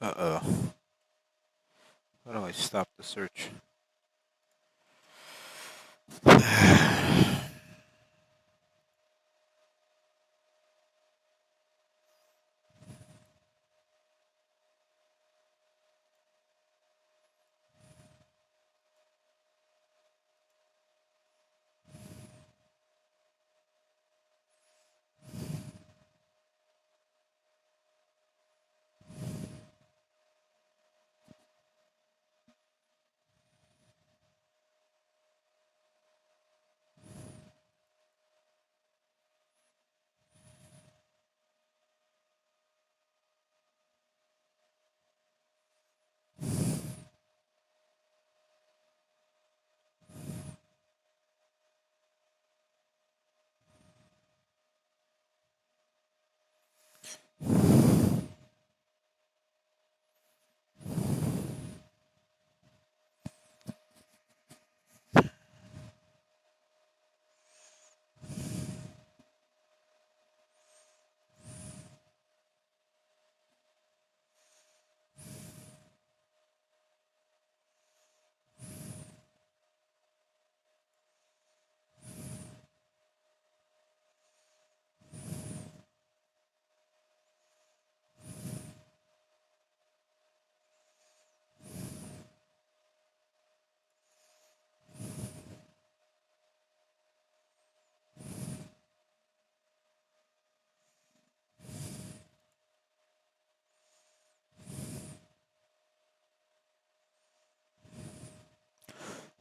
Uh-oh. How do I stop the search?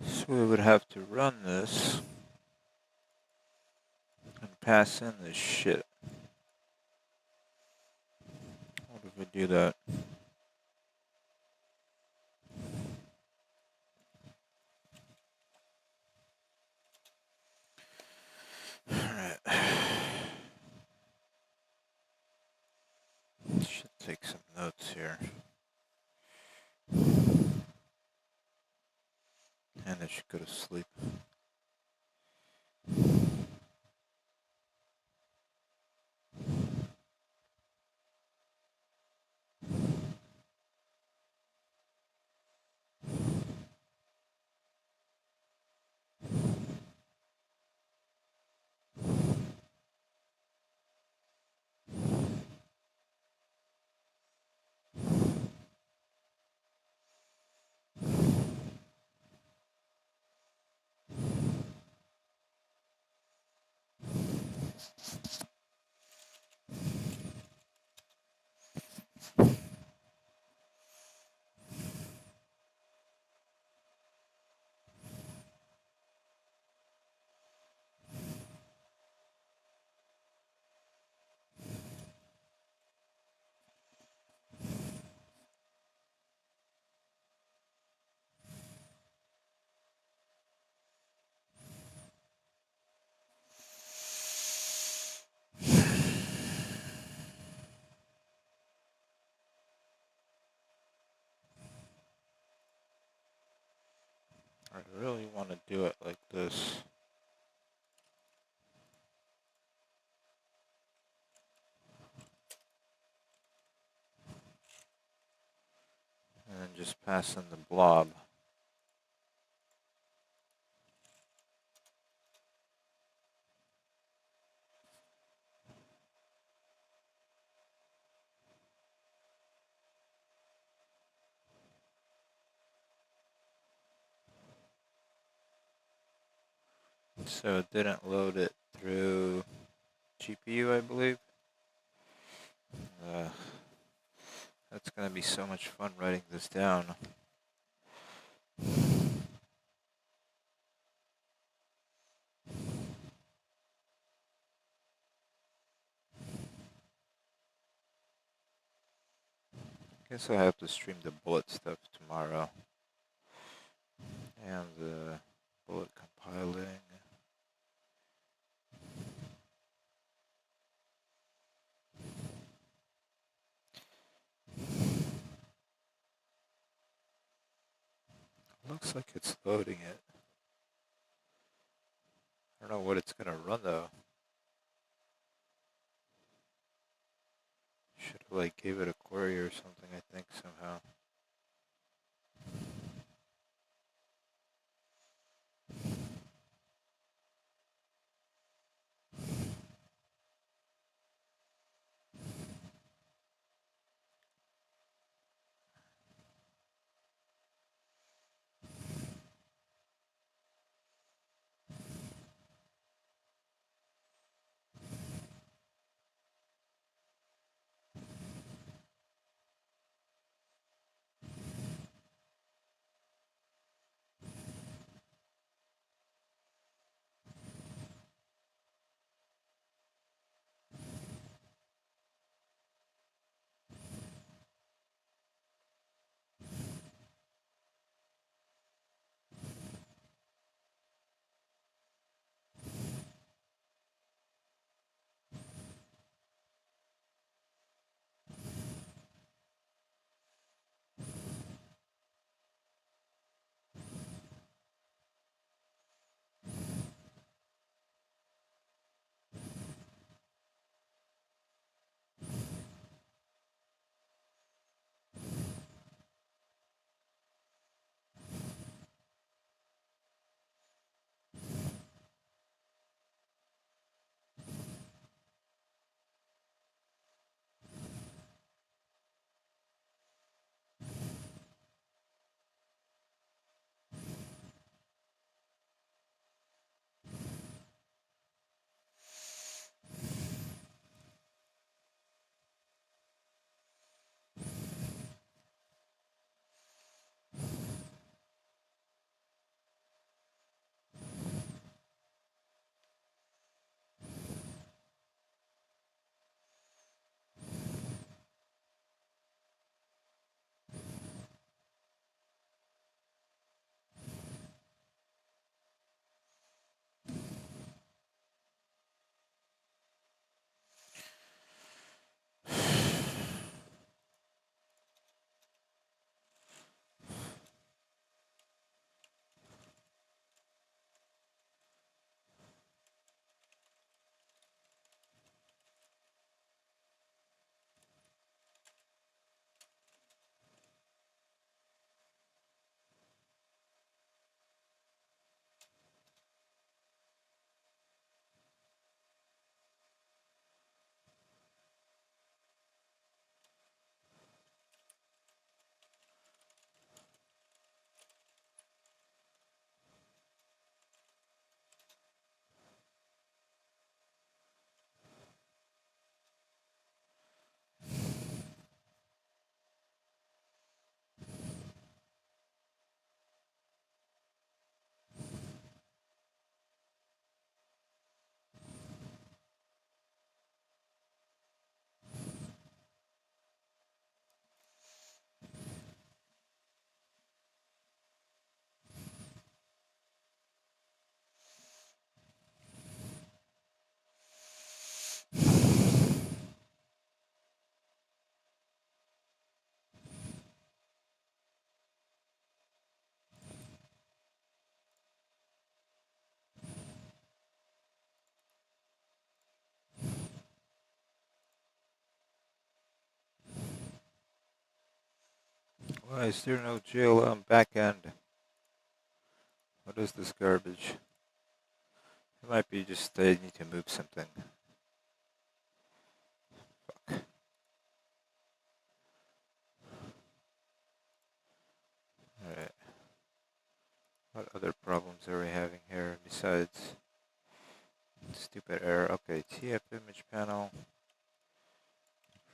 So we would have to run this and pass in this shit. What if we do that? Alright. Should take some notes here. And I should go to sleep. I really want to do it like this. And then just pass in the blob. So it didn't load it through GPU, I believe. That's going to be so much fun writing this down. Guess I'll have to stream the bullet stuff tomorrow. And the bullet compiling. Looks like it's loading it. I don't know what it's going to run though. Should have like gave it a query or something, I think, somehow. Why is there no GLM backend? What is this garbage? It might be just they need to move something. Fuck. Alright. What other problems are we having here besides stupid error? Okay, TF image panel.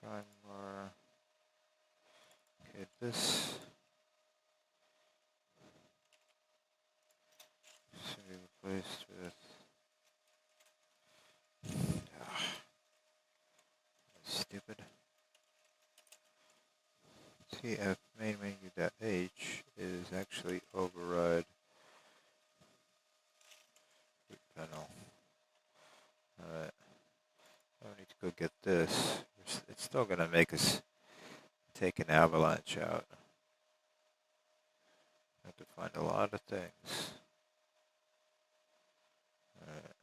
Primer. Okay, this should be replaced with stupid TF main menu.h is actually override root panel. Alright, I need to go get this. It's still gonna make us take an avalanche out. I have to find a lot of things. Alright.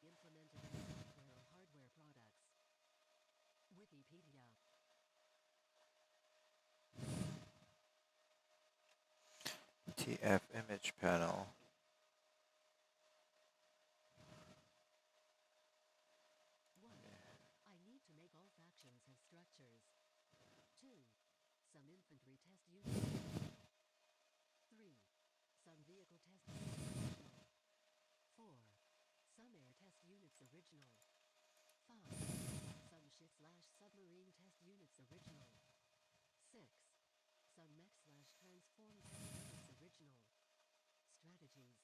Implemented in software or hardware products. Wiki TF image panel. I need to make all factions have structures. 2. Some infantry test units. 3. Some vehicle test units original. 4. Some air test units original. 5. Some ship/submarine test units original. 6. Some mech/transform test units original. Strategies.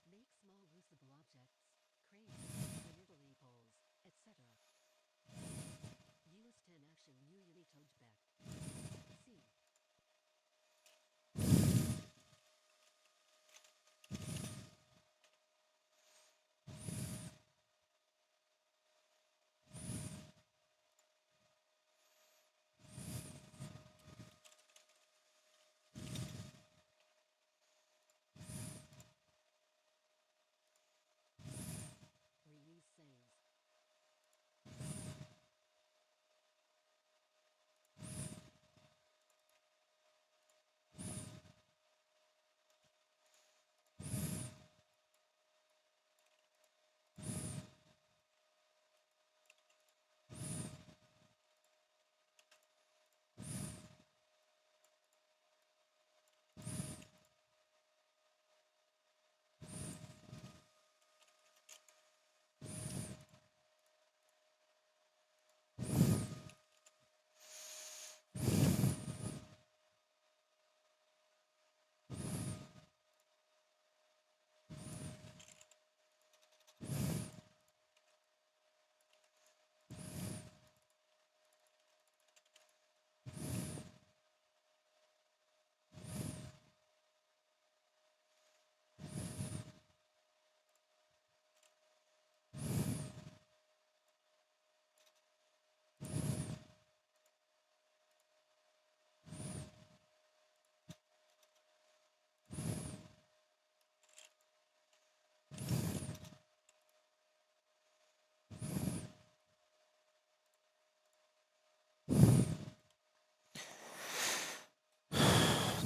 Make small usable objects, cranes, manipulate poles, etc. Use 10 action new unit back. C. Reuse saves.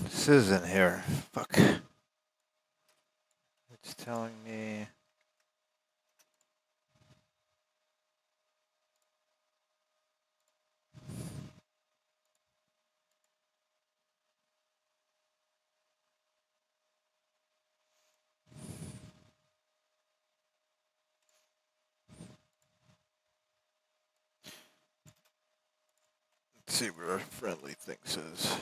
This isn't here. Fuck. It's telling me. Let's see what our friendly thing says.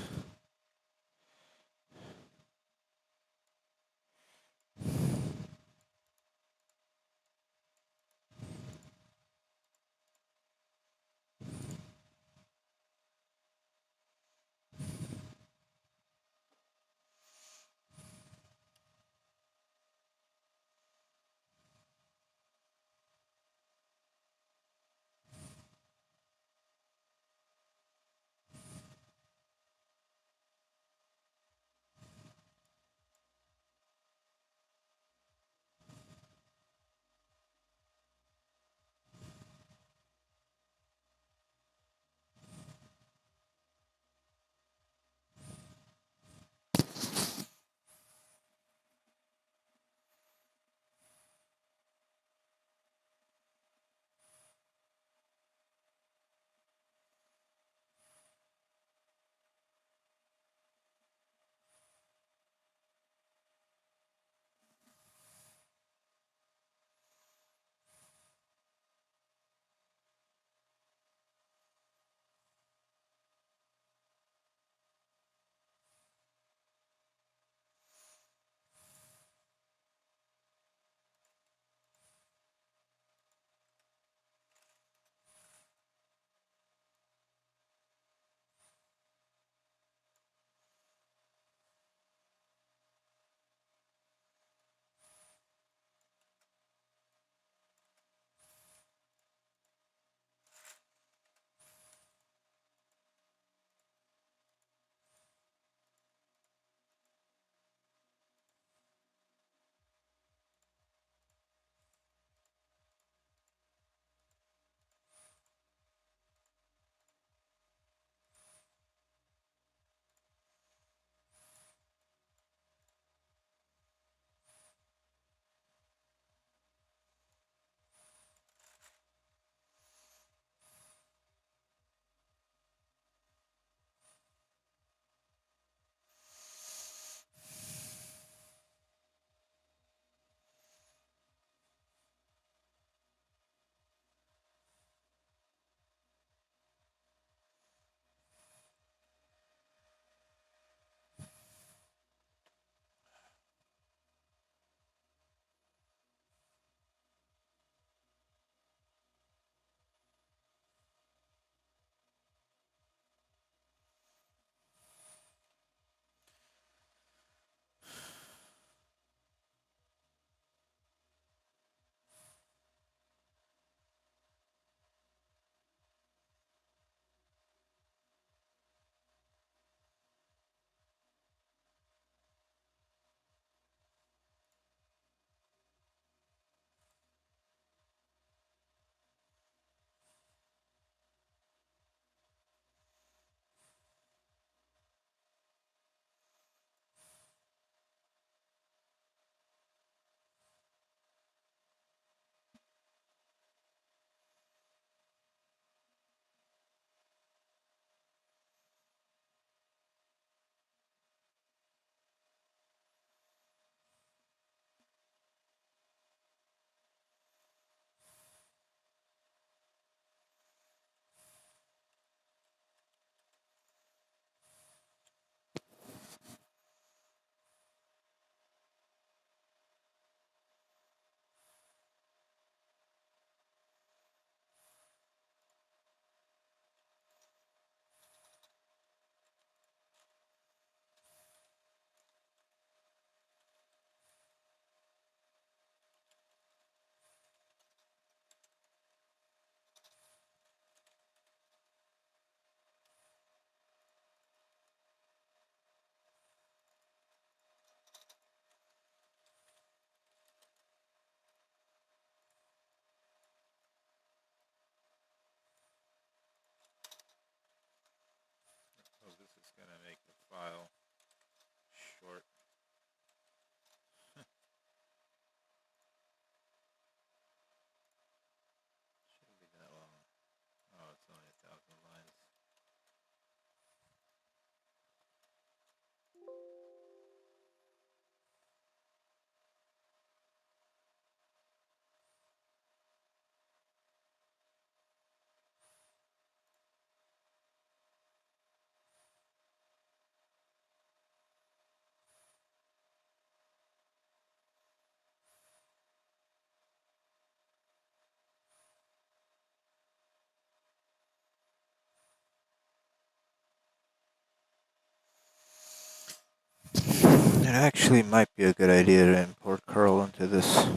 actually might be a good idea to import curl into this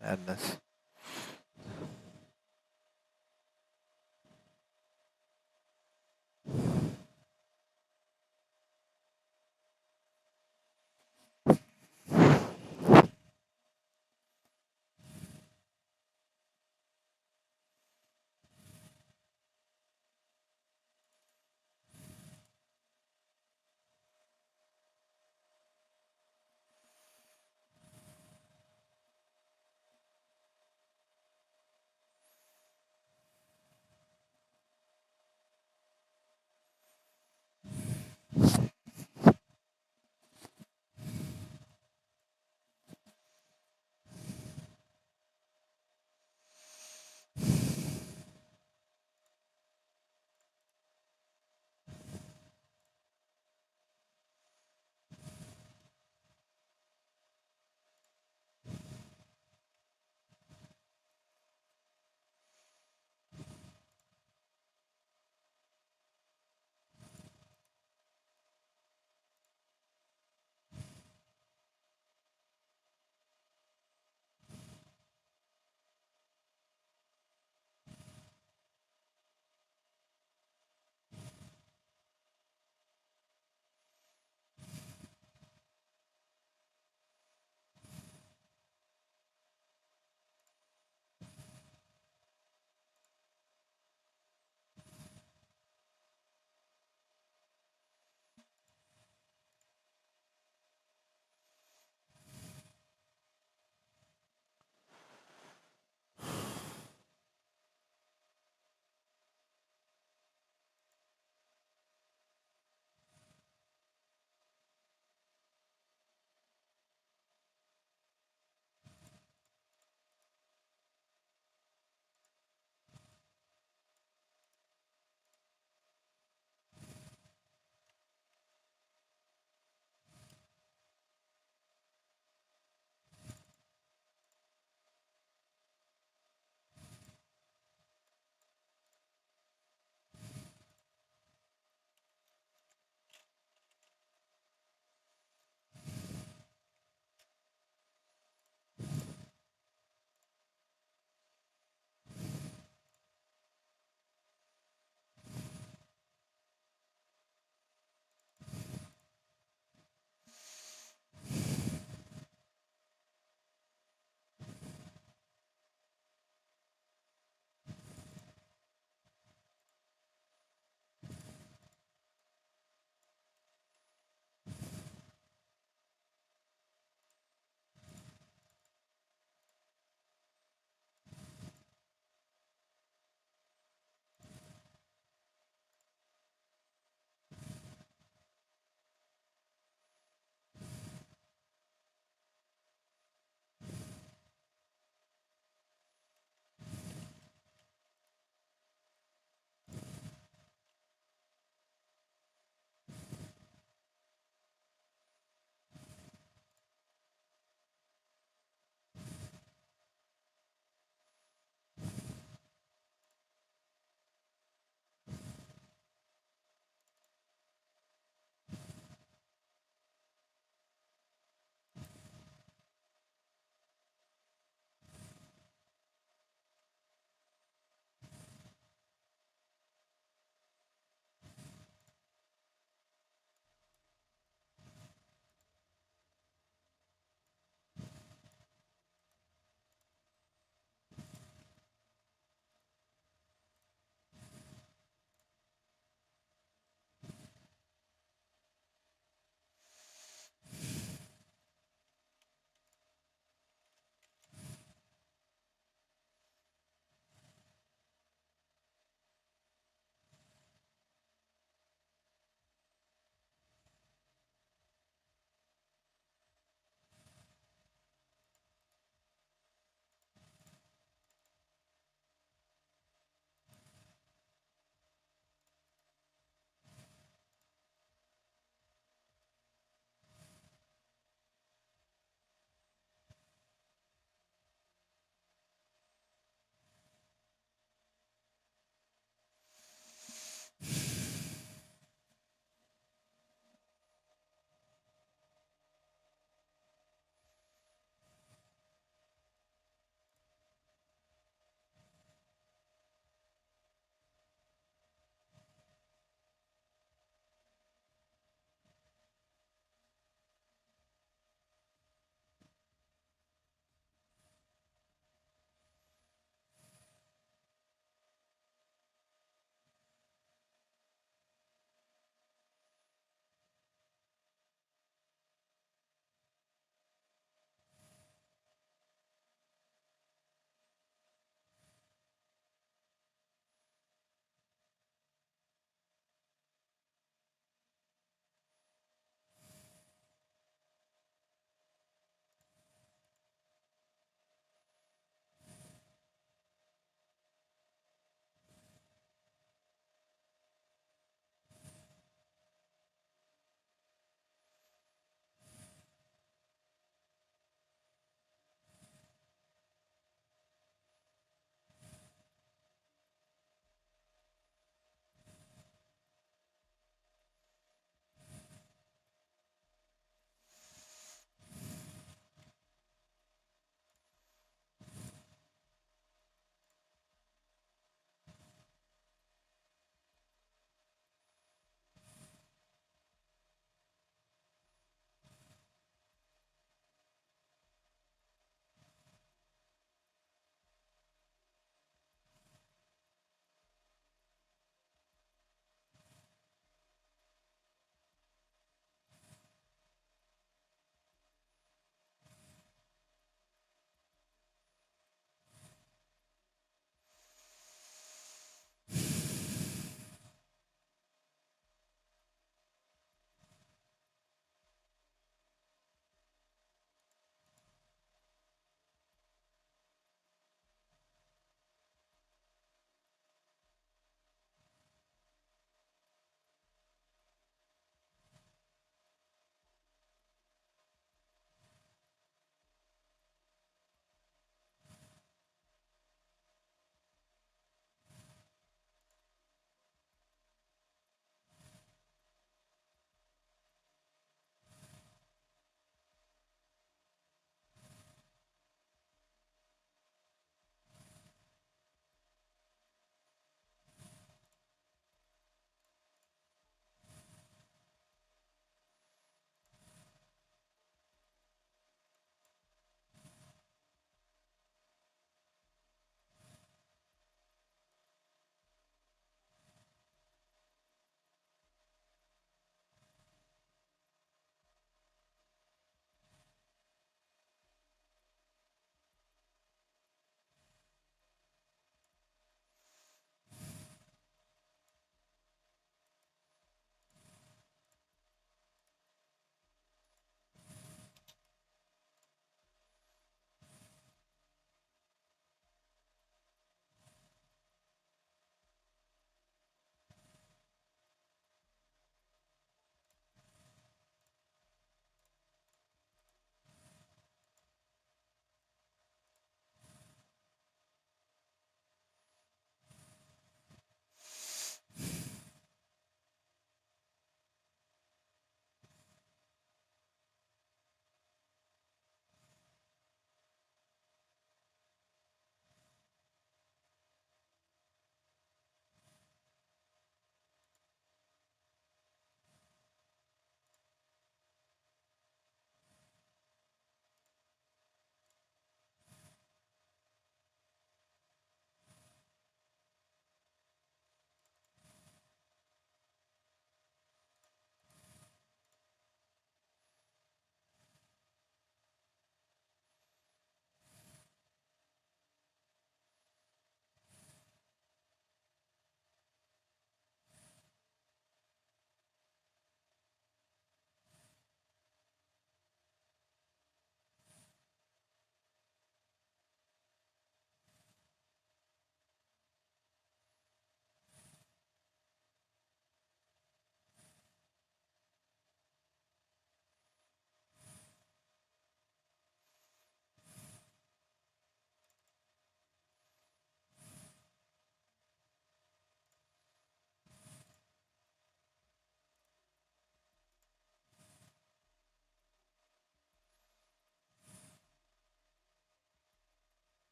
madness.